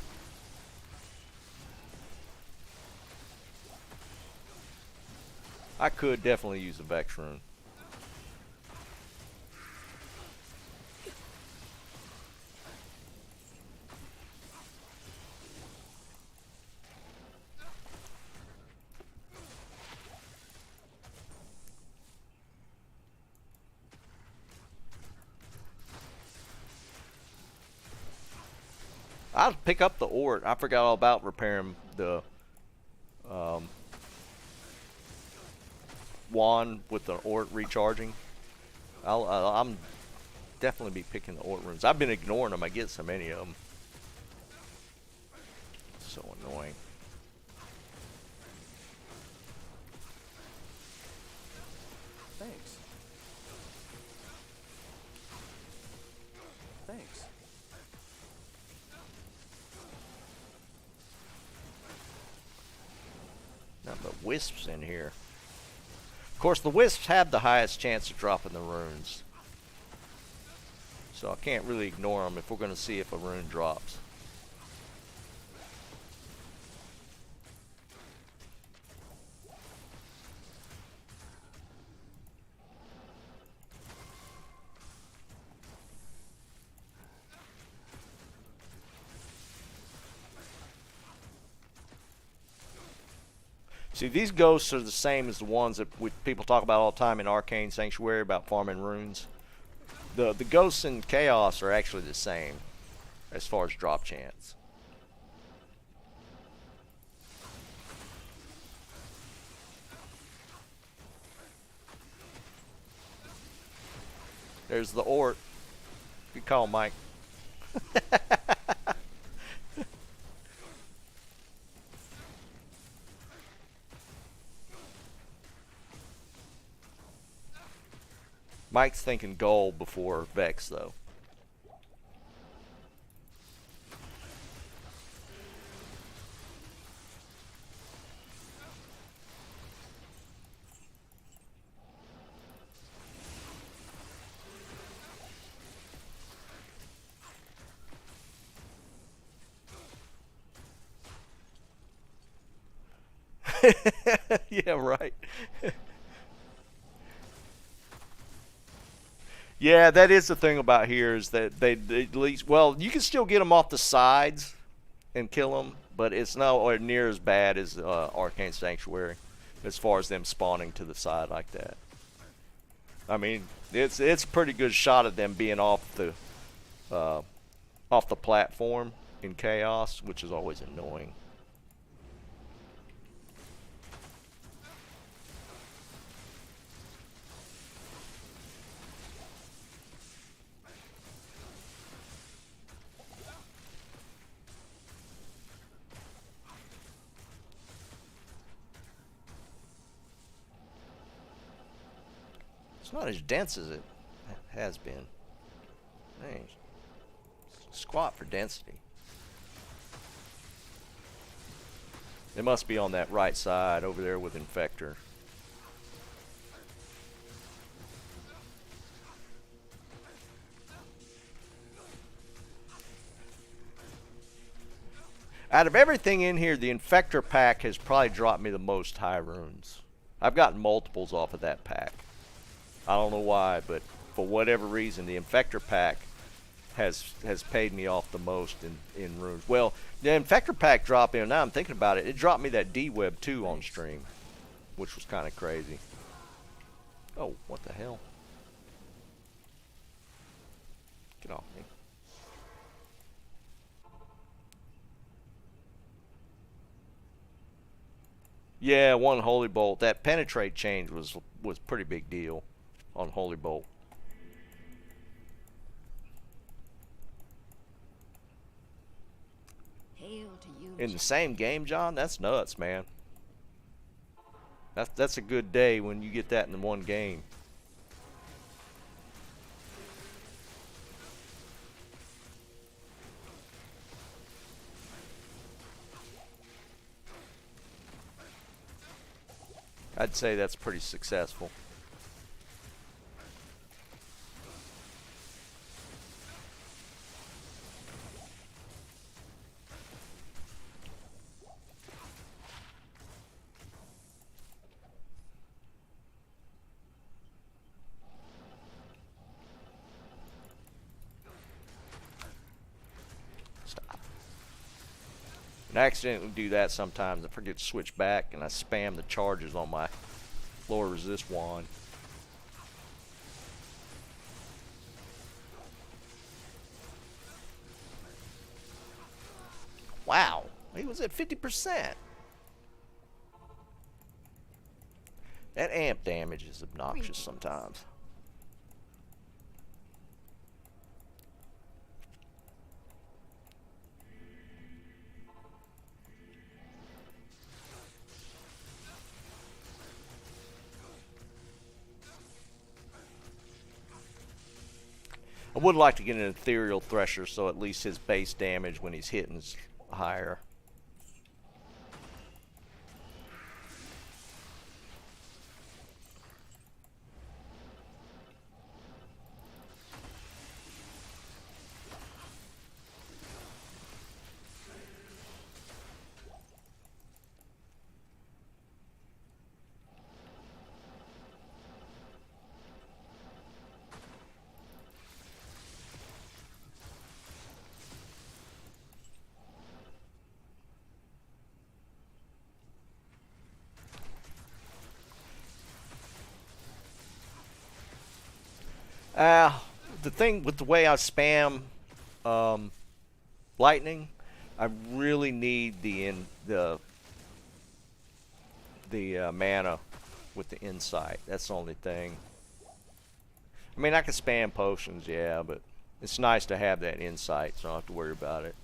I could definitely use a Vex rune. I'll pick up the Ort. I forgot all about repairing the wand with the Ort recharging. I'm definitely be picking the Ort runes. I've been ignoring them. I get so many of them. So annoying. Thanks. wisps in here. Of course, the wisps have the highest chance of dropping the runes. So I can't really ignore them if we're going to see if a rune drops. See, these ghosts are the same as the ones that people talk about all the time in Arcane Sanctuary about farming runes. The ghosts in Chaos are actually the same as far as drop chance. There's the Ort. Good call, Mike. Mike's thinking gold before Vex, though. Yeah, right. Yeah, that is the thing about here is that they at least, well, you can still get them off the sides and kill them, but it's nowhere near as bad as Arcane Sanctuary as far as them spawning to the side like that. I mean, it's a pretty good shot at them being off the platform in Chaos, which is always annoying. It's not as dense as it has been. Dang. Squat for density. It must be on that right side over there with Infector. Out of everything in here, the Infector pack has probably dropped me the most high runes. I've gotten multiples off of that pack. I don't know why, but for whatever reason, the Infector pack has paid me off the most in runes. Well, the Infector pack dropped in. Now I'm thinking about it. It dropped me that D-Web 2 on stream, which was kind of crazy. Oh, what the hell? Get off me. Yeah, one Holy Bolt. That penetrate change was pretty big deal on Holy Bolt. Hail to you. In the same game, John? That's nuts, man. That's a good day when you get that in one game. I'd say that's pretty successful. Stop. And I accidentally do that sometimes. I forget to switch back and I spam the charges on my lower resist wand. Wow, he was at 50%. That amp damage is obnoxious sometimes. I would like to get an Ethereal Thresher so at least his base damage when he's hitting is higher. The thing with the way I spam lightning, I really need the mana with the insight. That's the only thing. I mean, I can spam potions, yeah, but it's nice to have that insight, so I don't have to worry about it.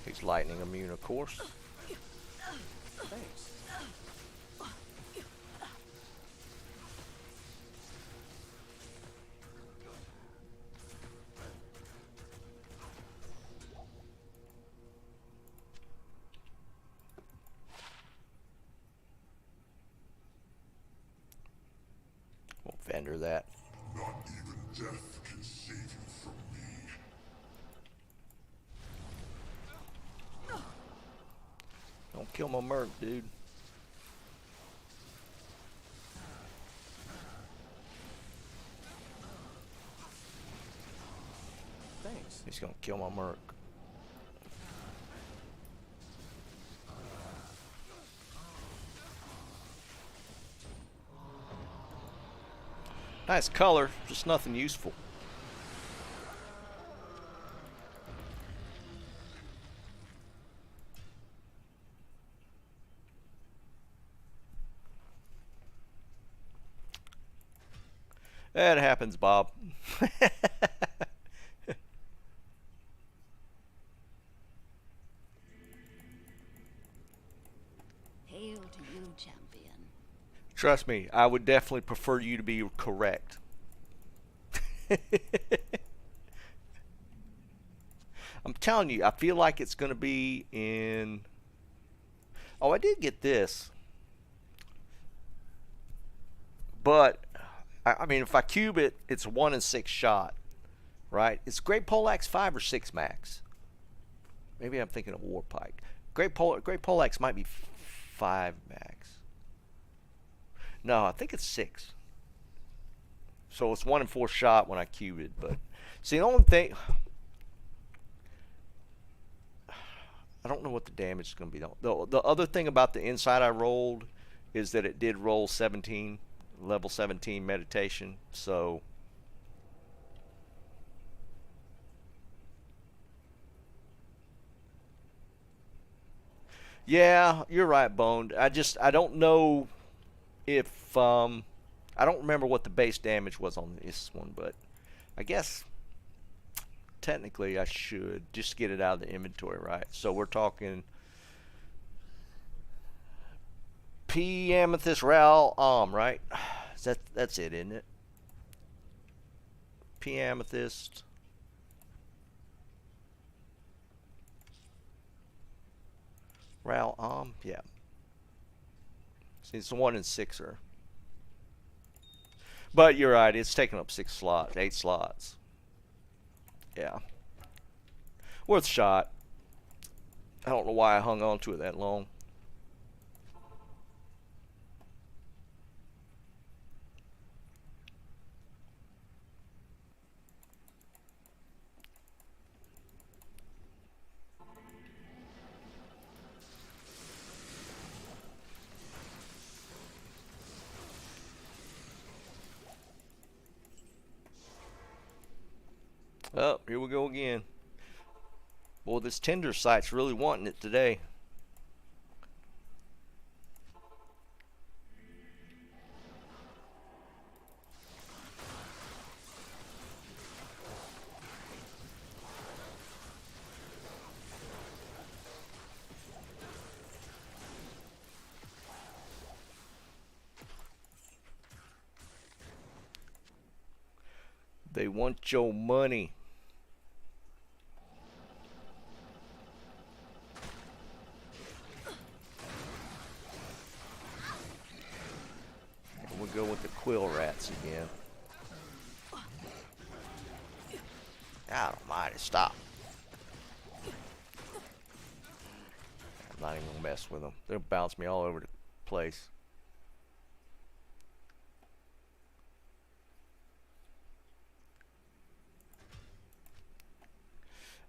He's lightning immune, of course. Thanks. Won't vendor that. Not even death can save you from me. Don't kill my merc, dude. Thanks. He's gonna kill my merc. Nice color, just nothing useful. That happens, Bob. Hail to you, champion. Trust me, I would definitely prefer you to be correct. I'm telling you, I feel like it's going to be in... Oh, I did get this. But, I mean, if I cube it, it's a 1 in 6 shot. Right? It's Great Poleaxe 5 or 6 max. Maybe I'm thinking of Warpike. Great Poleaxe might be 5 max. No, I think it's 6. So it's 1 in 4 shot when I cube it. But see, the only thing, I don't know what the damage is going to be. The other thing about the insight I rolled is that it did roll 17, level 17 meditation. So yeah, you're right, Boned. I don't know if I don't remember what the base damage was on this one, but I guess technically I should just get it out of the inventory, right? So we're talking P Amethyst Ral right? That's it, isn't it? P Amethyst. Ral yeah. See, it's the 1 in 6er. But you're right, it's taking up 6 slots, 8 slots. Yeah. Worth a shot. I don't know why I hung on to it that long. Oh, here we go again. Boy, this Tinder site's really wanting it today. They want your money. And we'll go with the quill rats again. God almighty, stop. I'm not even gonna mess with them. They'll bounce me all over the place.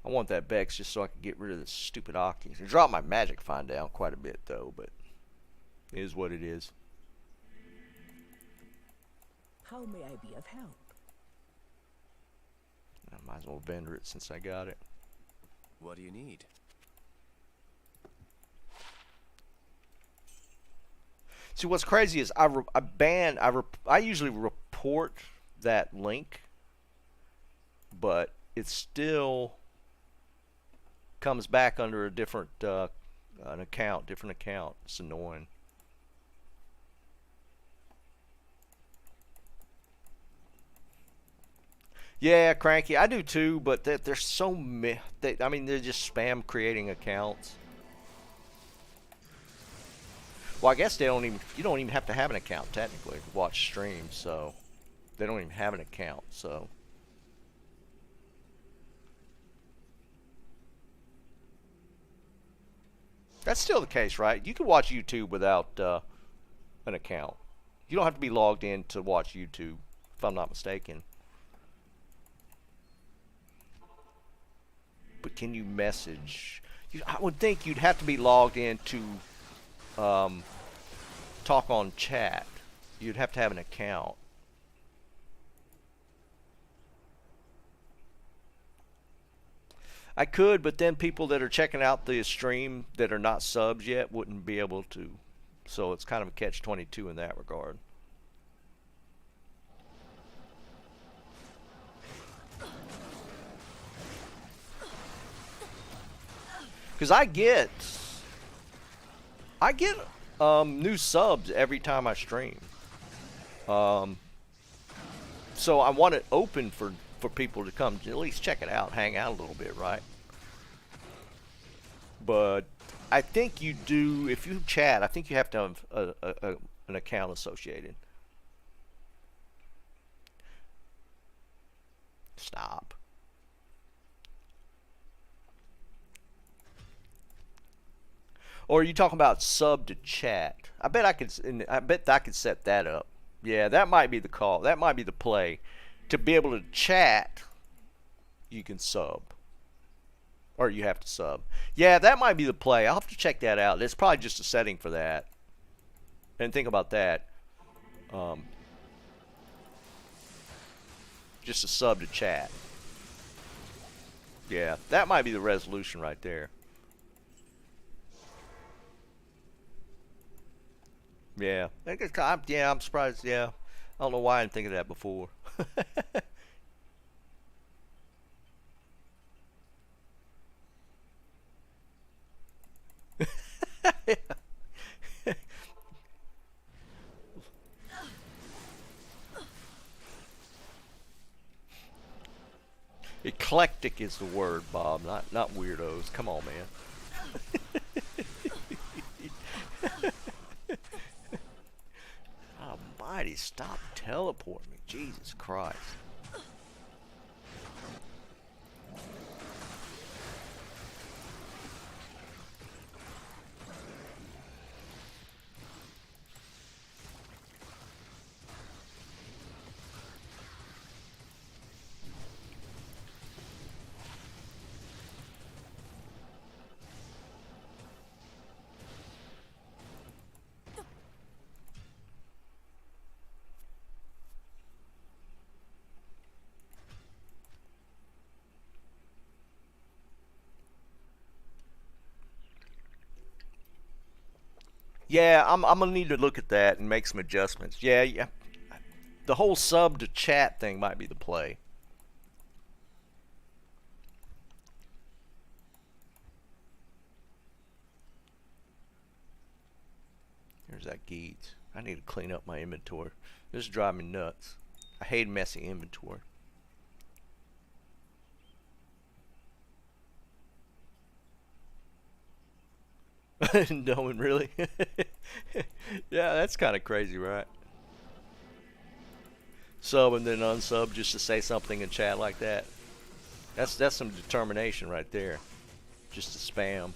I want that Bex just so I can get rid of this stupid Octis. It dropped my magic find down quite a bit though, but it is what it is. How may I be of help? I might as well vendor it since I got it. What do you need? See, what's crazy is I usually report that link, but it still comes back under a different different account. It's annoying. Yeah, Cranky, I do too, but there's so many. I mean, they're just spam creating accounts. Well, I guess you don't even have to have an account technically to watch streams, so they don't even have an account, so. That's still the case, right? You can watch YouTube without an account. You don't have to be logged in to watch YouTube, if I'm not mistaken. But can you message? I would think you'd have to be logged in to talk on chat. You'd have to have an account. I could, but then people that are checking out the stream that are not subs yet wouldn't be able to. So it's kind of a catch-22 in that regard. Because I get new subs every time I stream. So I want it open for people to come at least check it out, hang out a little bit, right? But I think you do, if you chat, I think you have to have an account associated. Stop. Or are you talking about sub to chat? I bet I could set that up. Yeah, that might be the call. That might be the play. To be able to chat, you can sub. Or you have to sub. Yeah, that might be the play. I'll have to check that out. It's probably just a setting for that. And think about that. Just a sub to chat. Yeah, that might be the resolution right there. Yeah, I'm surprised. Yeah, I don't know why I didn't think of that before. Eclectic is the word, Bob. Not weirdos. Come on, man. Almighty, stop teleporting me. Jesus Christ. Yeah, I'm gonna need to look at that and make some adjustments. Yeah. The whole sub to chat thing might be the play. Here's that Geeds. I need to clean up my inventory. This is driving me nuts. I hate messy inventory. Knowing really? Yeah, that's kind of crazy, right? Sub and then unsub just to say something in chat like that. That's some determination right there. Just to spam.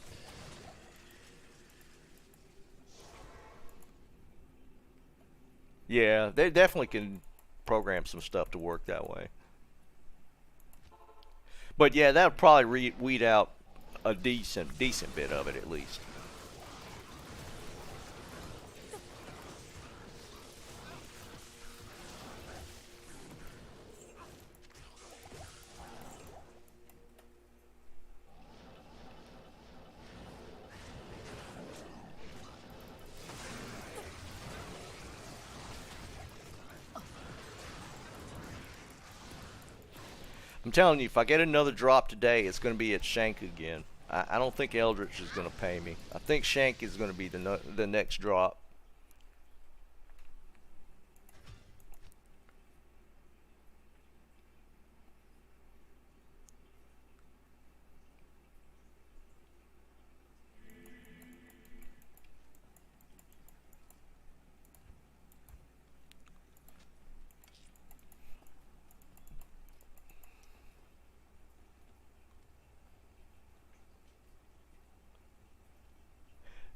Yeah, they definitely can program some stuff to work that way. But yeah, that'll probably weed out a decent bit of it at least. I'm telling you, if I get another drop today, it's going to be at Shank again. I don't think Eldritch is going to pay me. I think Shank is going to be the next drop.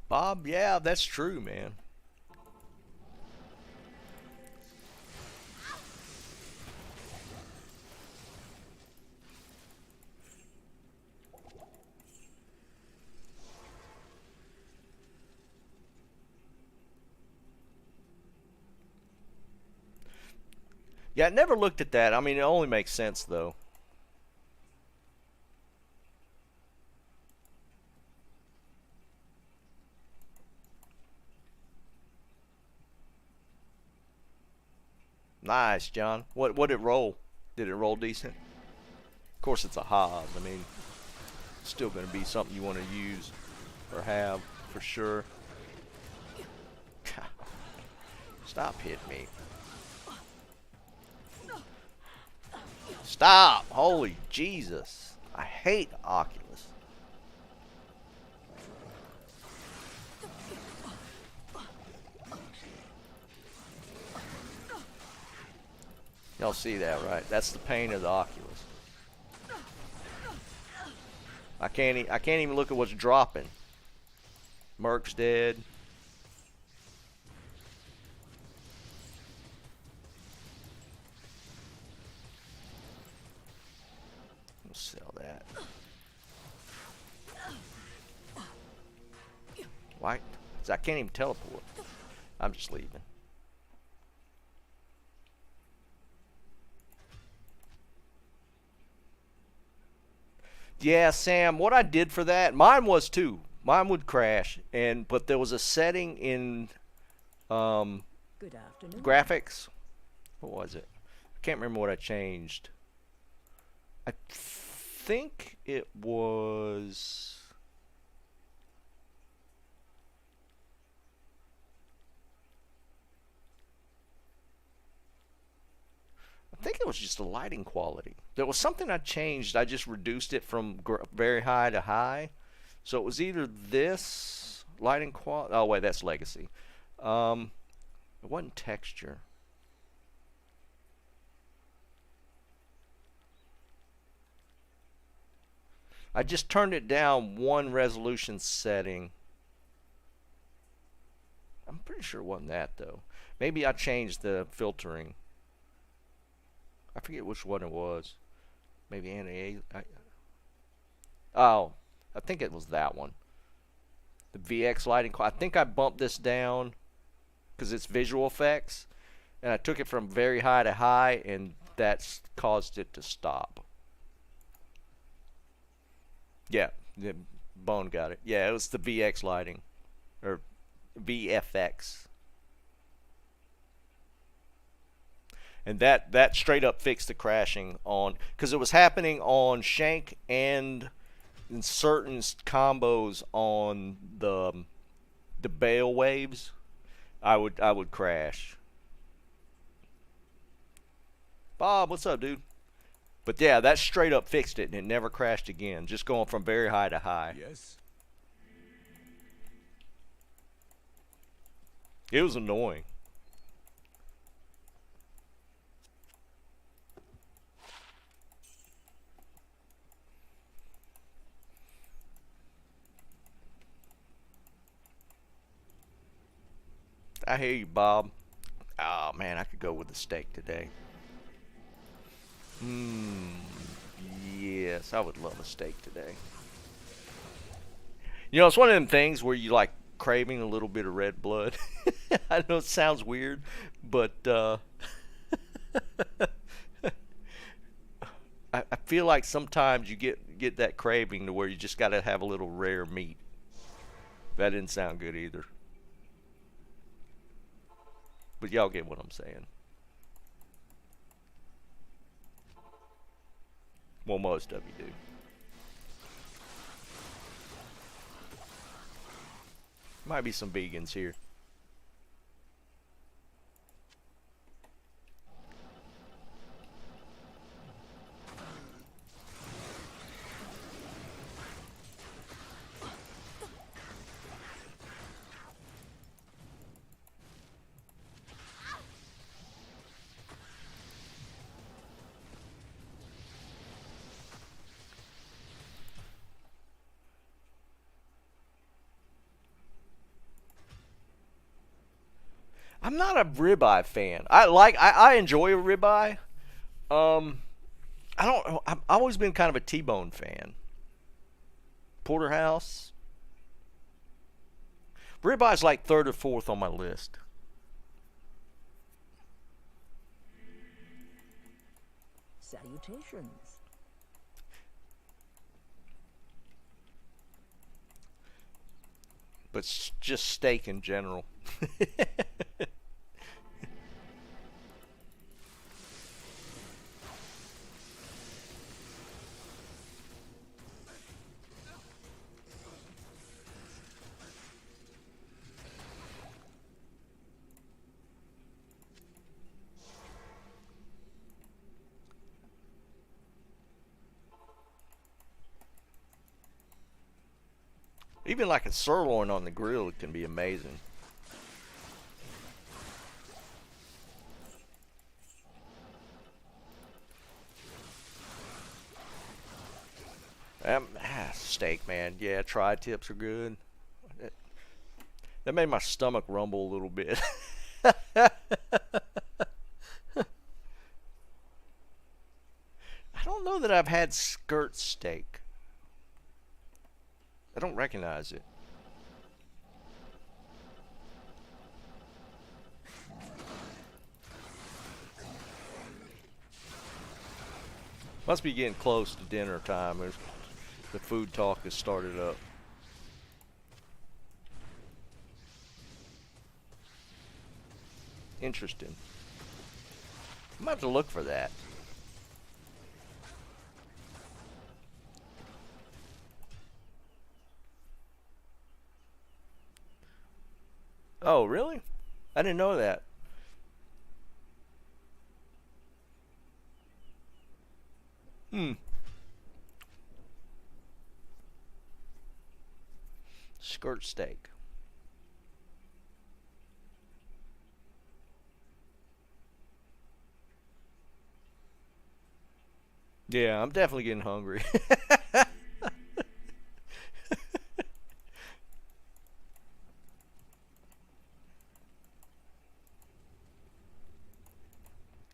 Bob, yeah, that's true, man. Yeah, I never looked at that. I mean, it only makes sense, though. Nice, John. What did it roll? Did it roll decent? Of course, it's a Hob. I mean, it's still going to be something you want to use or have for sure. Stop hitting me. Stop! Holy Jesus. I hate Oculus. Y'all see that, right? That's the pain of the Oculus. I can't even look at what's dropping. Merc's dead. We'll sell that. Why? I can't even teleport. I'm just leaving. Yeah, Sam, what I did for that, mine was too. Mine would crash, but there was a setting in Good afternoon. graphics. What was it? I can't remember what I changed. I think it was... I think it was just the lighting quality. There was something I changed. I just reduced it from very high to high. So it was either this lighting quality. Oh wait, that's legacy. It wasn't texture. I just turned it down one resolution setting. I'm pretty sure it wasn't that though. Maybe I changed the filtering. I forget which one it was. Maybe oh, I think it was that one. The VX lighting. I think I bumped this down because it's visual effects, and I took it from very high to high, and that's caused it to stop. Yeah, Bone got it. Yeah, it was the VX lighting, or VFX. And that straight up fixed the crashing on, because it was happening on Shank and in certain combos on the Bale waves. I would crash. Bob, what's up, dude? But yeah, that straight up fixed it, and it never crashed again. Just going from very high to high. Yes? It was annoying. I hear you, Bob. Oh man, I could go with the steak today. Yes. Yes, I would love a steak today. You know, it's one of them things where you like craving a little bit of red blood. I know it sounds weird, but I feel like sometimes you get that craving to where you just got to have a little rare meat. That didn't sound good either. But y'all get what I'm saying. Well, most of you do. Might be some vegans here. I'm not a ribeye fan. I enjoy a ribeye. I don't know. I've always been kind of a T-bone fan. Porterhouse. Ribeye's like third or fourth on my list. Salutations. But just steak in general. Even like a sirloin on the grill, it can be amazing. Steak, man. Yeah, tri-tips are good. That made my stomach rumble a little bit. I don't know that I've had skirt steak. I don't recognize it. Must be getting close to dinner time. The food talk has started up. Interesting. I'm about to look for that. Oh, really? I didn't know that. Skirt steak. Yeah, I'm definitely getting hungry.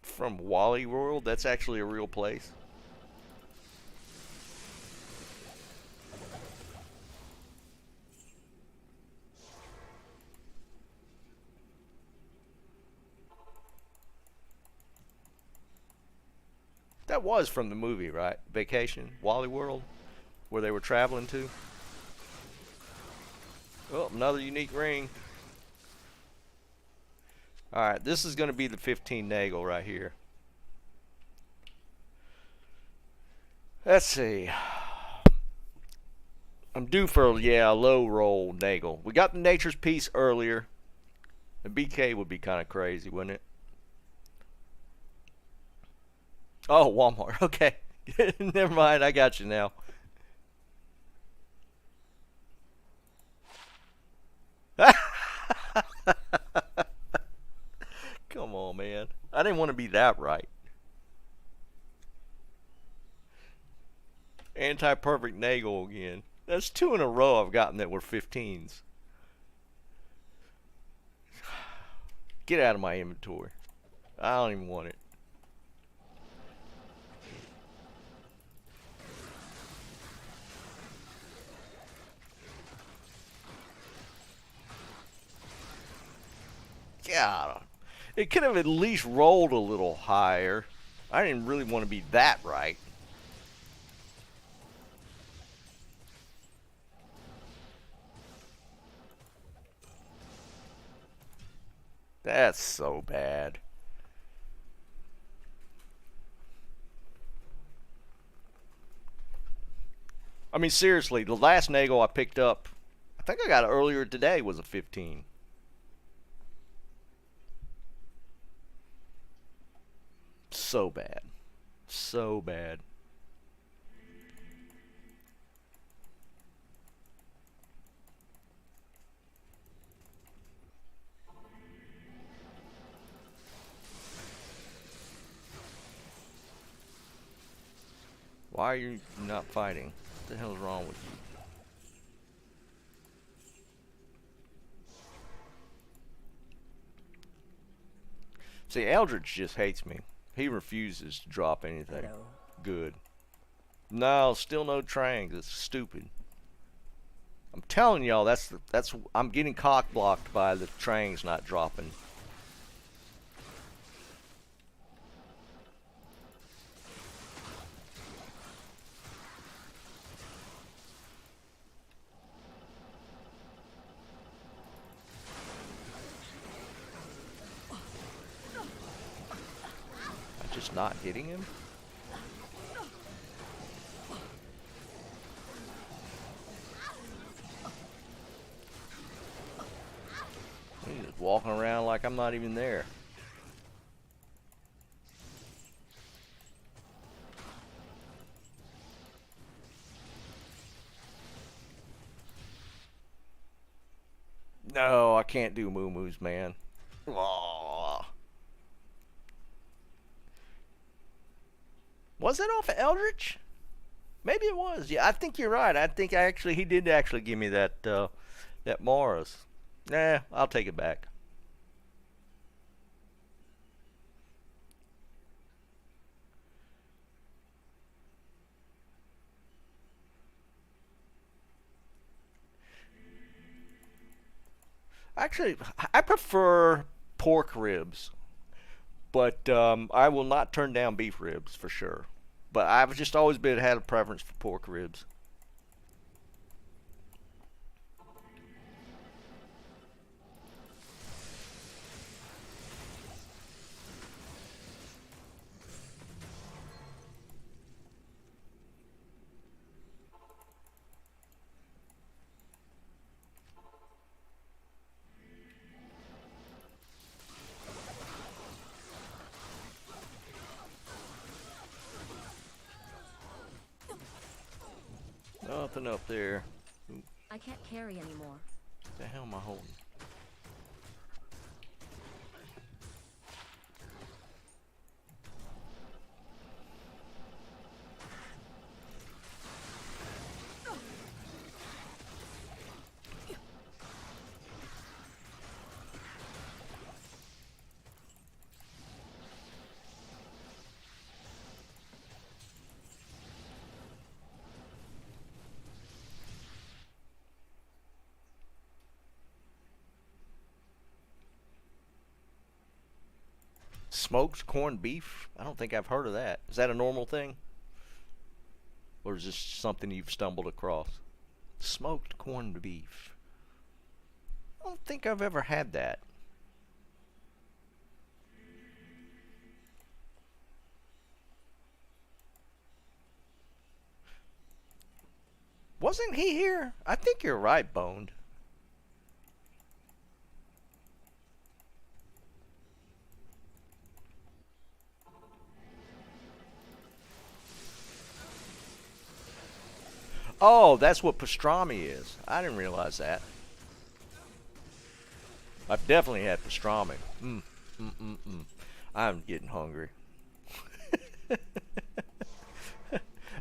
From Wally World, that's actually a real place. That was from the movie, right? Vacation, Wally World, where they were traveling to. Oh, another unique ring. Alright, this is going to be the 15 Nagel right here. Let's see. I'm due for, yeah, a low roll Nagel. We got the Nature's Piece earlier. The BK would be kind of crazy, wouldn't it? Oh, Walmart. Okay. Never mind. I got you now. Come on, man. I didn't want to be that right. Anti-perfect Nagel again. That's 2 in a row I've gotten that were 15s. Get out of my inventory. I don't even want it. God, it could have at least rolled a little higher. I didn't really want to be that right. That's so bad. I mean, seriously, the last Nagel I picked up, I think I got it earlier today, was a 15. So bad. So bad. Why are you not fighting? What the hell is wrong with you? See, Eldritch just hates me. He refuses to drop anything. Hello. Good. No, still no trangs. It's stupid. I'm telling y'all, that's I'm getting cock blocked by the trangs not dropping. I'm just not hitting him. He's just walking around like I'm not even there. No, I can't do moo-moos, man. Aw. Was that off of Eldritch? Maybe it was. Yeah, I think you're right. I think he did actually give me that that Mars. Nah, I'll take it back. Actually, I prefer pork ribs, but I will not turn down beef ribs for sure. But I've just always had a preference for pork ribs. Nothing up there. I can't carry anymore. What the hell am I holding? Smoked corned beef? I don't think I've heard of that. Is that a normal thing? Or is this something you've stumbled across? Smoked corned beef. I don't think I've ever had that. Wasn't he here? I think you're right, Boned. Oh, that's what pastrami is. I didn't realize that. I've definitely had pastrami. I'm getting hungry.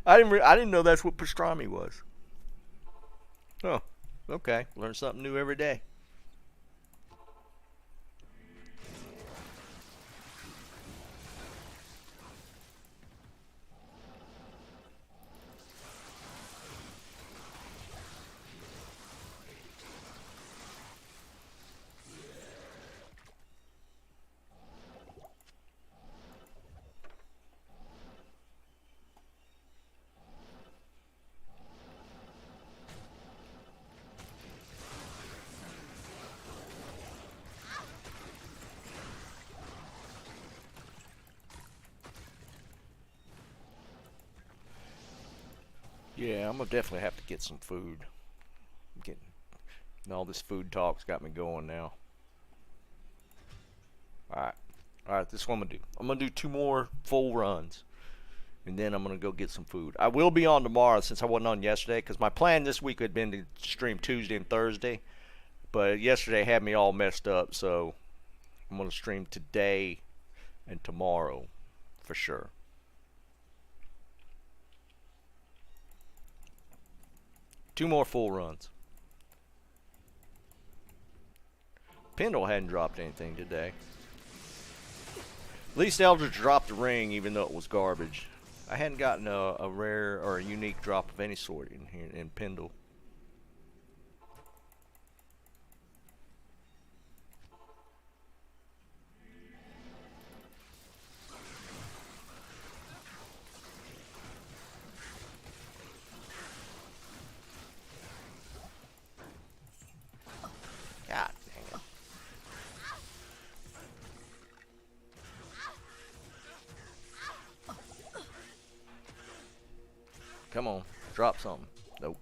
I didn't know that's what pastrami was. Oh, okay. Learn something new every day. Yeah, I'm gonna definitely have to get some food. Getting all this food talk's got me going now. Alright. Alright, this is what I'm gonna do. I'm gonna do 2 more full runs. And then I'm gonna go get some food. I will be on tomorrow since I wasn't on yesterday, because my plan this week had been to stream Tuesday and Thursday. But yesterday had me all messed up, so I'm gonna stream today and tomorrow for sure. Two more full runs. Pendle hadn't dropped anything today. At least Eldritch dropped a ring, even though it was garbage. I hadn't gotten a rare or a unique drop of any sort in here in Pendle. God dang it. Come on, drop something. Nope.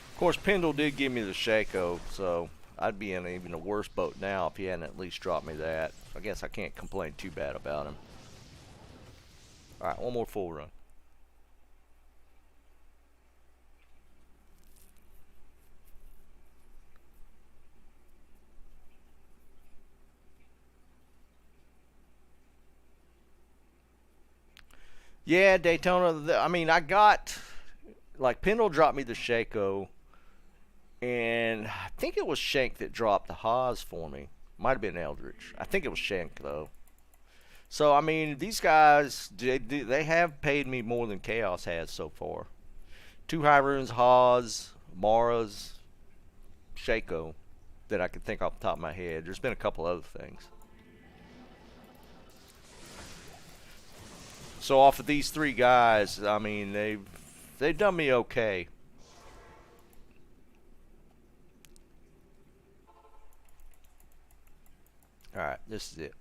Of course, Pendle did give me the Shaco, so I'd be in even a worse boat now if he hadn't at least dropped me that. I guess I can't complain too bad about him. Alright, one more full run. Yeah, Daytona, I mean, I got, like, Pendle dropped me the Shaco, and I think it was Shank that dropped the Haas for me. Might have been Eldritch. I think it was Shank, though. So, I mean, these guys, they have paid me more than Chaos has so far. 2 High Runes, Haas, Mara's, Shaco, that I could think off the top of my head. There's been a couple other things. So off of these 3 guys, I mean, they've done me okay. Alright, this is it.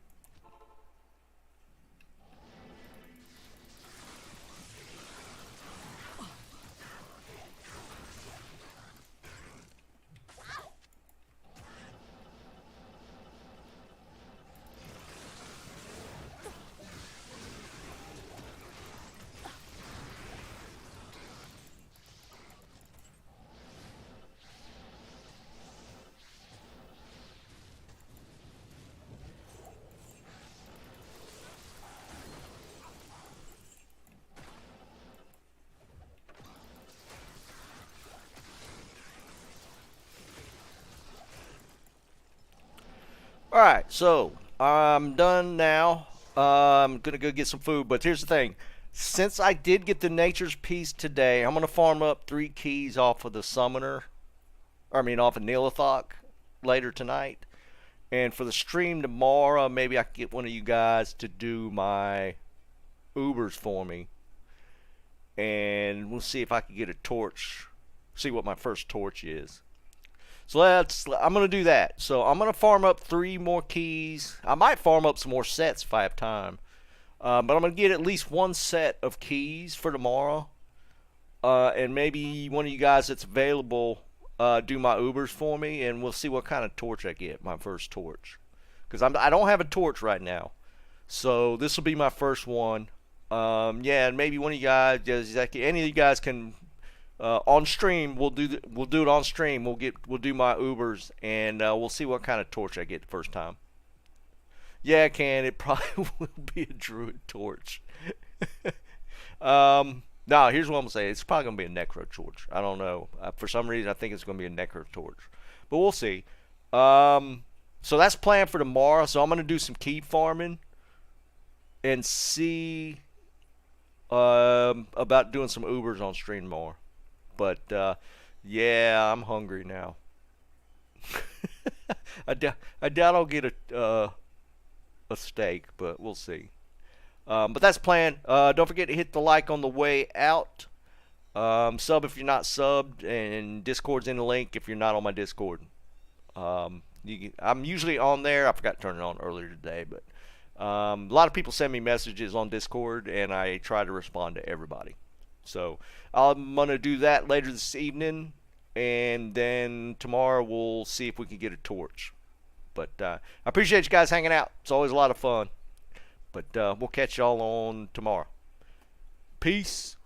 Alright, so I'm done now. I'm gonna go get some food, but here's the thing. Since I did get the Nature's Piece today, I'm gonna farm up 3 keys off of the Summoner. Off of Nilathak later tonight. And for the stream tomorrow, maybe I can get one of you guys to do my Ubers for me. And we'll see if I can get a torch. See what my first torch is. So I'm going to do that. So I'm going to farm up 3 more keys. I might farm up some more sets if I have time. But I'm going to get at least 1 set of keys for tomorrow. And maybe one of you guys that's available do my Ubers for me. And we'll see what kind of torch I get, my first torch. Because I don't have a torch right now. So this will be my first one. Yeah, and maybe one of you guys, any of you guys can... on stream, we'll do it on stream. We'll do my Ubers, and we'll see what kind of torch I get the first time. Yeah, I can. It probably will be a druid torch. No, here's what I'm gonna say. It's probably gonna be a necro torch. I don't know. For some reason, I think it's gonna be a necro torch, but we'll see. So that's planned for tomorrow. So I'm gonna do some key farming and see about doing some Ubers on stream more. But yeah, I'm hungry now. I doubt I'll get a steak, but we'll see. But that's the plan. Don't forget to hit the like on the way out. Sub if you're not subbed, and Discord's in the link if you're not on my Discord. I'm usually on there. I forgot to turn it on earlier today, but a lot of people send me messages on Discord, and I try to respond to everybody. So I'm going to do that later this evening, and then tomorrow we'll see if we can get a torch. But I appreciate you guys hanging out. It's always a lot of fun. But we'll catch y'all on tomorrow. Peace.